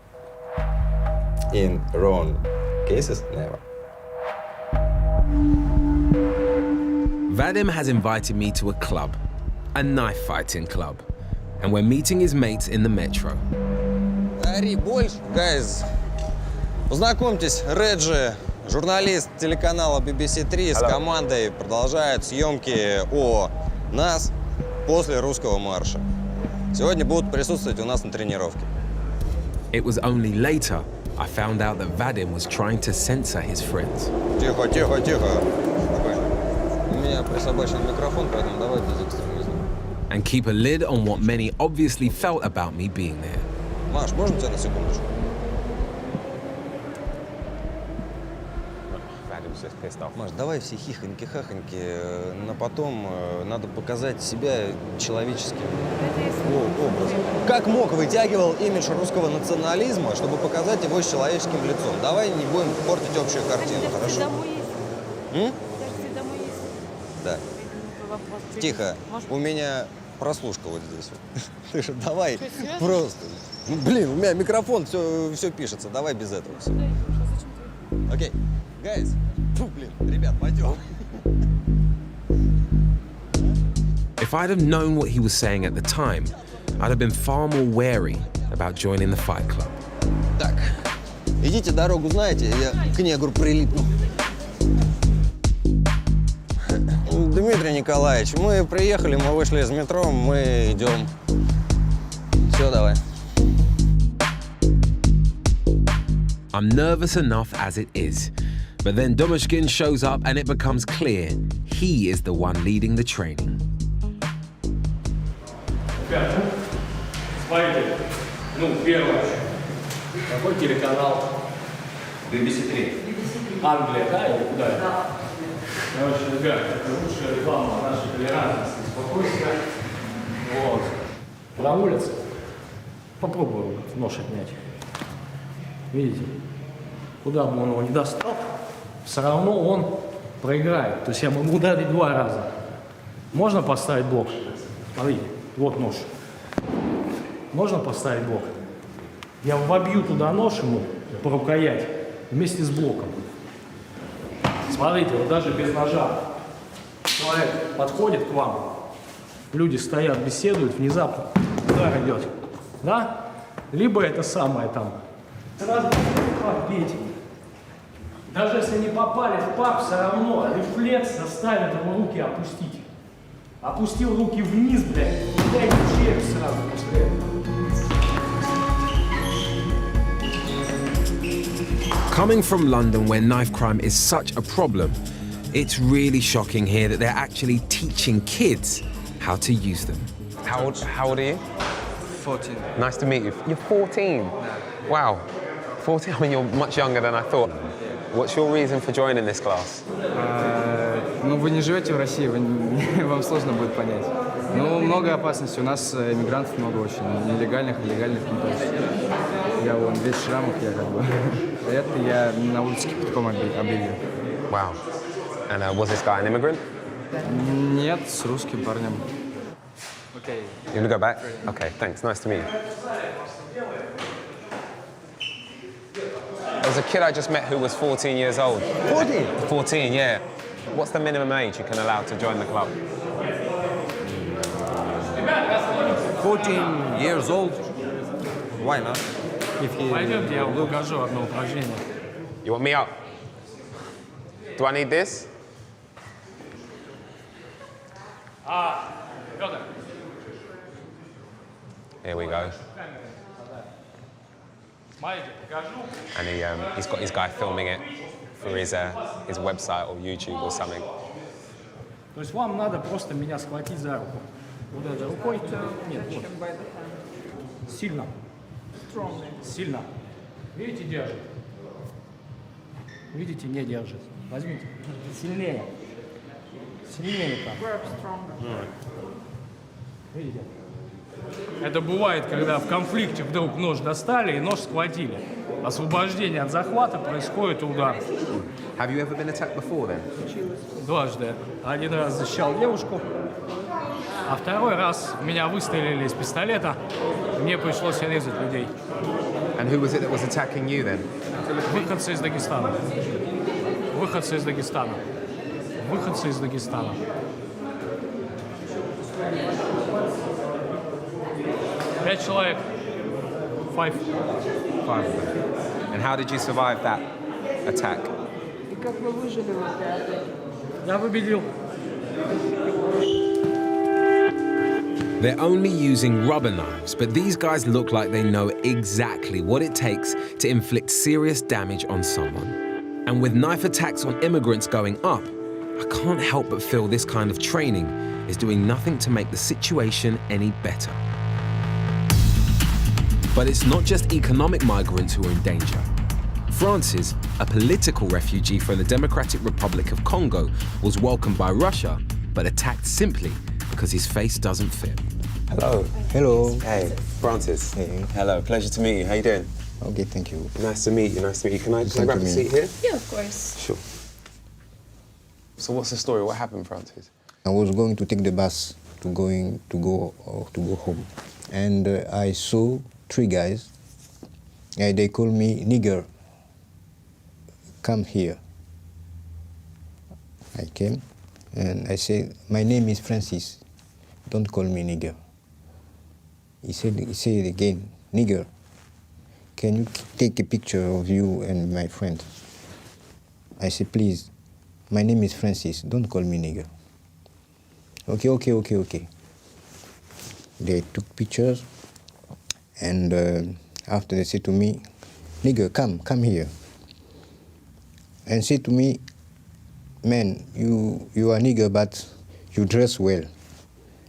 In wrong cases, never. Vadim has invited me to a club, a knife fighting club, and we're meeting his mates in the metro. Ори больше, guys. Познакомьтесь, Реджи, журналист телеканала BBC 3 с командой продолжает съемки о нас после русского марша. Сегодня будут присутствовать у нас на тренировке. It was only later I found out that Vadim was trying to censor his friends. Тихо, тихо, тихо. Спокойно. У меня присобачен микрофон, поэтому давай без экстремизма. And keep a lid on what many obviously felt about me being there. Маш, можно тебя на секундочку? Маш, давай все хихоньки-хахоньки, но потом надо показать себя человеческим образом. Как мог вытягивал имидж русского национализма, чтобы показать его с человеческим лицом? Давай не будем портить общую картину, хорошо? Да. Тихо, у меня прослушка вот здесь. Ты же давай просто. Блин, у меня микрофон, все пишется, давай без этого все. Окей, guys. Фу, блин, ребят, пойдем. If I'd have known what he was saying at the time, I'd have been far more wary about joining the fight club. Так, идите дорогу знаете, я к негру прилипну. Дмитрий Николаевич, мы приехали, мы вышли из метро, мы идем. Все, давай. I'm nervous enough as it is. But then Domashkin shows up and it becomes clear he is the one leading the training. Смотрите, первое. Какой телеканал? BBC 3. Англия, да, или куда? Да. Короче, ребят, это лучшая реклама нашей толерантности, спокойствия. Вот. На улице попробую нож отнять. Видите? Куда бы он его не достал, все равно он проиграет. То есть я могу ударить 2 раза. Можно поставить блок? Смотрите, вот нож. Можно поставить блок? Я вобью туда нож ему по рукоять вместе с блоком. Смотрите, вот даже без ножа. Человек подходит к вам, люди стоят, беседуют, внезапно удар идет. Да? Либо это самое там. Сразу бейте. Даже если не попали в пах, все равно рефлекс заставит его руки опустить. Опустил руки вниз, блядь, и дайте челюсть сразу после этого. Coming from London, where knife crime is such a problem, it's really shocking here that they're actually teaching kids how to use them. How old are you? 14. Nice to meet you. You're 14? Wow. 14? I mean, you're much younger than I thought. What's your reason for joining this class? Ну, вы не живете в России, вам сложно будет понять. Ну, много опасностей. У нас иммигрантов много очень. Нелегальных, легальных. Ну, то есть я вон весь в шрамах, я как бы. Это я на улице кипятком объявил. Wow. And was this guy an immigrant? Нет, с русским парнем. Okay. You want to go back? Okay, thanks. Nice to meet you. There's a kid I just met who was 14 years old. 14? 14, yeah. What's the minimum age you can allow to join the club? 14 years old? Why not? Пойдемте, я вам покажу одно упражнение. You want me up? Do I need this? Петр. Here we go. Смотрите, покажу. And he's got his guy filming it for his website or YouTube or something. То есть вам надо просто меня схватить за руку. Вот этой рукой. Нет, вот. Сильно. Сильно. Видите, держит. Видите, не держит. Возьмите. Сильнее. Сильнее там. Видите? Это бывает, когда в конфликте вдруг нож достали и нож схватили. Освобождение от захвата происходит удар. Have you ever been attacked before then? Дважды. Один раз защищал девушку, а второй раз в меня выстрелили из пистолета. Мне пришлось резать людей. And who was it that was attacking you then? Выходцы из Дагестана. Выходцы из Дагестана. Выходцы из Дагестана. Пять человек. Five. Five of them. And how did you survive that attack? И как вы выжили в этой атаке? Я победил. They're only using rubber knives, but these guys look like they know exactly what it takes to inflict serious damage on someone. And with knife attacks on immigrants going up, I can't help but feel this kind of training is doing nothing to make the situation any better. But it's not just economic migrants who are in danger. Francis, a political refugee from the Democratic Republic of Congo, was welcomed by Russia, but attacked simply because his face doesn't fit. Hello. Hello. Hey, Francis. Hey. Hello, pleasure to meet you. How you doing? Okay, thank you. Nice to meet you, nice to meet you. Can I grab a seat here? Yeah, of course. Sure. So what's the story? What happened, Francis? I was going to take the bus to go home, and I saw three guys. They called me nigger. Come here. I came, and I said, my name is Francis. Don't call me nigger. He said it again, nigger. Can you take a picture of you and my friend? I said, please, my name is Francis. Don't call me nigger. Okay. They took pictures, and after they said to me, nigger, come here. And said to me, man, you are nigger, but you dress well.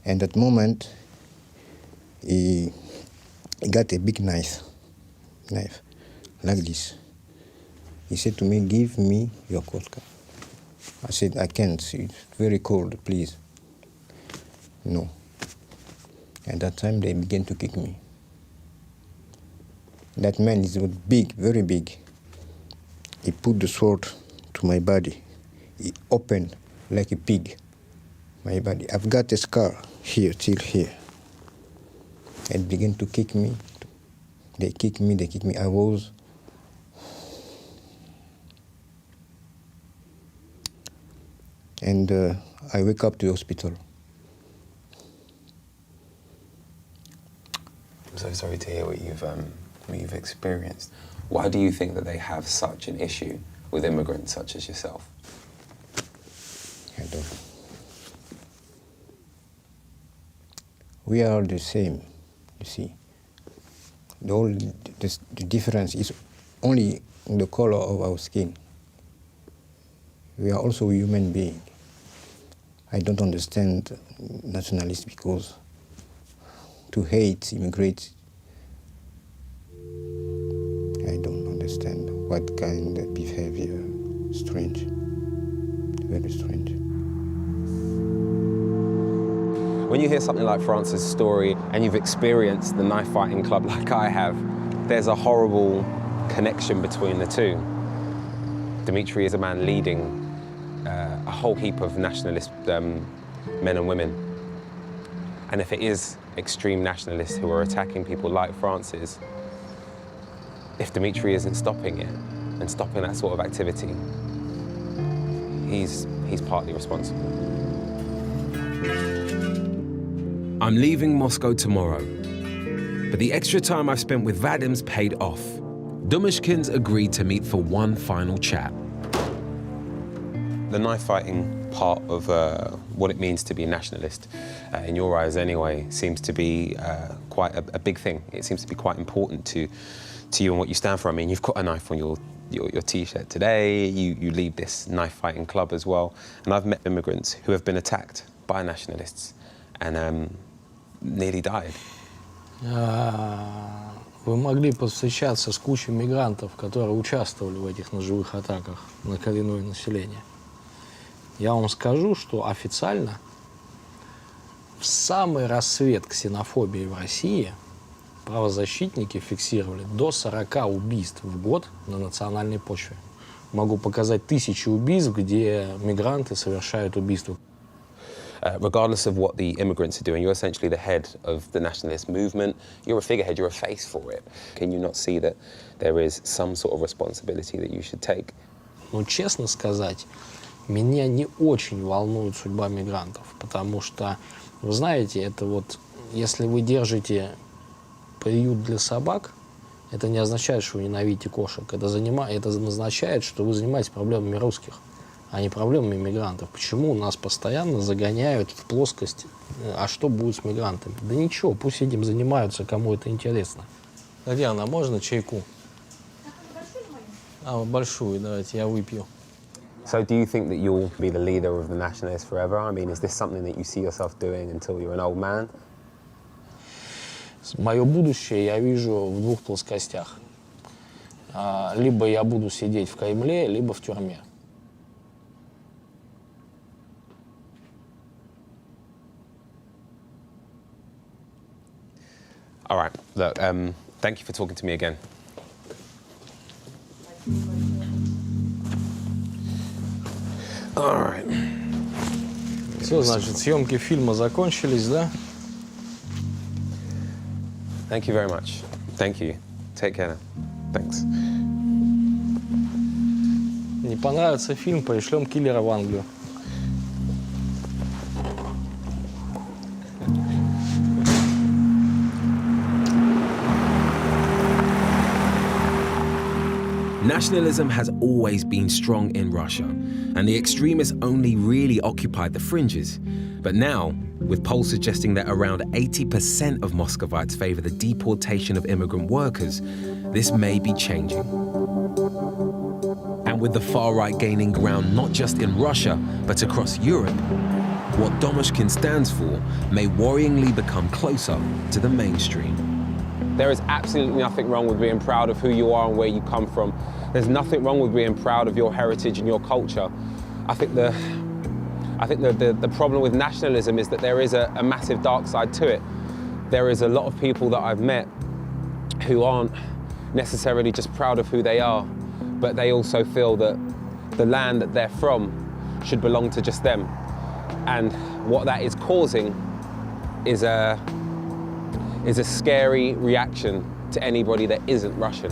And at that moment, he got a big knife, like this. He said to me, give me your vodka. I said, I can't, it's very cold, please. No. At that time, they began to kick me. That man is big, very big. He put the sword to my body. He opened like a pig, my body. I've got a scar here, till here. And began to kick me. They kicked me. I was... And I wake up to the hospital. I'm so sorry to hear what you've experienced. Why do you think that they have such an issue with immigrants such as yourself? I don't know. We are the same, you see. The difference is only the color of our skin. We are also human beings. I don't understand nationalists because to hate immigrants, I don't understand what kind of behavior. Strange, very strange. When you hear something like Francis' story and you've experienced the knife fighting club like I have, there's a horrible connection between the two. Dimitri is a man leading a whole heap of nationalist men and women. And if it is extreme nationalists who are attacking people like Francis, if Dimitri isn't stopping it and stopping that sort of activity, he's partly responsible. I'm leaving Moscow tomorrow, but the extra time I've spent with Vadim's paid off. Dumashkins agreed to meet for one final chat. The knife fighting part of what it means to be a nationalist, in your eyes anyway, seems to be quite a big thing. It seems to be quite important to you and what you stand for. I mean, you've got a knife on your T-shirt today, you lead this knife fighting club as well, and I've met immigrants who have been attacked by nationalists and nearly died. Вы могли повстречаться с кучей мигрантов, которые участвовали в этих ножевых атаках на коренное население. Я вам скажу, что официально в самый рассвет ксенофобии в России правозащитники фиксировали до 40 убийств в год на национальной почве. Могу показать тысячи убийств, где мигранты совершают убийства. Regardless of what the immigrants are doing, you're essentially the head of the nationalist movement. You're a figurehead, you're a face for it. Can you not see that there is some sort of responsibility that you should take? Но, честно сказать, меня не очень волнует судьба мигрантов, потому что, вы знаете, это вот, если вы держите приют для собак, это не означает, что вы ненавидите кошек. Это означает, что вы занимаетесь проблемами русских, а не проблемами мигрантов. Почему нас постоянно загоняют в плоскость, а что будет с мигрантами? Да ничего, пусть этим занимаются, кому это интересно. Татьяна, можно чайку? Большую, давайте, я выпью. So do you think that you'll be the leader of the nationalists forever? I mean, is this something that you see yourself doing until you're an old man? Мое будущее я вижу в двух плоскостях. Либо я буду сидеть в Кремле, либо в тюрьме. All right, look, thank you for talking to me again. All right. Все, значит, съемки фильма закончились, да? Thank you very much. Thank you. Take care. Thanks. Не понравится фильм, пришлем киллера в Англию. Nationalism has always been strong in Russia, and the extremists only really occupied the fringes. But now, with polls suggesting that around 80% of Muscovites favor the deportation of immigrant workers, this may be changing. And with the far right gaining ground not just in Russia, but across Europe, what Domashkin stands for may worryingly become closer to the mainstream. There is absolutely nothing wrong with being proud of who you are and where you come from. There's nothing wrong with being proud of your heritage and your culture. I think the problem with nationalism is that there is a massive dark side to it. There is a lot of people that I've met who aren't necessarily just proud of who they are, but they also feel that the land that they're from should belong to just them. And what that is causing is a scary reaction to anybody that isn't Russian.